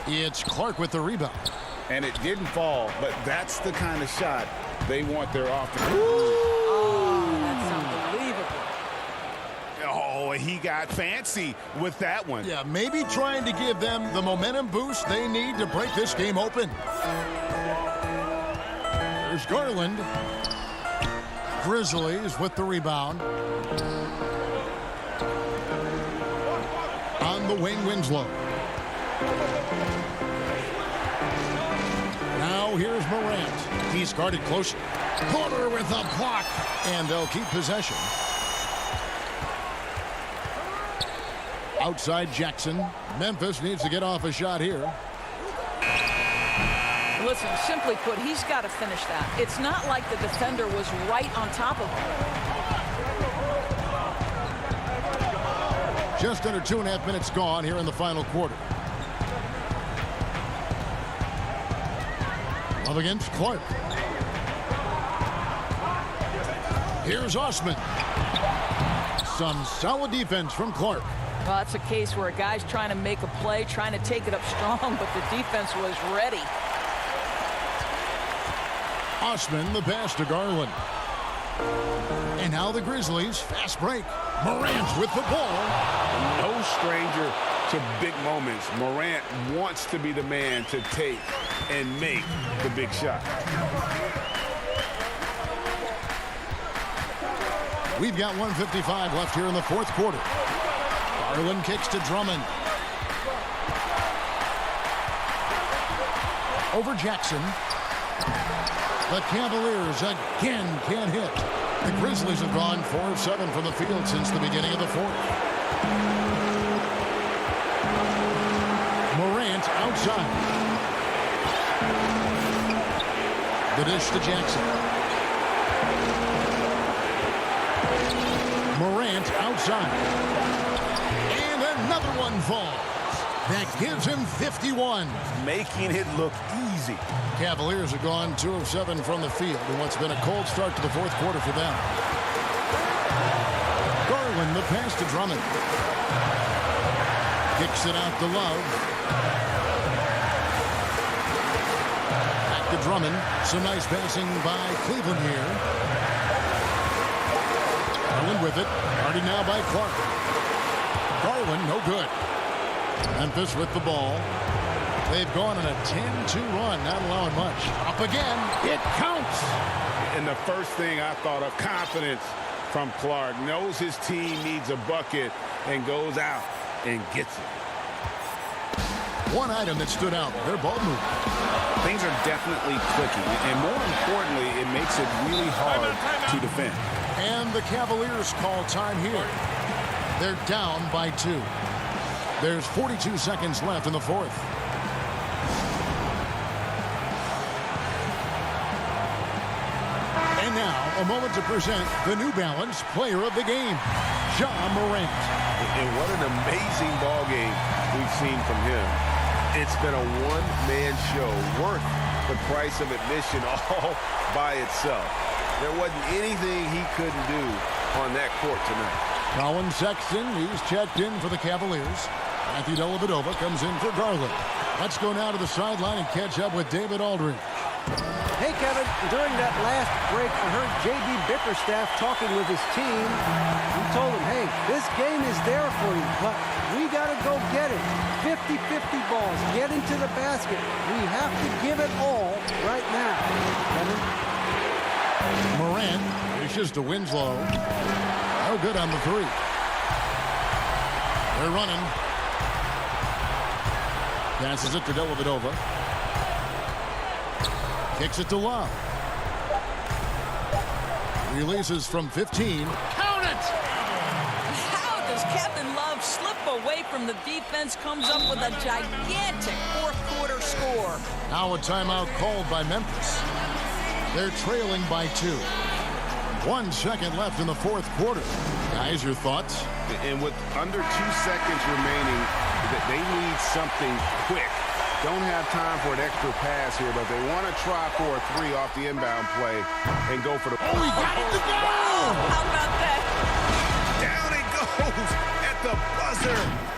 It's Clark with the rebound. And it didn't fall, but that's the kind of shot they want their offense. Oh, that's unbelievable. Oh, he got fancy with that one. Yeah, maybe trying to give them the momentum boost they need to break this game open. There's Garland. Grizzlies with the rebound. On the wing, Winslow. Now here's Morant. He's guarded closely. Porter with a block. And they'll keep possession. Outside Jackson. Memphis needs to get off a shot here. Listen, simply put, he's got to finish that. It's not like the defender was right on top of him. Just under 2.5 minutes gone here in the final quarter. Love against Clark. Here's Osman. Some solid defense from Clark. Well, that's a case where a guy's trying to make a play, trying to take it up strong, but the defense was ready. Osman, the pass to Garland. And now the Grizzlies, fast break. Morant with the ball. No stranger to big moments. Morant wants to be the man to take and make the big shot. We've got 1:55 left here in the 4th quarter. Garland kicks to Drummond. Over Jackson. The Cavaliers again can't hit. The Grizzlies have gone 4 of 7 from the field since the beginning of the 4th. Morant outside. The dish to Jackson. Morant outside. And another one falls. That gives him 51. Making it look easy. Cavaliers have gone 2 of 7 from the field in what's been a cold start to the 4th quarter for them. Garland, the pass to Drummond. Kicks it out to Love. Back to Drummond. Some nice passing by Cleveland here. Garland with it. Guarded now by Clark. Garland, no good. Memphis with the ball. They've gone on a 10-2 run, not allowing much. Up again. It counts. And the first thing I thought of, confidence from Clark. Knows his team needs a bucket and goes out and gets it. One item that stood out, their ball movement. Things are definitely clicking. And more importantly, it makes it really hard to defend. And the Cavaliers call time here. They're down by 2. There's 42 seconds left in the fourth. And now, a moment to present the New Balance Player of the Game, Ja Morant. And what an amazing ball game we've seen from him. It's been a one-man show worth the price of admission all by itself. There wasn't anything he couldn't do on that court tonight. Colin Sexton, he's checked in for the Cavaliers. Matthew Dellavedova comes in for Garland. Let's go now to the sideline and catch up with David Aldridge. Hey, Kevin, during that last break, I heard J.B. Bickerstaff talking with his team. He told them, hey, this game is there for you, but we got to go get it. 50-50 balls, get into the basket. We have to give it all right now. Kevin? Morant wishes to Winslow. No good on the three. They're running. Passes it to Dellavedova. Kicks it to Love. Releases from 15. Count it! How does Kevin Love slip away from the defense? Comes up with a gigantic fourth-quarter score. Now a timeout called by Memphis. They're trailing by 2. 1 second left in the fourth quarter. Guys, your thoughts? And with under 2 seconds remaining, they need something quick. Don't have time for an extra pass here, but they want to try for a 3 off the inbound play and go for the... Oh, he got it to go! How about that? Down it goes at the buzzer.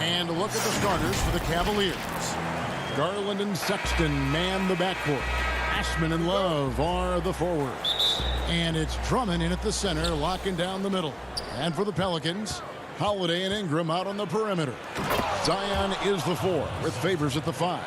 And a look at the starters for the Cavaliers. Garland and Sexton man the backcourt. Ashman and Love are the forwards. And it's Drummond in at the center, locking down the middle. And for the Pelicans, Holiday and Ingram out on the perimeter. Zion is the 4 with Favors at the 5.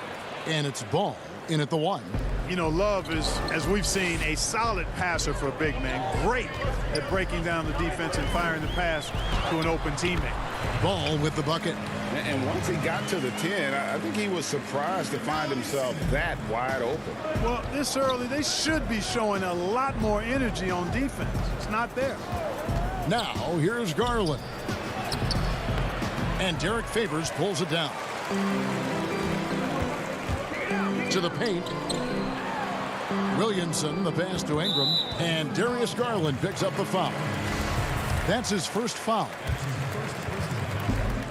And it's Ball in at the 1. You know, Love is, as we've seen, a solid passer for a big man. Great at breaking down the defense and firing the pass to an open teammate. Ball with the bucket. And once he got to the 10, I think he was surprised to find himself that wide open. Well, this early, they should be showing a lot more energy on defense. It's not there. Now, here's Garland. And Derek Favors pulls it down. To the paint. Williamson, the pass to Ingram. And Darius Garland picks up the foul. That's his first foul.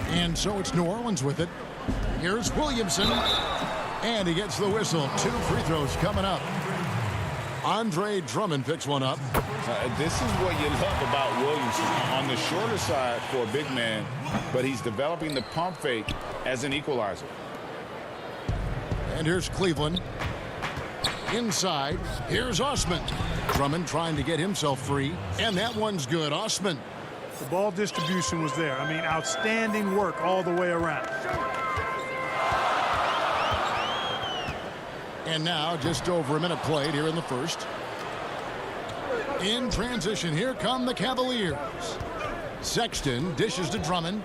And so it's New Orleans with it. Here's Williamson. And he gets the whistle. 2 free throws coming up. Andre Drummond picks one up. This is what you love about Williamson. On the shorter side for a big man, but he's developing the pump fake as an equalizer. And here's Cleveland. Inside, here's Osman. Drummond trying to get himself free. And that one's good. Osman. The ball distribution was there. I mean, outstanding work all the way around. And now just over a minute played here in the first. In transition, here come the Cavaliers. Sexton dishes to Drummond.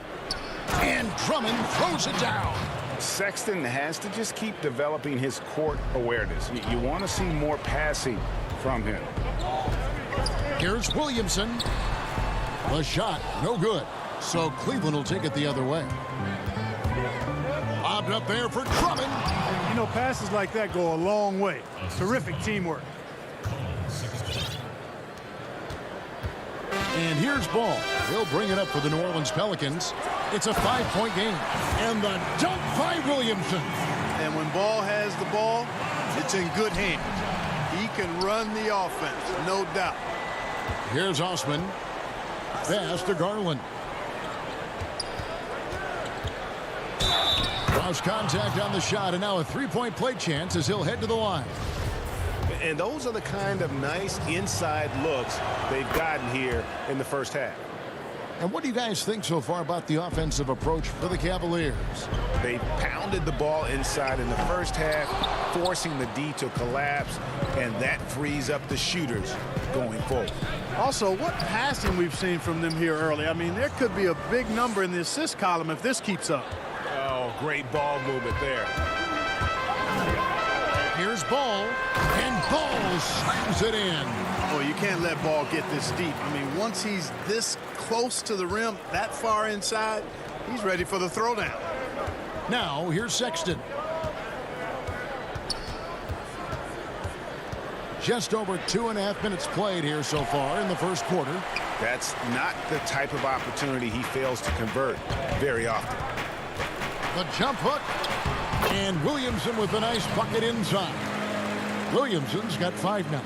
And Drummond throws it down. Sexton has to just keep developing his court awareness. You want to see more passing from him. Here's Williamson. The shot, no good. So Cleveland will take it the other way. Lobbed up there for Drummond. You know, passes like that go a long way. Terrific teamwork. And here's Ball. He'll bring it up for the New Orleans Pelicans. It's a 5-point game. And the dunk by Williamson. And when Ball has the ball, it's in good hands. He can run the offense, no doubt. Here's Osman. Pass to Garland. Cross contact on the shot, and now a three-point play chance as he'll head to the line. And those are the kind of nice inside looks they've gotten here in the first half. And what do you guys think so far about the offensive approach for the Cavaliers? They pounded the ball inside in the first half, forcing the D to collapse, and that frees up the shooters going forward. Also, what passing we've seen from them here early. I mean, there could be a big number in the assist column if this keeps up. Oh, great ball movement there. Here's Ball, and Ball slams it in. Oh, you can't let Ball get this deep. I mean, once he's this close to the rim, that far inside, he's ready for the throwdown. Now, here's Sexton. Just over 2.5 minutes played here so far in the first quarter. That's not the type of opportunity he fails to convert very often. The jump hook, and Williamson with a nice bucket inside. Williamson's got 5 now.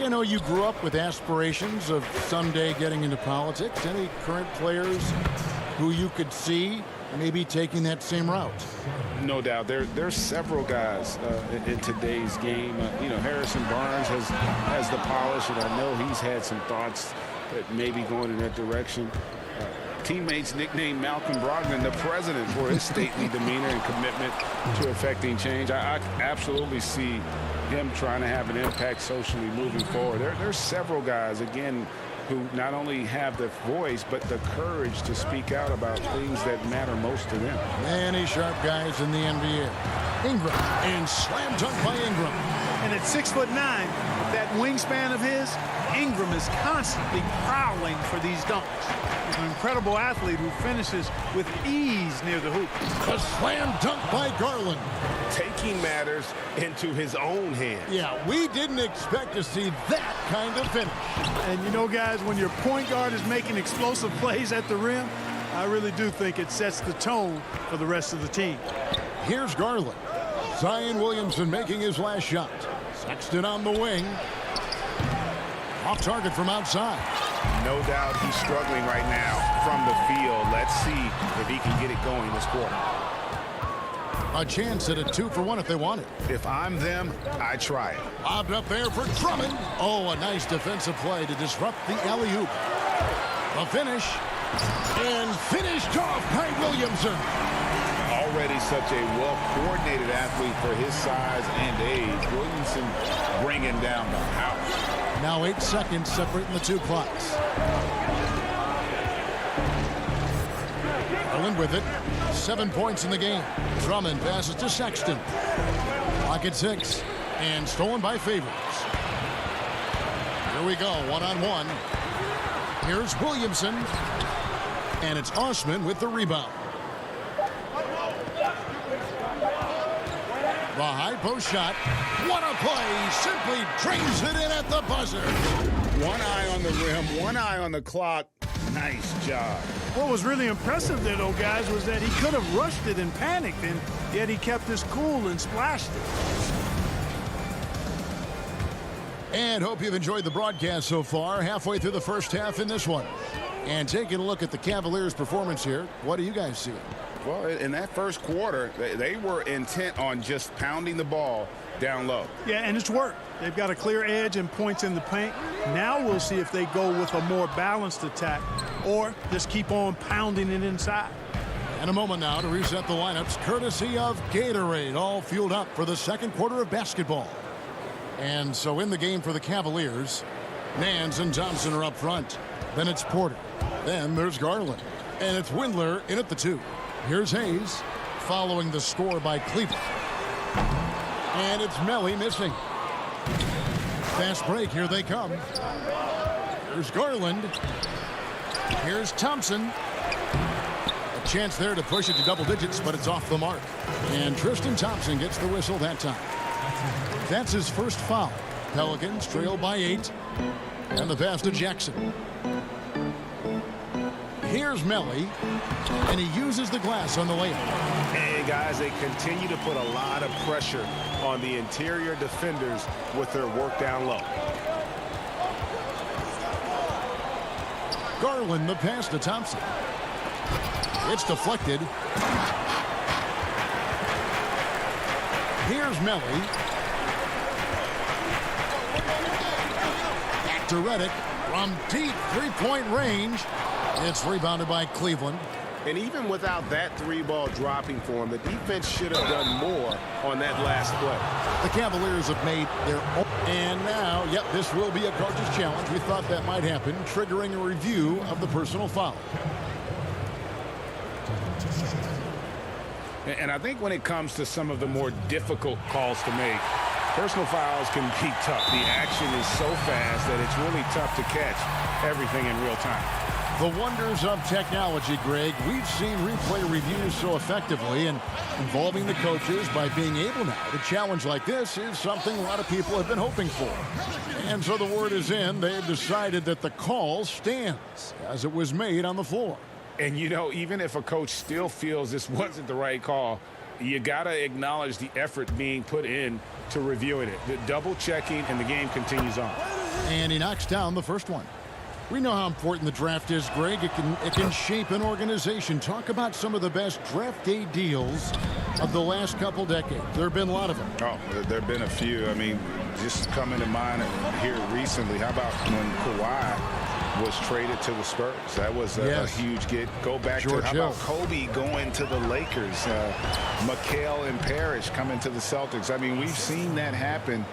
You know, you grew up with aspirations of someday getting into politics. Any current players who you could see maybe taking that same route? No doubt. There's several guys in today's game. You know, Harrison Barnes has the polish, and I know he's had some thoughts that maybe going in that direction. Teammates nicknamed Malcolm Brogdon the president for his stately demeanor and commitment to affecting change. I absolutely see him trying to have an impact socially moving forward. There's several guys, again, who not only have the voice, but the courage to speak out about things that matter most to them. Many sharp guys in the NBA. Ingram, and slam dunk by Ingram. And at 6'9", that wingspan of his, Ingram is constantly prowling for these dunks. He's an incredible athlete who finishes with ease near the hoop. A slam dunk by Garland. Taking matters into his own hands. Yeah, we didn't expect to see that kind of finish. And you know, guys, when your point guard is making explosive plays at the rim, I really do think it sets the tone for the rest of the team. Here's Garland. Zion Williamson making his last shot. Sexton on the wing. Off target from outside. No doubt he's struggling right now from the field. Let's see if he can get it going this quarter. A chance at a 2-for-1 if they want it. If I'm them, I try it. Lobbed up there for Drummond. Oh, a nice defensive play to disrupt the alley-oop. The finish. And finished off by Williamson. Already such a well-coordinated athlete for his size and age. Williamson bringing down the house. Now 8 seconds separating the two clocks. Garland with it. 7 points in the game. Drummond passes to Sexton. Clock at 6. And stolen by Favors. Here we go, one-on-one. Here's Williamson. And it's Osman with the rebound. The high post shot. What a play. Simply drains it in at the buzzer. One eye on the rim, one eye on the clock. Nice job. What was really impressive there, though, guys, was that he could have rushed it and panicked, and yet he kept his cool and splashed it. And hope you've enjoyed the broadcast so far. Halfway through the first half in this one. And taking a look at the Cavaliers' performance here, what do you guys see? Well, in that first quarter, they were intent on just pounding the ball down low. Yeah, and it's worked. They've got a clear edge and points in the paint. Now we'll see if they go with a more balanced attack or just keep on pounding it inside. And a moment now to reset the lineups, courtesy of Gatorade, all fueled up for the second quarter of basketball. And so in the game for the Cavaliers, Nance and Thompson are up front. Then it's Porter. Then there's Garland. And it's Windler in at the 2. Here's Hayes following the score by Cleveland. And it's Melly missing. Fast break. Here they come. Here's Garland. Here's Thompson. A chance there to push it to double digits, but it's off the mark. And Tristan Thompson gets the whistle that time. That's his first foul. Pelicans trail by 8. And the pass to Jackson. Here's Melly, and he uses the glass on the layup. And guys, they continue to put a lot of pressure on the interior defenders with their work down low. Garland, the pass to Thompson. It's deflected. Here's Melly. Back to Redick from deep three-point range. It's rebounded by Cleveland. And even without that three-ball dropping for him, the defense should have done more on that last play. The Cavaliers have made their own. And now, yep, this will be a coach's challenge. We thought that might happen, triggering a review of the personal foul. And I think when it comes to some of the more difficult calls to make, personal fouls can be tough. The action is so fast that it's really tough to catch everything in real time. The wonders of technology, Greg. We've seen replay reviews so effectively, and involving the coaches by being able now to challenge like this is something a lot of people have been hoping for. And so the word is in. They've decided that the call stands as it was made on the floor. And, you know, even if a coach still feels this wasn't the right call, you got to acknowledge the effort being put in to reviewing it. The double checking, and the game continues on. And he knocks down the first one. We know how important the draft is, Greg. It can shape an organization. Talk about some of the best draft day deals of the last couple decades. There have been a lot of them. Oh, there have been a few. I mean, just coming to mind here recently. How about when Kawhi was traded to the Spurs? That was a huge get. Go back George to how about Kobe going to the Lakers? McHale and Parrish coming to the Celtics. I mean, we've seen that happen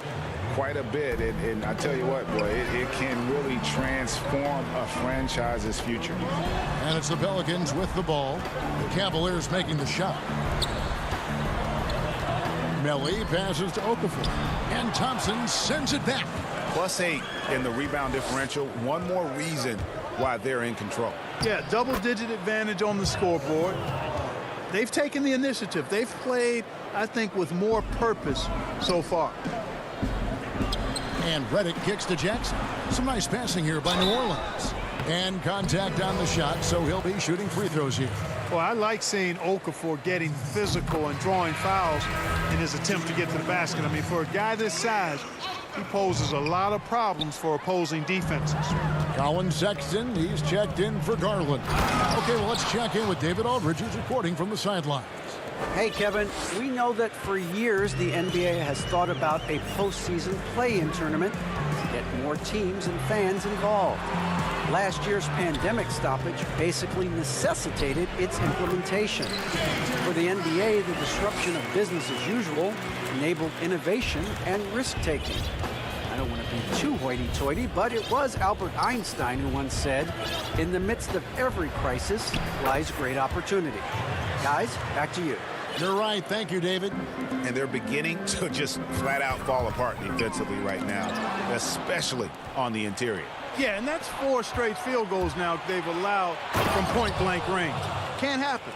quite a bit, and I tell you what, boy, it can really transform a franchise's future. And it's the Pelicans with the ball. The Cavaliers making the shot. Melly passes to Okafor, and Thompson sends it back. +8 in the rebound differential. One more reason why they're in control. Yeah, double-digit advantage on the scoreboard. They've taken the initiative. They've played, I think, with more purpose so far. And Redick kicks to Jackson. Some nice passing here by New Orleans. And contact on the shot, so he'll be shooting free throws here. Well, I like seeing Okafor getting physical and drawing fouls in his attempt to get to the basket. I mean, for a guy this size, he poses a lot of problems for opposing defenses. Colin Sexton, he's checked in for Garland. Okay, well, let's check in with David Aldridge, who's reporting from the sidelines. Hey, Kevin, we know that for years the NBA has thought about a postseason play-in tournament to get more teams and fans involved. Last year's pandemic stoppage basically necessitated its implementation. For the NBA, the disruption of business as usual enabled innovation and risk-taking. I don't want to be too hoity-toity, but it was Albert Einstein who once said, "In the midst of every crisis lies great opportunity." Guys, back to you. You're right. Thank you, David. And they're beginning to just flat out fall apart defensively right now, especially on the interior. Yeah, and that's 4 straight field goals now they've allowed from point-blank range. Can't happen.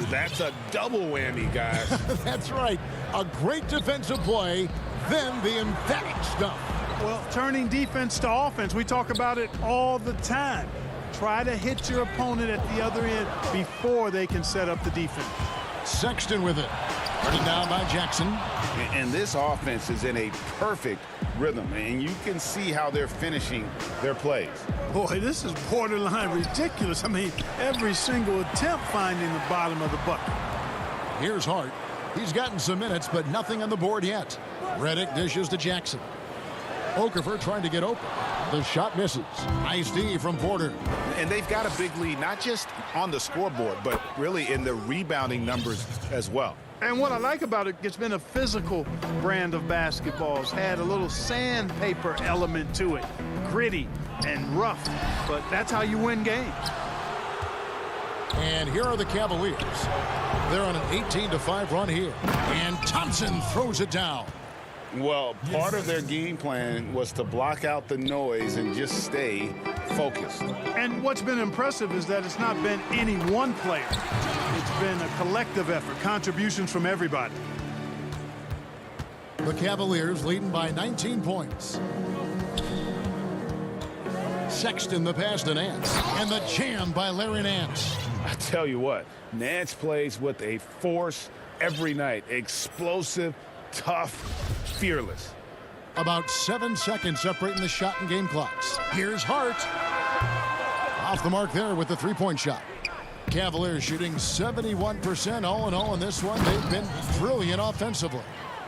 That's a double whammy, guys. That's right. A great defensive play, then the emphatic stuff. Well, turning defense to offense, we talk about it all the time. Try to hit your opponent at the other end before they can set up the defense. Sexton with it. Running down by Jackson. And this offense is in a perfect rhythm, and you can see how they're finishing their plays. Boy, this is borderline ridiculous. I mean, every single attempt finding the bottom of the bucket. Here's Hart. He's gotten some minutes, but nothing on the board yet. Redick dishes to Jackson. Okafor trying to get open. The shot misses. Nice D from Porter. And they've got a big lead, not just on the scoreboard, but really in the rebounding numbers as well. And what I like about it, it's been a physical brand of basketball. It's had a little sandpaper element to it. Gritty and rough, but that's how you win games. And here are the Cavaliers. They're on an 18-5 run here. And Thompson throws it down. Well, part of their game plan was to block out the noise and just stay focused. And what's been impressive is that it's not been any one player. It's been a collective effort, contributions from everybody. The Cavaliers leading by 19 points. Sexton the pass to Nance. And the jam by Larry Nance. I tell you what, Nance plays with a force every night. Explosive, tough, fearless. About 7 seconds separating the shot and game clocks. Here's Hart. Off the mark there with the three-point shot. Cavaliers shooting 71% all in all in this one. They've been brilliant offensively.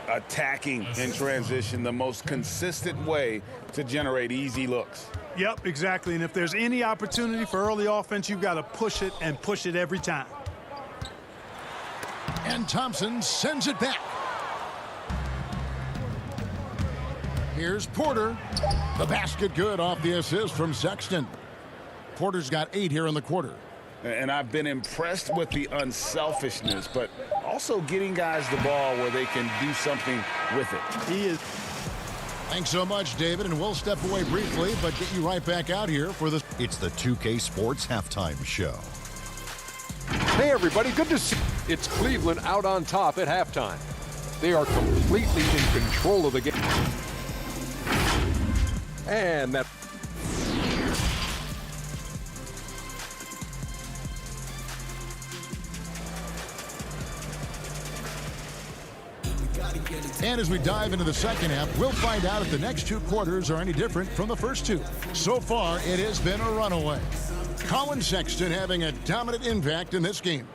attacking in transition, the most consistent way to generate easy looks. Yep, exactly. And if there's any opportunity for early offense, you've got to push it and push it every time. And Thompson sends it back. Here's Porter. The basket good off the assist from Sexton. Porter's got 8 here in the quarter. And I've been impressed with the unselfishness, but also getting guys the ball where they can do something with it. He is. Thanks so much, David, and we'll step away briefly, but get you right back out here for this. It's the 2K Sports Halftime Show. Hey, everybody, good to see. It's Cleveland out on top at halftime. They are completely in control of the game. And that. And as we dive into the second half, we'll find out if the next 2 quarters are any different from the first 2. So far, it has been a runaway. Colin Sexton having a dominant impact in this game.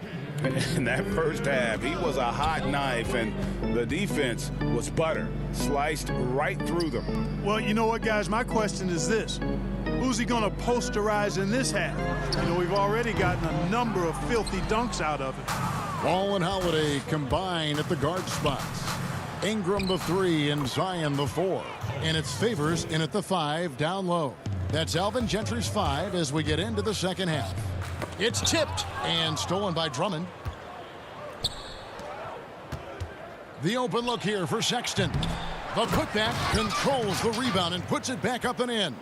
In that first half, he was a hot knife, and the defense was butter, sliced right through them. Well, you know what, guys? My question is this. Who's he going to posterize in this half? You know, we've already gotten a number of filthy dunks out of it. Ball and Holiday combine at the guard spots. Ingram the 3 and Zion the 4. And it's Favors in at the 5 down low. That's Alvin Gentry's 5 as we get into the second half. It's tipped and stolen by Drummond. The open look here for Sexton. The putback controls the rebound and puts it back up and in.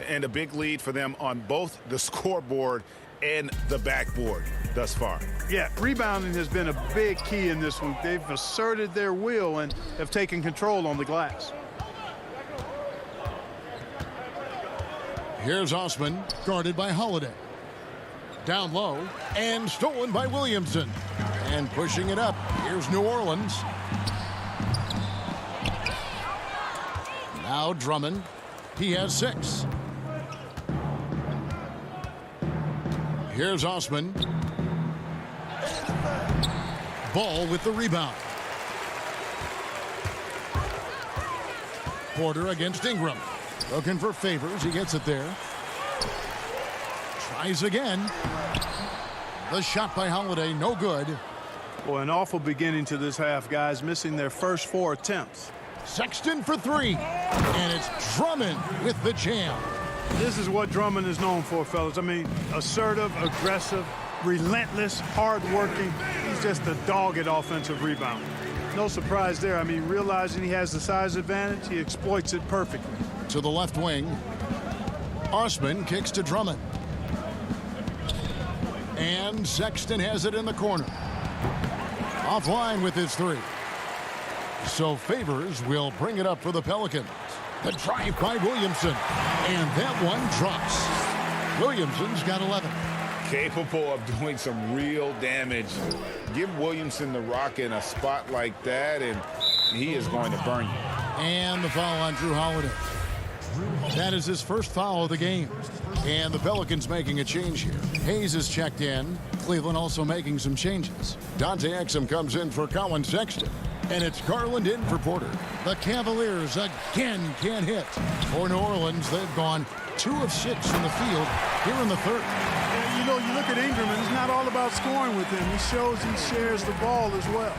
And a big lead for them on both the scoreboard and the backboard thus far. Yeah, rebounding has been a big key in this one. They've asserted their will and have taken control on the glass. Here's Osman, guarded by Holiday. Down low, and stolen by Williamson. And pushing it up, here's New Orleans. Now Drummond, he has 6. Here's Osman. Ball with the rebound. Porter against Ingram. Looking for Favors. He gets it there. Tries again. The shot by Holiday, no good. Boy, an awful beginning to this half, guys, missing their first 4 attempts. Sexton for 3. And it's Drummond with the jam. This is what Drummond is known for, fellas. I mean, assertive, aggressive, relentless, hard-working. He's just a dogged offensive rebounder. No surprise there. I mean, realizing he has the size advantage, he exploits it perfectly. To the left wing. Osman kicks to Drummond. And Sexton has it in the corner. Offline with his 3. So Favors will bring it up for the Pelicans. The drive by Williamson. And that one drops. Williamson's got 11. Capable of doing some real damage. Give Williamson the rock in a spot like that, and he is going to burn you. And the foul on Drew Holiday. That is his first foul of the game. And the Pelicans making a change here. Hayes is checked in. Cleveland also making some changes. Dante Exum comes in for Colin Sexton. And it's Garland in for Porter. The Cavaliers again can't hit. For New Orleans, they've gone 2 of 6 from the field here in the third. Yeah, you know, you look at Ingram, and it's not all about scoring with him. He shows he shares the ball as well.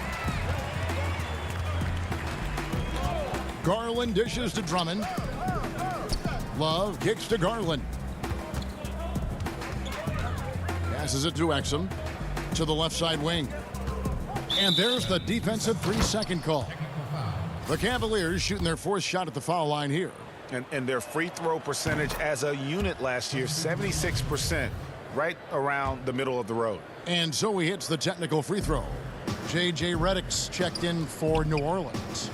Garland dishes to Drummond. Love kicks to Garland. Passes it to Exum. To the left side wing. And there's the defensive 3-second call. The Cavaliers shooting their 4th shot at the foul line here. And their free throw percentage as a unit last year, 76%, right around the middle of the road. And so he hits the technical free throw. J.J. Redick's checked in for New Orleans.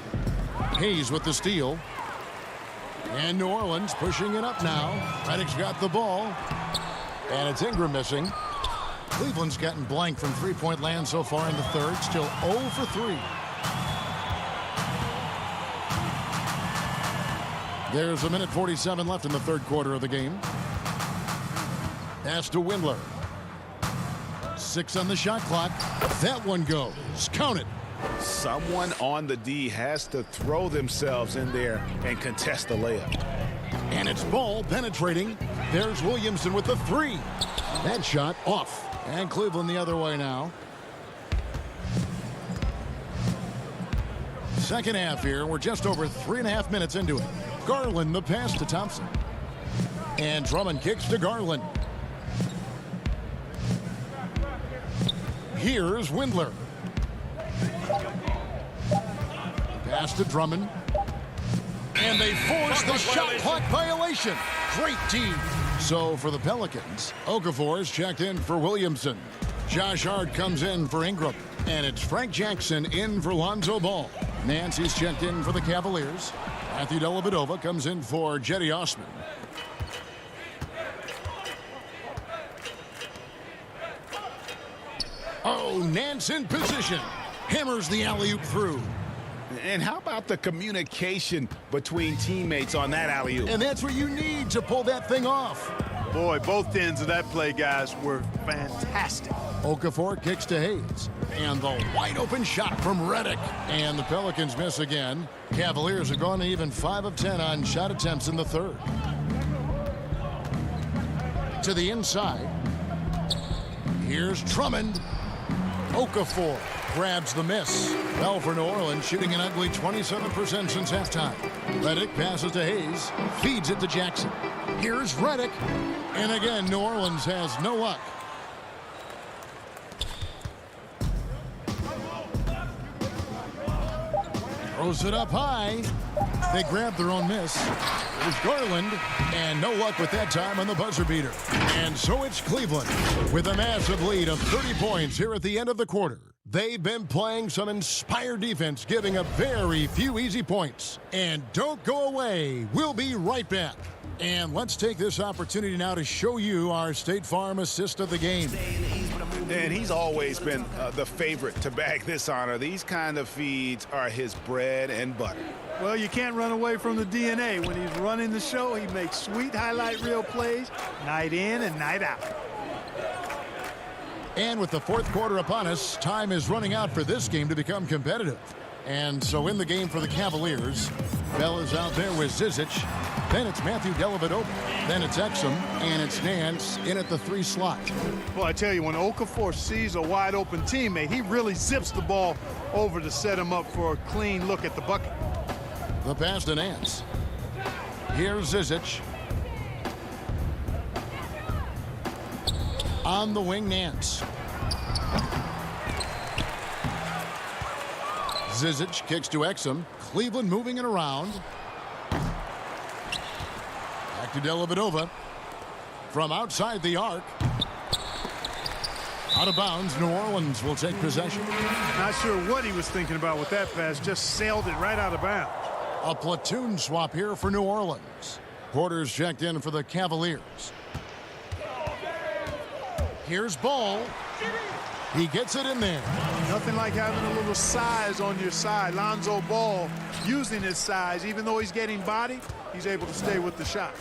Hayes with the steal. And New Orleans pushing it up now. Redick's got the ball. And it's Ingram missing. Cleveland's gotten blank from three-point land so far in the third. Still 0 for 3. There's 1:47 left in the third quarter of the game. Pass to Windler. 6 on the shot clock. That one goes. Count it. Someone on the D has to throw themselves in there and contest the layup. And it's Ball penetrating. There's Williamson with the three. That shot off. And Cleveland the other way now. Second half here. We're just over 3.5 minutes into it. Garland the pass to Thompson. And Drummond kicks to Garland. Here's Windler. Pass to Drummond. And they force the shot clock violation. Great team. So for the Pelicans, Okafor is checked in for Williamson. Josh Hart comes in for Ingram. And it's Frank Jackson in for Lonzo Ball. Nancy's checked in for the Cavaliers. Matthew Dellavedova comes in for Jetty Osman. Oh, Nance in position. Hammers the alley-oop through. And how about the communication between teammates on that alley-oop? And that's what you need to pull that thing off. Boy, both ends of that play, guys, were fantastic. Okafor kicks to Hayes. And the wide-open shot from Redick. And the Pelicans miss again. Cavaliers are going to even 5 of 10 on shot attempts in the third. To the inside. Here's Drummond. Okafor grabs the miss. Well, for New Orleans, shooting an ugly 27% since halftime. Redick passes to Hayes. Feeds it to Jackson. Here's Redick. And again, New Orleans has no luck. Throws it up high. They grab their own miss. There's Garland, and no luck with that time on the buzzer beater. And so it's Cleveland with a massive lead of 30 points here at the end of the quarter. They've been playing some inspired defense, giving up very few easy points. And don't go away. We'll be right back. And let's take this opportunity now to show you our State Farm assist of the game. And he's always been the favorite to bag this honor. These kind of feeds are his bread and butter. Well, you can't run away from the DNA. When he's running the show, he makes sweet highlight reel plays night in and night out. And with the fourth quarter upon us, time is running out for this game to become competitive. And so in the game for the Cavaliers, Bell is out there with Zizic. Then it's Matthew Dellavedova. Then it's Exum, and it's Nance in at the 3 slot. Well, I tell you, when Okafor sees a wide-open teammate, he really zips the ball over to set him up for a clean look at the bucket. The pass to Nance. Here's Zizic. On the wing, Nance. Zizic kicks to Exum. Cleveland moving it around. Back to Dellavedova. From outside the arc. Out of bounds, New Orleans will take possession. Not sure what he was thinking about with that pass. Just sailed it right out of bounds. A platoon swap here for New Orleans. Porter's checked in for the Cavaliers. Here's Ball. He gets it in there. Nothing like having a little size on your side. Lonzo Ball using his size. Even though he's getting body, he's able to stay with the shot.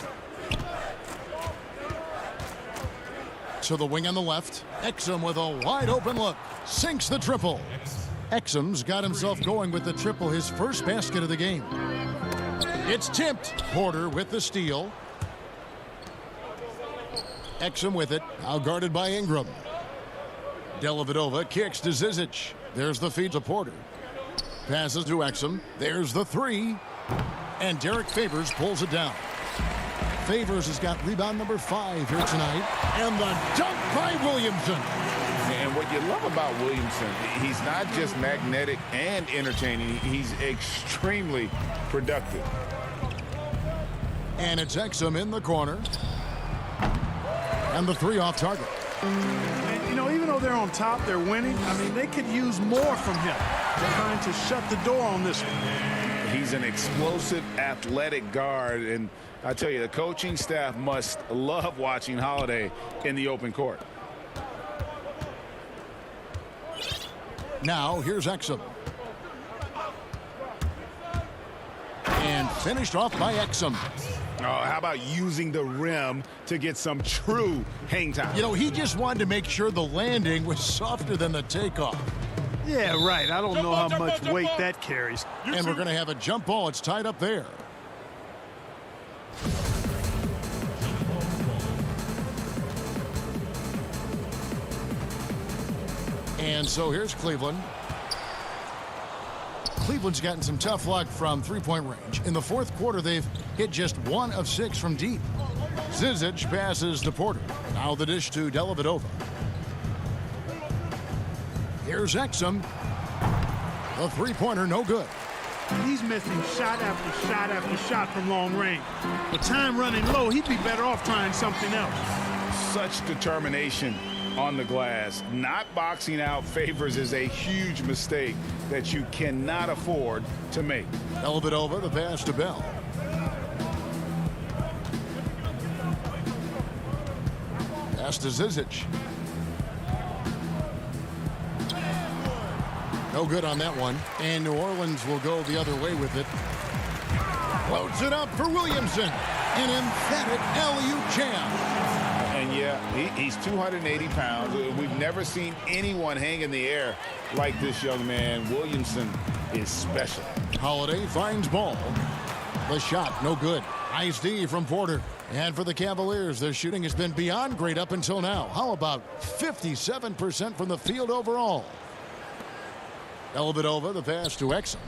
To the wing on the left. Exum with a wide open look. Sinks the triple. Exum's got himself going with the triple, his first basket of the game. It's tipped. Porter with the steal. Exum with it. Now guarded by Ingram. Dellavedova kicks to Zizic. There's the feed to Porter. Passes to Exum. There's the 3. And Derek Favors pulls it down. Favors has got rebound number 5 here tonight. And the dunk by Williamson. And what you love about Williamson, he's not just magnetic and entertaining. He's extremely productive. And it's Exum in the corner. And the 3 off target. And, you know, even though they're on top, they're winning. I mean, they could use more from him. They're trying to shut the door on this one. He's an explosive, athletic guard. And I tell you, the coaching staff must love watching Holiday in the open court. Now, here's Exum. And finished off by Exum. Oh, how about using the rim to get some true hang time? You know, he just wanted to make sure the landing was softer than the takeoff. Yeah, right. I don't know how much weight that carries. And we're going to have a jump ball. It's tied up there. And so here's Cleveland. Cleveland's gotten some tough luck from three-point range. In the fourth quarter, they've hit just 1 of 6 from deep. Zizic passes to Porter. Now the dish to Dellavedova. Here's Exum. The three-pointer, no good. He's missing shot after shot after shot from long range. With time running low, he'd be better off trying something else. Such determination on the glass. Not boxing out Favors is a huge mistake that you cannot afford to make. Dellavedova, the pass to Bell. Pass to Zizic. No good on that one. And New Orleans will go the other way with it. Floats it up for Williamson. An emphatic LU jam. And yeah, he's 280 pounds. We've never seen anyone hang in the air like this young man. Williamson is special. Holiday finds ball. The shot, no good. Nice D from Porter. And for the Cavaliers, their shooting has been beyond great up until now. How about 57% from the field overall? Dellavedova, the pass to Exum.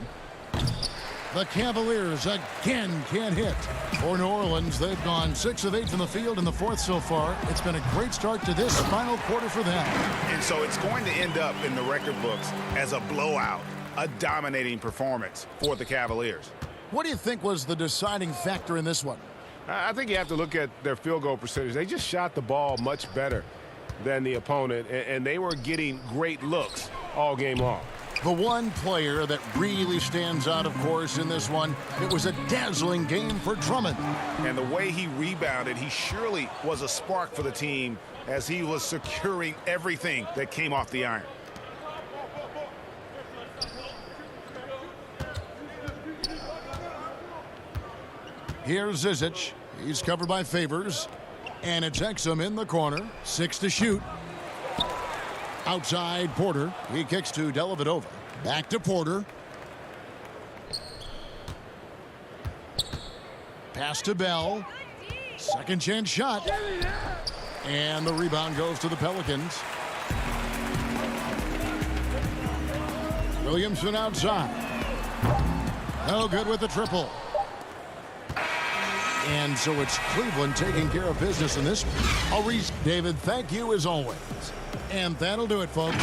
The Cavaliers again can't hit. For New Orleans, they've gone 6 of 8 from the field in the fourth so far. It's been a great start to this final quarter for them. And so it's going to end up in the record books as a blowout, a dominating performance for the Cavaliers. What do you think was the deciding factor in this one? I think you have to look at their field goal percentage. They just shot the ball much better than the opponent, and they were getting great looks all game long. The one player that really stands out, of course, in this one, it was a dazzling game for Drummond. And the way he rebounded, he surely was a spark for the team as he was securing everything that came off the iron. Here's Zizic. He's covered by Favors. And it's Exum in the corner. 6 to shoot. Outside Porter. He kicks to Dellavedova. Back to Porter. Pass to Bell. Second chance shot. And the rebound goes to the Pelicans. Williamson outside. No good with the triple. And so it's Cleveland taking care of business in this. David, thank you as always. And that'll do it, folks.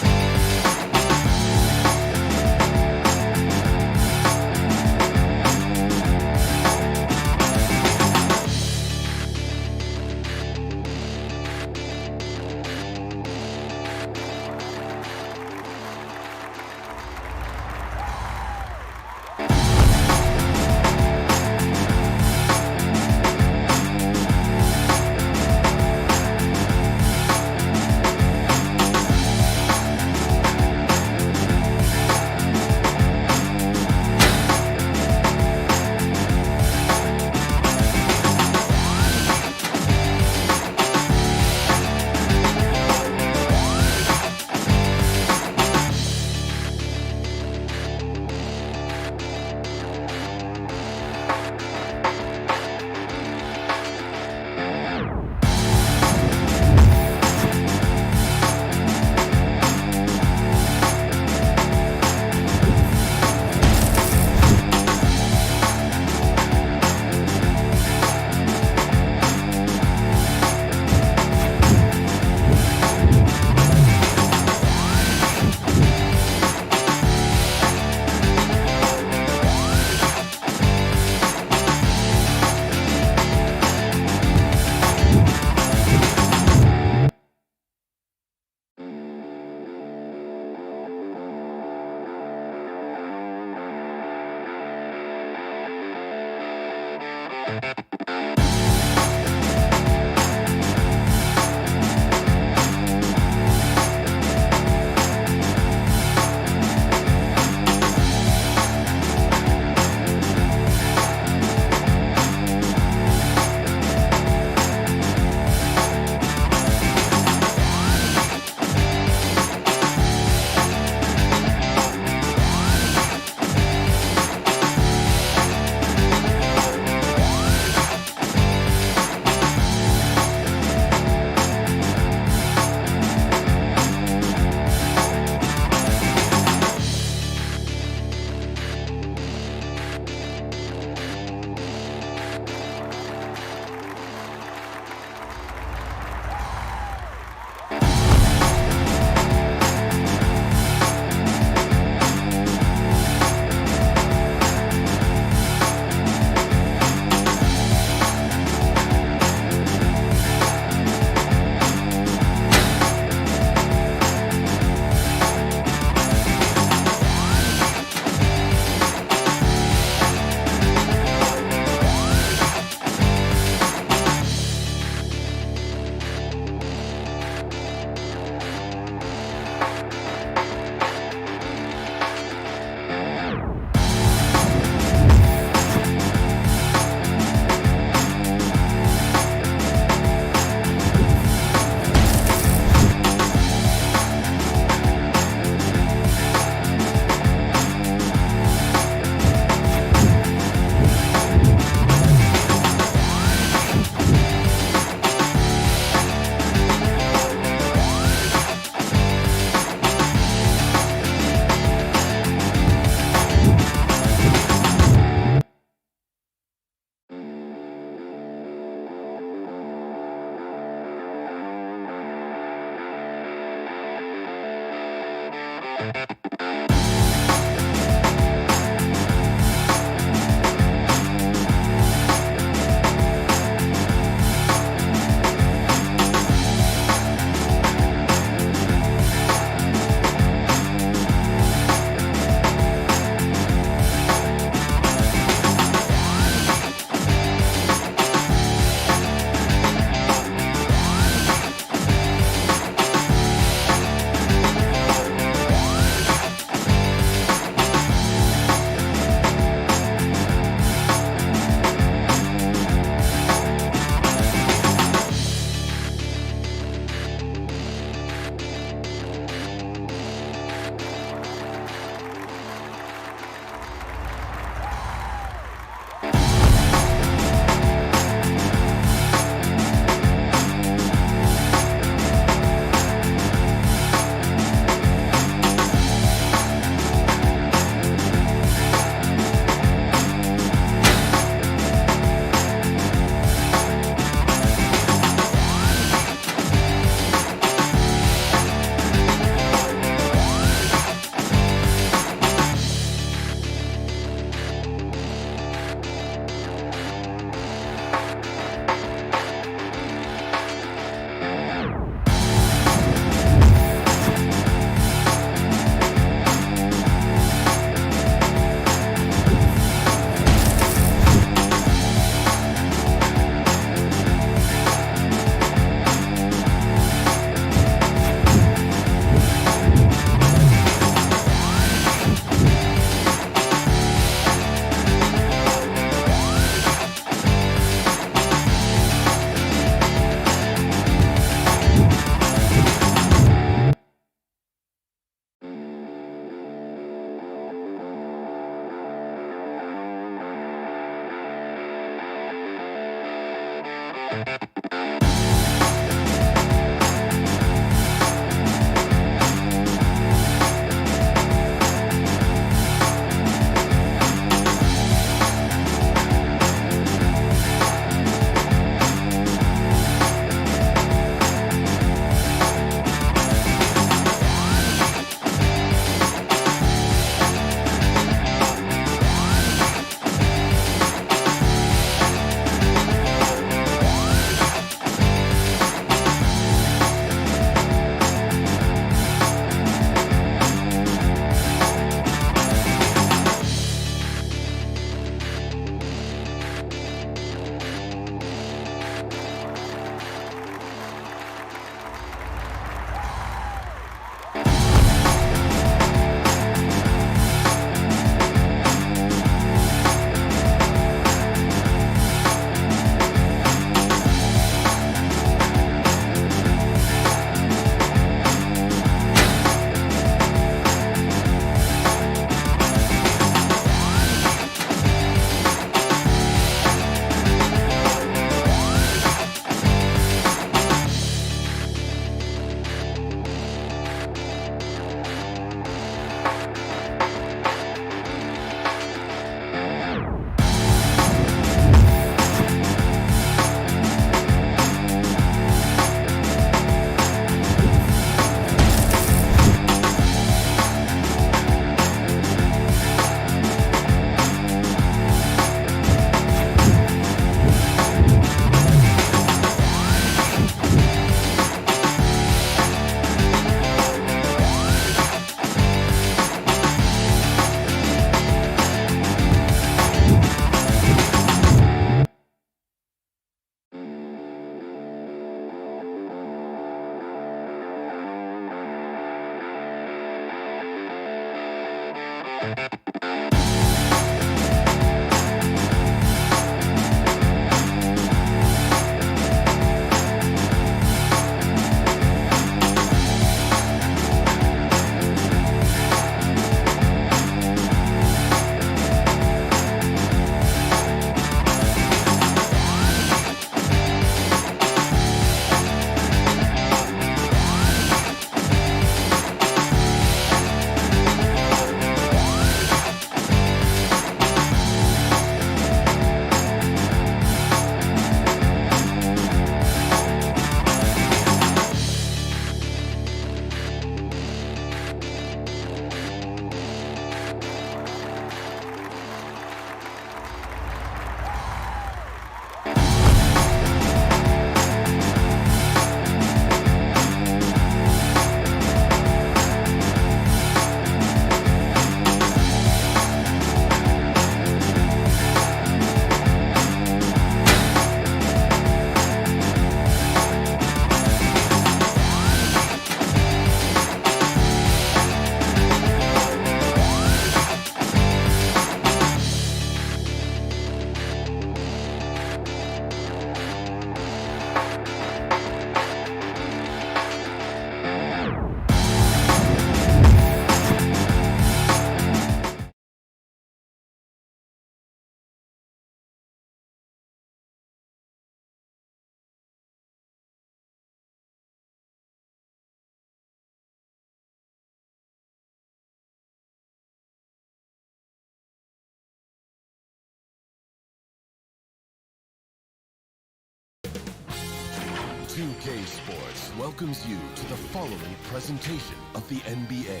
2K Sports welcomes you to the following presentation of the NBA.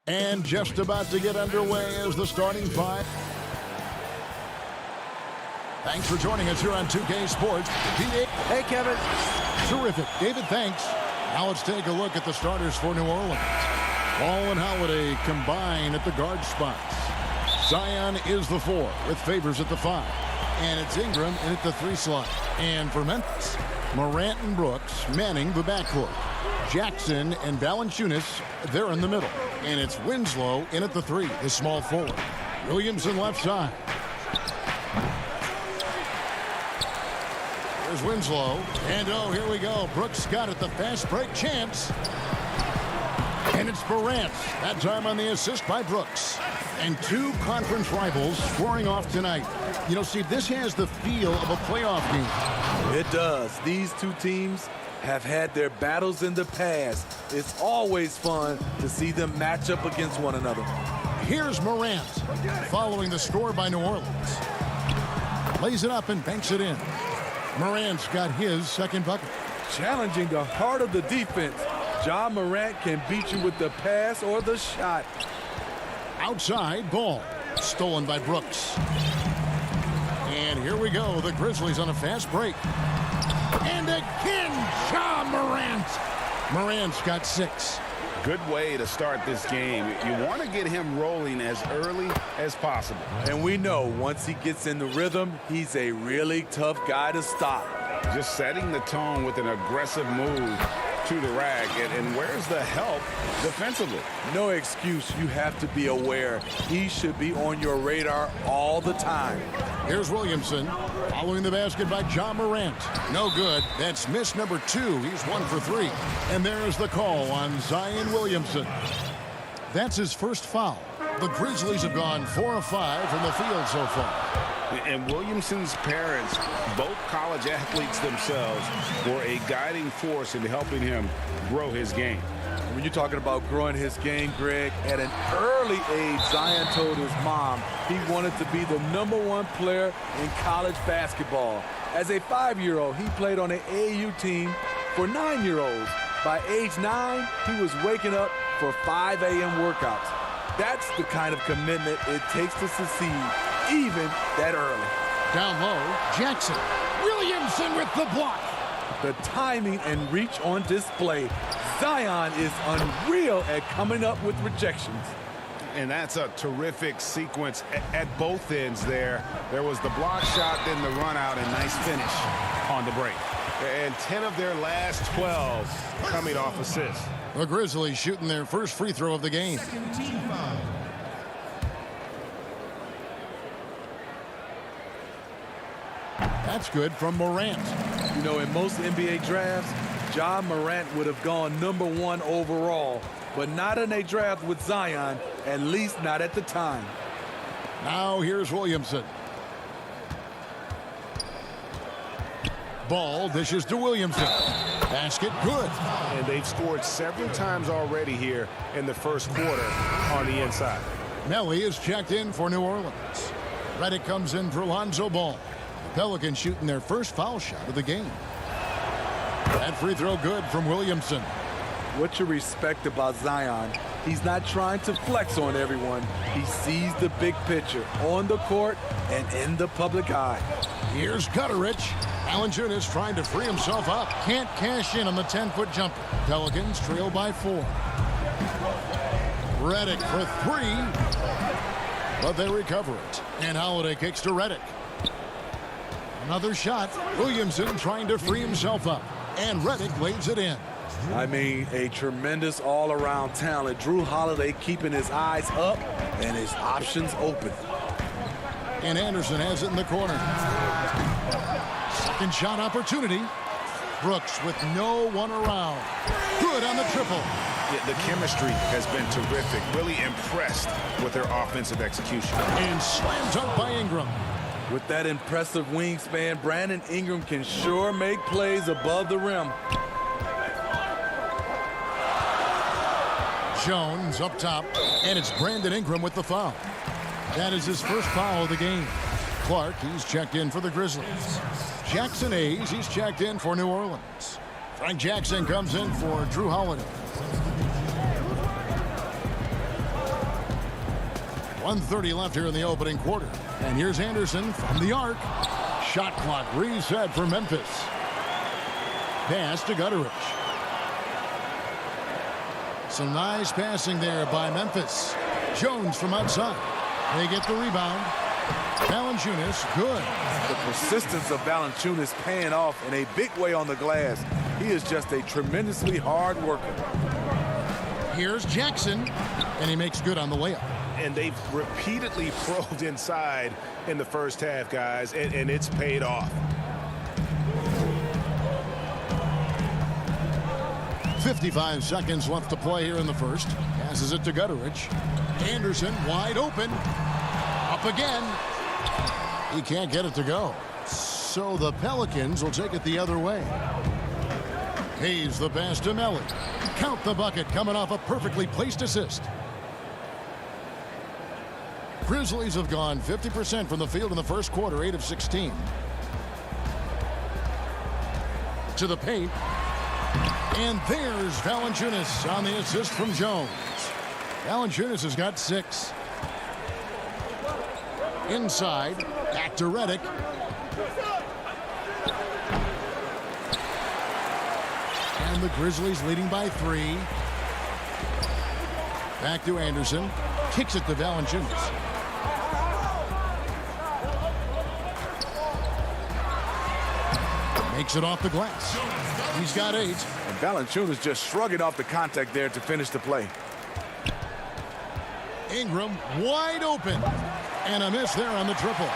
And just about to get underway is the starting five. Thanks for joining us here on 2K Sports. Hey, Kevin. Terrific. David, thanks. Now let's take a look at the starters for New Orleans. Ball and Holiday combine at the guard spots. Zion is the 4 with Favors at the 5. And it's Ingram in at the 3 slot. And for Memphis, Morant and Brooks manning the backcourt. Jackson and Valanciunas, they're in the middle. And it's Winslow in at the 3, the small forward. Williamson left side. Here's Winslow. And oh, here we go. Brooks got it, the fast break chance. And it's Morant. That time on the assist by Brooks. And 2 conference rivals scoring off tonight. You know, Steve, this has the feel of a playoff game. It does. These 2 teams have had their battles in the past. It's always fun to see them match up against one another. Here's Morant following the score by New Orleans. Lays it up and banks it in. Morant's got his second bucket. Challenging the heart of the defense. Ja Morant can beat you with the pass or the shot. Outside ball. Stolen by Brooks. And here we go. The Grizzlies on a fast break. And again, Ja Morant. Morant's got 6. Good way to start this game. You want to get him rolling as early as possible. And we know once he gets in the rhythm, he's a really tough guy to stop. Just setting the tone with an aggressive move to the rack. And where's the help defensively? No excuse. You have to be aware. He should be on your radar all the time. Here's Williamson following the basket by Ja Morant. No good. That's miss number 2. He's 1 for 3. And there's the call on Zion Williamson. That's his first foul. The Grizzlies have gone 4 of 5 from the field so far. And Williamson's parents, both college athletes themselves, were a guiding force in helping him grow his game. When you're talking about growing his game, Greg, at an early age, Zion told his mom he wanted to be the #1 player in college basketball. As a 5-year-old, he played on an AAU team for 9-year-olds. By age 9, he was waking up for 5 a.m. workouts. That's the kind of commitment it takes to succeed, even that early. Down low, Jackson. Williamson with the block. The timing and reach on display. Zion is unreal at coming up with rejections. And that's a terrific sequence at both ends there. There was the block shot, then the run out, and nice finish on the break. And 10 of their last 12 coming off assists. The Grizzlies shooting their first free throw of the game. That's good from Morant. You know, in most NBA drafts, Ja Morant would have gone #1 overall, but not in a draft with Zion, at least not at the time. Now here's Williamson. Ball dishes to Williamson. Basket good. And they've scored several times already here in the first quarter on the inside. Melly is checked in for New Orleans. Redick comes in for Lonzo Ball. The Pelicans shooting their first foul shot of the game. That free throw good from Williamson. What you respect about Zion, he's not trying to flex on everyone. He sees the big picture on the court and in the public eye. Here's Gutterich. Valanciunas trying to free himself up. Can't cash in on the 10-foot jumper. Pelicans trail by 4. Redick for 3. But they recover it. And Holiday kicks to Redick. Another shot. Williamson trying to free himself up. And Redick lays it in. I mean, a tremendous all-around talent. Drew Holiday keeping his eyes up and his options open. And Anderson has it in the corner. Second shot opportunity. Brooks with no one around. Good on the triple. Yeah, the chemistry has been terrific. Really impressed with their offensive execution. And slammed up by Ingram. With that impressive wingspan, Brandon Ingram can sure make plays above the rim. Jones up top, and it's Brandon Ingram with the foul. That is his first foul of the game. Clark, he's checked in for the Grizzlies. Jackson Hayes, he's checked in for New Orleans. Frank Jackson comes in for Drew Holiday. 1:30 left here in the opening quarter. And here's Anderson from the arc. Shot clock reset for Memphis. Pass to Gutteridge. Some nice passing there by Memphis. Jones from outside. They get the rebound. Valanciunas, good. The persistence of Valanciunas paying off in a big way on the glass. He is just a tremendously hard worker. Here's Jackson, and he makes good on the layup. And they've repeatedly probed inside in the first half, guys, and it's paid off. 55 seconds left to play here in the first. Passes it to Gutteridge. Anderson wide open. Up again. He can't get it to go. So the Pelicans will take it the other way. Hayes the pass to Melly. Count the bucket coming off a perfectly placed assist. Grizzlies have gone 50% from the field in the first quarter, 8 of 16. To the paint. And there's Valanciunas on the assist from Jones. Valanciunas has got 6. Inside, back to Redick. And the Grizzlies leading by 3. Back to Anderson. Kicks it to Valanciunas. Makes it off the glass. He's got 8. And Valanciunas just shrugging off the contact there to finish the play. Ingram wide open. And a miss there on the triple.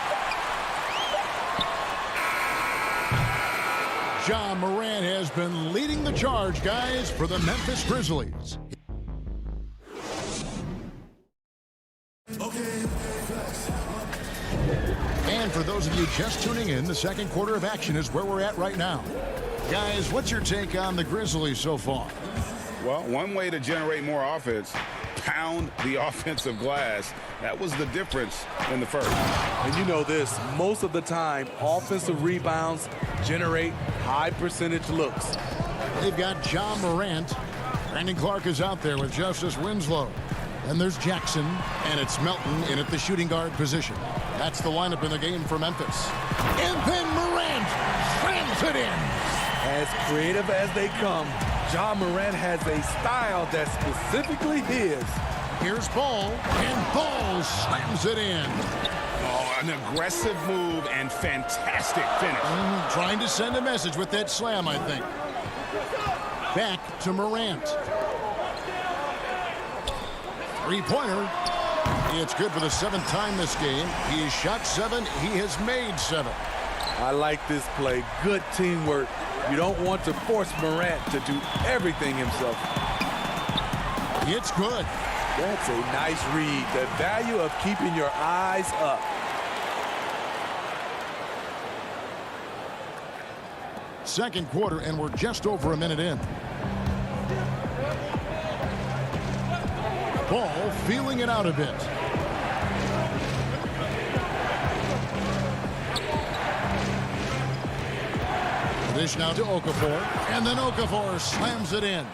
Ja Morant has been leading the charge, guys, for the Memphis Grizzlies. And for those of you just tuning in, the second quarter of action is where we're at right now. Guys, what's your take on the Grizzlies so far? Well, one way to generate more offense, pound the offensive glass. That was the difference in the first. And you know this, most of the time, offensive rebounds generate high percentage looks. They've got Ja Morant. Brandon Clark is out there with Justice Winslow. And there's Jackson, and it's Melton in at the shooting guard position. That's the lineup in the game for Memphis. And then Morant slams it in. As creative as they come, Ja Morant has a style that's specifically his. Here's Ball, and Ball slams it in. Oh, an aggressive move and fantastic finish. Trying to send a message with that slam, I think. Back to Morant. Three-pointer. It's good for the 7th time this game. He has shot 7. He has made 7. I like this play. Good teamwork. You don't want to force Morant to do everything himself. It's good. That's a nice read. The value of keeping your eyes up. Second quarter, and we're just over a minute in. Ball feeling it out a bit. Dish now to Okafor, and then Okafor slams it in.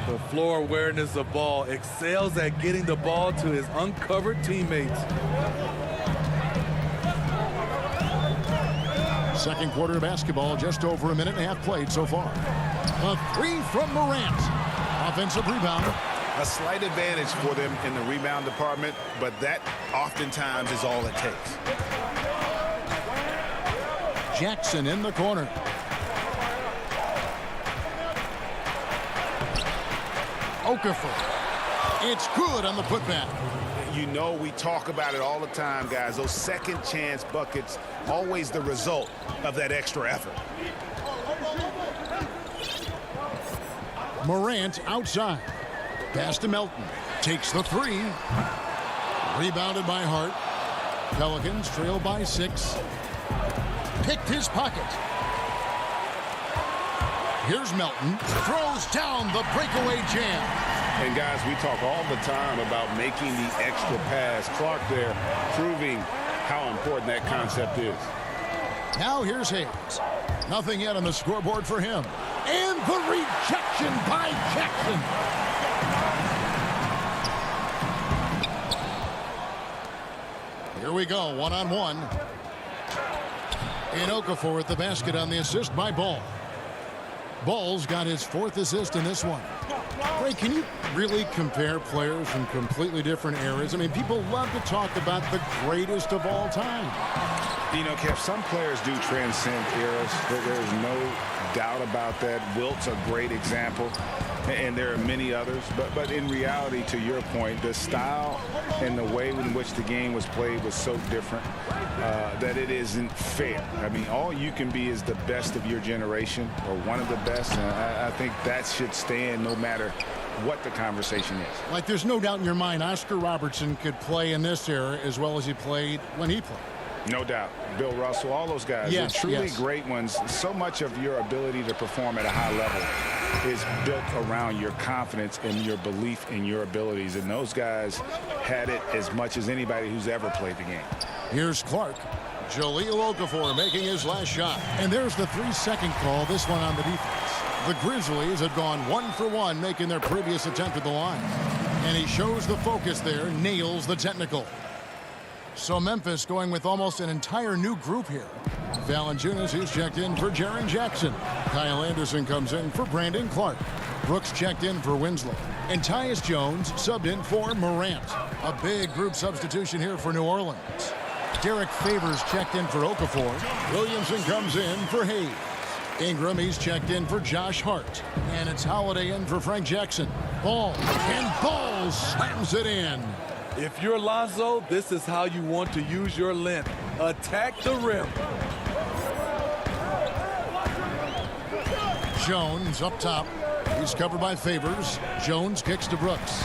The floor awareness of Ball excels at getting the ball to his uncovered teammates. Second quarter of basketball, just over a minute and a half played so far. A 3 from Morant. Offensive rebound. A slight advantage for them in the rebound department, but that oftentimes is all it takes. Jackson in the corner. Okafor. It's good on the putback. You know, we talk about it all the time, guys. Those second chance buckets, always the result of that extra effort. Morant outside. Pass to Melton. Takes the 3. Rebounded by Hart. Pelicans trail by 6. Picked his pocket. Here's Melton. Throws down the breakaway jam. And guys, we talk all the time about making the extra pass. Clark there proving how important that concept is. Now here's Hayes. Nothing yet on the scoreboard for him. And the rejection by Jackson. Here we go, one-on-one. And Okafor at the basket on the assist by Ball. Ball's got his 4th assist in this one. Ray, can you really compare players from completely different eras? I mean, people love to talk about the greatest of all time. You know, Kev, some players do transcend eras. There's no doubt about that. Wilt's a great example, and there are many others. But in reality, to your point, the style and the way in which the game was played was so different that it isn't fair. I mean, all you can be is the best of your generation or one of the best, and I think that should stand no matter what the conversation is. Like, there's no doubt in your mind Oscar Robertson could play in this era as well as he played when he played. No doubt. Bill Russell, all those guys, yes, they're truly yes. great ones. So much of your ability to perform at a high level is built around your confidence and your belief in your abilities. And those guys had it as much as anybody who's ever played the game. Here's Clark. Jahlil Okafor making his last shot. And there's the 3-second call, this one on the defense. The Grizzlies have gone 1 for 1, making their previous attempt at the line. And he shows the focus there, nails the technical. So Memphis going with almost an entire new group here. Valanciunas, who's checked in for Jaren Jackson. Kyle Anderson comes in for Brandon Clark. Brooks checked in for Winslow. And Tyus Jones subbed in for Morant. A big group substitution here for New Orleans. Derek Favors checked in for Okafor. Williamson comes in for Hayes. Ingram, he's checked in for Josh Hart. And it's Holiday in for Frank Jackson. Ball, and Ball slams it in. If you're Lonzo, this is how you want to use your length. Attack the rim. Jones up top. He's covered by Favors. Jones kicks to Brooks.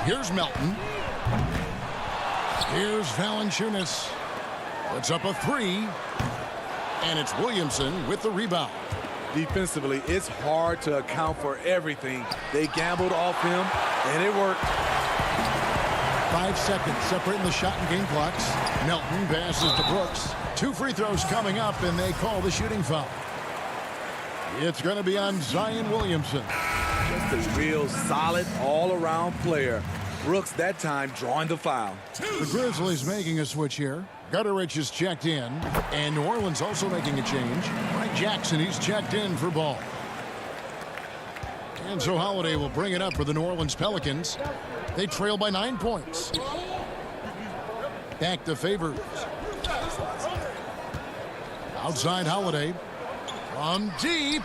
Here's Melton. Here's Valanciunas. Puts up a 3. And it's Williamson with the rebound. Defensively, it's hard to account for everything. They gambled off him, and it worked. 5 seconds separating the shot and game clocks. Melton passes to Brooks. 2 free throws coming up, and they call the shooting foul. It's going to be on Zion Williamson. Just a real solid all-around player. Brooks that time drawing the foul. The Grizzlies making a switch here. Gutterich is checked in, and New Orleans also making a change. Frank Jackson, he's checked in for Ball. And so Holiday will bring it up for the New Orleans Pelicans. They trail by 9 points. Back to Favors. Outside Holiday. From deep.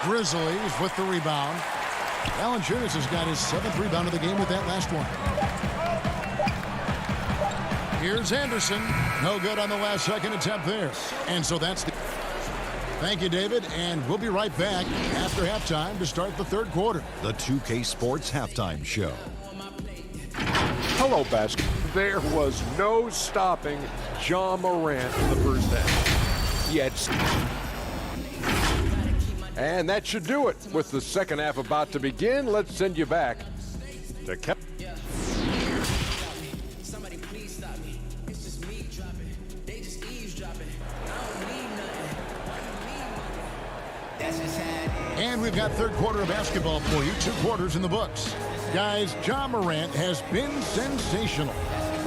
Grizzlies with the rebound. Valanciunas has got his 7th rebound of the game with that last one. Here's Anderson. No good on the last second attempt there. And so that's the... Thank you, David. And we'll be right back after halftime to start the 3rd quarter. The 2K Sports Halftime Show. Hello, basketball. There was no stopping Ja Morant in the first half. Yet. And that should do it. With the second half about to begin, let's send you back to Kevin. And we've got 3rd quarter of basketball for you. 2 quarters in the books. Guys, Ja Morant has been sensational.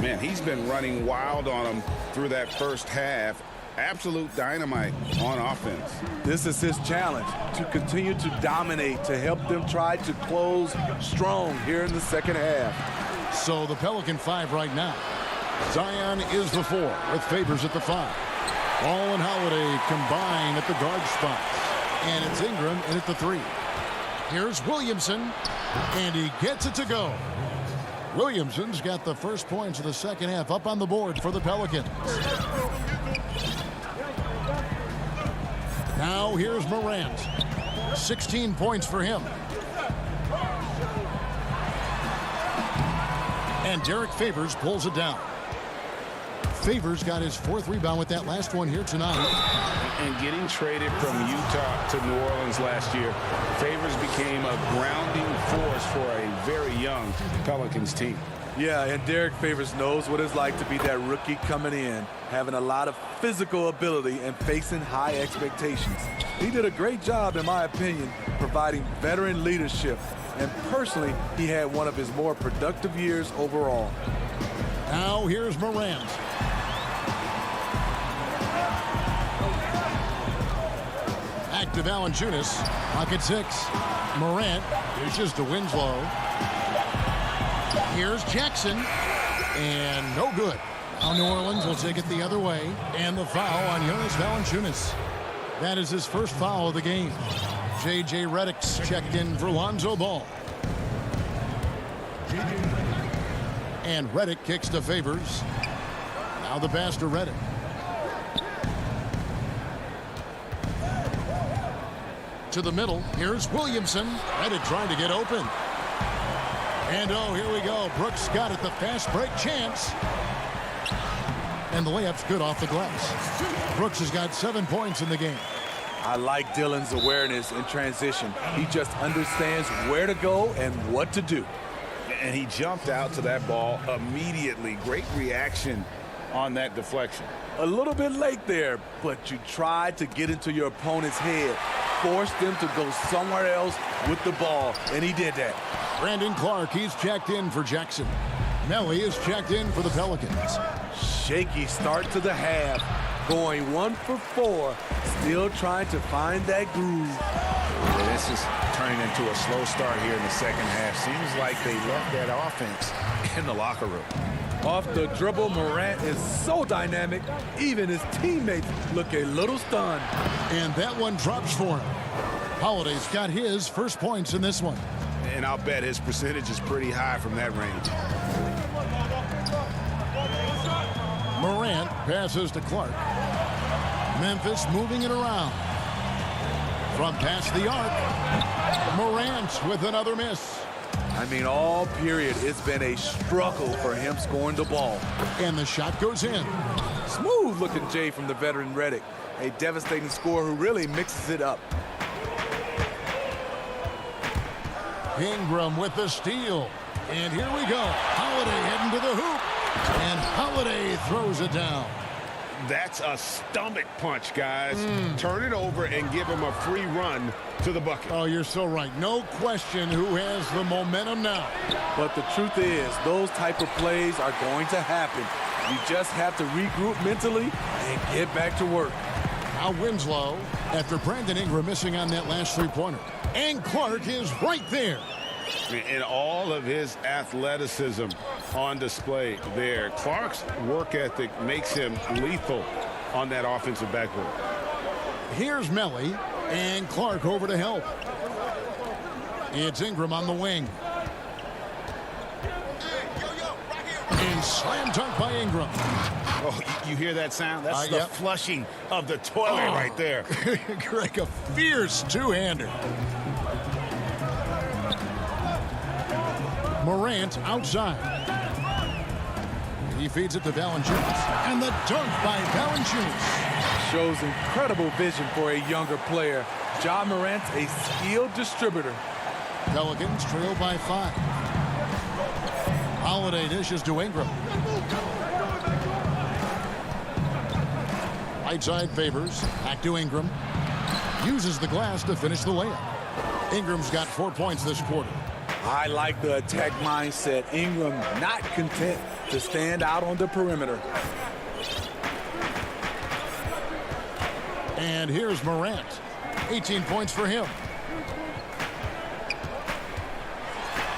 Man, he's been running wild on him through that first half. Absolute dynamite on offense. This is his challenge, to continue to dominate, to help them try to close strong here in the second half. So the Pelican 5 right now. Zion is the 4 with Favors at the 5. Ball and Holiday combine at the guard spots. And it's Ingram in at the 3. Here's Williamson, and he gets it to go. Williamson's got the first points of the second half up on the board for the Pelicans. Now here's Morant. 16 points for him. And Derek Favors pulls it down. Favors got his 4th rebound with that last one here tonight. And getting being traded from Utah to New Orleans last year, Favors became a grounding force for a very young Pelicans team. Yeah, and Derek Favors knows what it's like to be that rookie coming in, having a lot of physical ability and facing high expectations. He did a great job, in my opinion, providing veteran leadership, and personally, he had one of his more productive years overall. Now here's Morant. Back to Valanciunas. Pocket 6. Morant dishes to Winslow. Here's Jackson. And no good. Now New Orleans will take it the other way. And the foul on Jonas Valanciunas. That is his first foul of the game. J.J. Redick's checked in for Lonzo Ball. And Redick kicks to Favors. Now the pass to Redick. To the middle. Here's Williamson. Redick trying to get open. And oh, here we go. Brooks got it. The fast break chance. And the layup's good off the glass. Brooks has got 7 points in the game. I like Dillon's awareness in transition. He just understands where to go and what to do. And he jumped out to that ball immediately. Great reaction on that deflection. A little bit late there, but you tried to get into your opponent's head. Forced them to go somewhere else with the ball, and he did that. Brandon Clark, he's checked in for Jackson. Melly is checked in for the Pelicans. Shaky start to the half. Going 1 for 4. Still trying to find that groove. Yeah, this is turning into a slow start here in the second half. Seems like they left that offense in the locker room. Off the dribble, Morant is so dynamic. Even his teammates look a little stunned. And that one drops for him. Holiday's got his first points in this one. And I'll bet his percentage is pretty high from that range. Morant passes to Clark. Memphis moving it around. From past the arc. Morant with another miss. I mean, all period, it's been a struggle for him scoring the ball. And the shot goes in. Smooth looking Jay from the veteran Redick. A devastating scorer who really mixes it up. Ingram with the steal. And here we go. Holiday heading to the hoop. And Holiday throws it down. That's a stomach punch, guys. Turn it over and give him a free run to the bucket. Oh, you're so right. No question who has the momentum now. But the truth is, those type of plays are going to happen. You just have to regroup mentally and get back to work. Now Winslow, after Brandon Ingram missing on that last three-pointer. And Clark is right there. And all of his athleticism on display there. Clark's work ethic makes him lethal on that offensive backboard. Here's Melly, and Clark over to help. It's Ingram on the wing. And slam dunk by Ingram. Oh, you hear that sound? That's the flushing of the toilet right there. Greg, a fierce two-hander. Morant outside. He feeds it to Valanciunas. And the dunk by Valanciunas. Shows incredible vision for a younger player. Ja Morant's a skilled distributor. Pelicans trail by 5. Holiday dishes to Ingram. Right side Favors. Back to Ingram. Uses the glass to finish the layup. Ingram's got 4 points this quarter. I like the attack mindset. Ingram not content to stand out on the perimeter. And here's Morant. 18 points for him.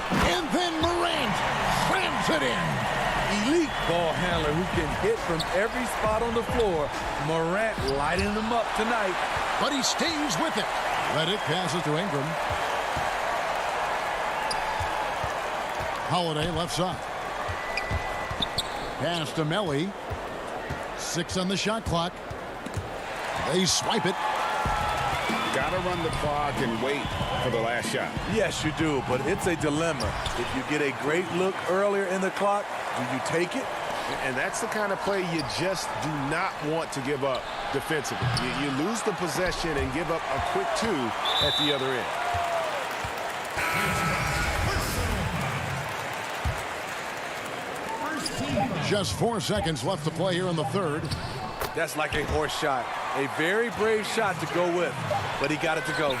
And then Morant slams it in. Elite ball handler who can hit from every spot on the floor. Morant lighting them up tonight. But he stays with it. Redick passes to Ingram. Holiday left side. Pass to Melly. 6 on the shot clock. They swipe it. Gotta run the clock and wait for the last shot. Yes, you do, but it's a dilemma. If you get a great look earlier in the clock, do you take it And that's the kind of play you just do not want to give up defensively. You lose the possession and give up a quick 2 at the other end. Just 4 seconds left to play here in the third. That's like a horse shot. A very brave shot to go with, but he got it to go.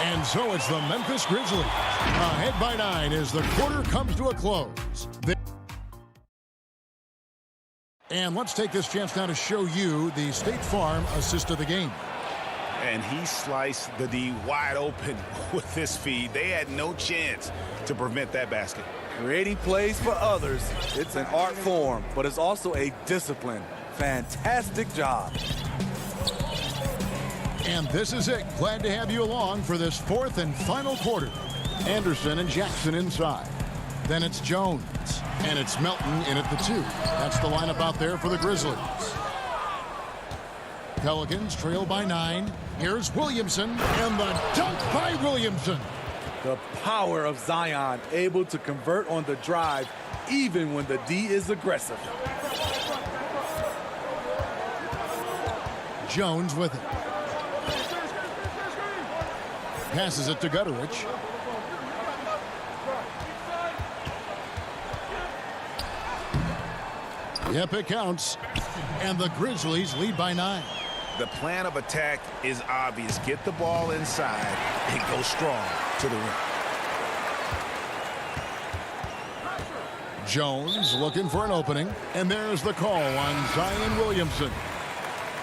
And so it's the Memphis Grizzlies ahead by 9 as the quarter comes to a close. And let's take this chance now to show you the State Farm assist of the game. And he sliced the D wide open with this feed. They had no chance to prevent that basket. Creating plays for others, it's an art form, but it's also a discipline. Fantastic job. And this is it. Glad to have you along for this fourth and final quarter. Anderson and Jackson inside. Then it's Jones. And it's Melton in at the 2. That's the lineup out there for the Grizzlies. Pelicans trail by 9. Here's Williamson. And the dunk by Williamson. The power of Zion, able to convert on the drive, even when the D is aggressive. Jones with it. Passes it to Gutterich. Yep, it counts. And the Grizzlies lead by 9. The plan of attack is obvious. Get the ball inside and go strong to the rim. Jones looking for an opening. And there's the call on Zion Williamson.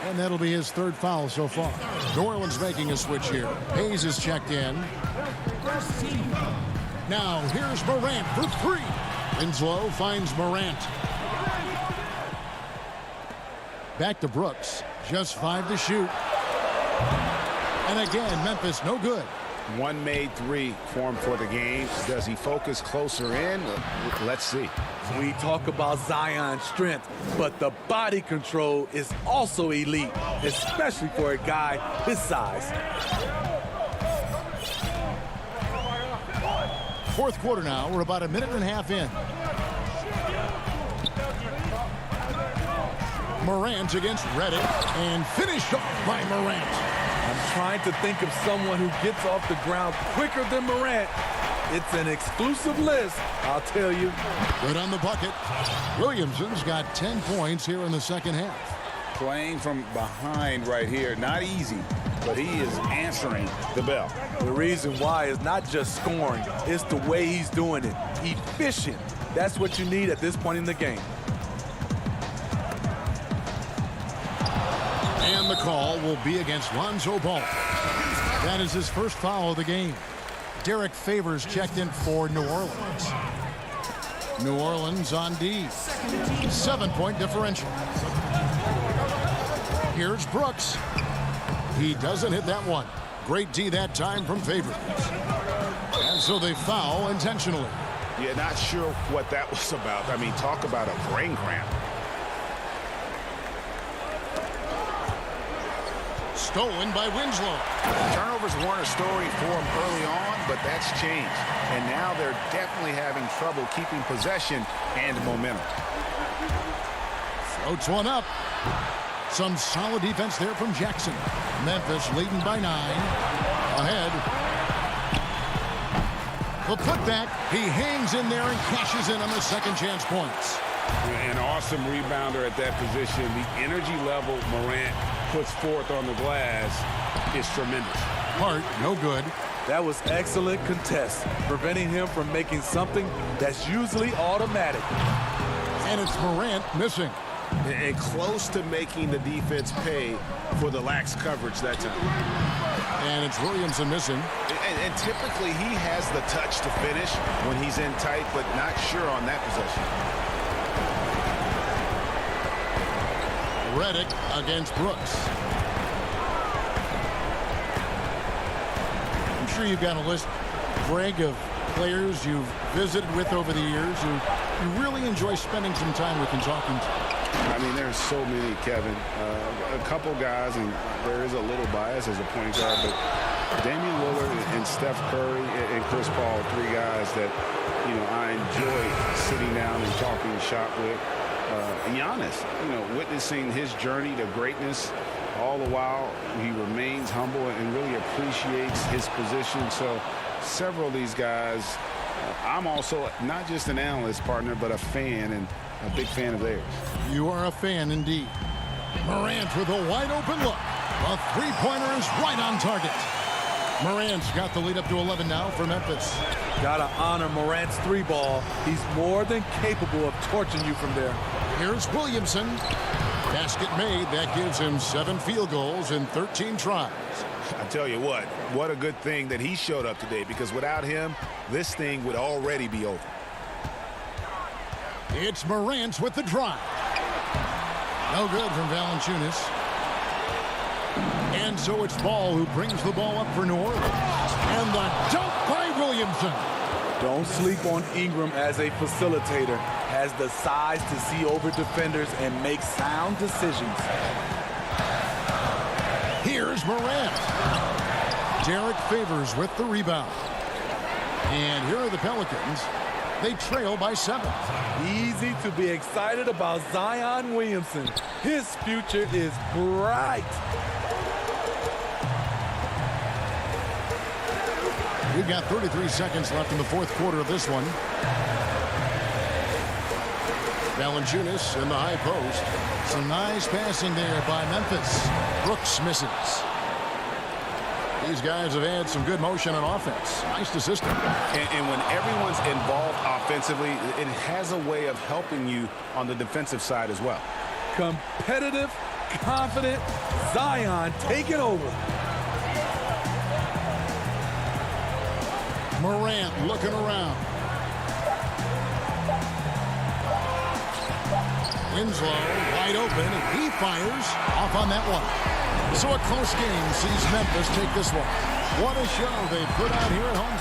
And that'll be his 3rd foul so far. New Orleans making a switch here. Hayes is checked in. Now here's Morant for 3. Winslow finds Morant. Back to Brooks. Just 5 to shoot. And again, Memphis no good. One made 3 formed for the game. Does he focus closer in? Let's see. We talk about Zion's strength, but the body control is also elite, especially for a guy his size. 4th quarter now. We're about a minute and a half in. Morant against Reddick, and finished off by Morant. I'm trying to think of someone who gets off the ground quicker than Morant. It's an exclusive list, I'll tell you. Good on the bucket. Williamson's got 10 points here in the second half. Playing from behind right here, not easy, but he is answering the bell. The reason why is not just scoring, it's the way he's doing it. Efficient. That's what you need at this point in the game. And the call will be against Lonzo Ball. That is his 1st foul of the game. Derek Favors checked in for New Orleans. New Orleans on D. 7-point differential. Here's Brooks. He doesn't hit that one. Great D that time from Favors. And so they foul intentionally. Yeah, not sure what that was about. I mean, talk about a brain cramp. Stolen by Winslow. Turnovers weren't a story for him early on, but that's changed. And now they're definitely having trouble keeping possession and momentum. Floats one up. Some solid defense there from Jackson. Memphis leading by 9. Ahead. The putback. He hangs in there and cashes in on the second chance points. An awesome rebounder at that position. The energy level Morant puts forth on the glass is tremendous. Hart, no good. That was excellent contest, preventing him from making something that's usually automatic. And it's Morant missing. And close to making the defense pay for the lax coverage that time. And it's Williamson missing. And typically he has the touch to finish when he's in tight, but not sure on that possession. Reddick against Brooks. I'm sure you've got a list, Greg, of players you've visited with over the years who you really enjoy spending some time with and talking to. I mean, there's so many, Kevin. A couple guys, and there is a little bias as a point guard, but Damian Lillard and Steph Curry and Chris Paul, three guys that, you know, I enjoy sitting down and talking shop with. Giannis, you know, witnessing his journey to greatness, all the while he remains humble and really appreciates his position. So several of these guys, I'm also not just an analyst, partner, but a fan and a big fan of theirs. You are a fan indeed. Morant with a wide open look. A three-pointer is right on target. Morant's got the lead up to 11 now for Memphis. Gotta honor Morant's three ball. He's more than capable of torching you from there. Here's Williamson. Basket made. That gives him 7 field goals in 13 tries. I tell you what a good thing that he showed up today, because without him, this thing would already be over. It's Morant with the drive. No good from Valanciunas. And so it's Ball who brings the ball up for New Orleans. And the dunk by Williamson. Don't sleep on Ingram as a facilitator. Has the size to see over defenders and make sound decisions. Here's Morant. Derek Favors with the rebound. And here are the Pelicans. They trail by 7. Easy to be excited about Zion Williamson. His future is bright. We've got 33 seconds left in the fourth quarter of this one. Valanciunas in the high post. Some nice passing there by Memphis. Brooks misses. These guys have had some good motion on offense. Nice to system. And when everyone's involved offensively, it has a way of helping you on the defensive side as well. Competitive, confident, Zion taking over. Morant looking around. Winslow wide open, and he fires off on that one. So a close game sees Memphis take this one. What a show they put out here at home.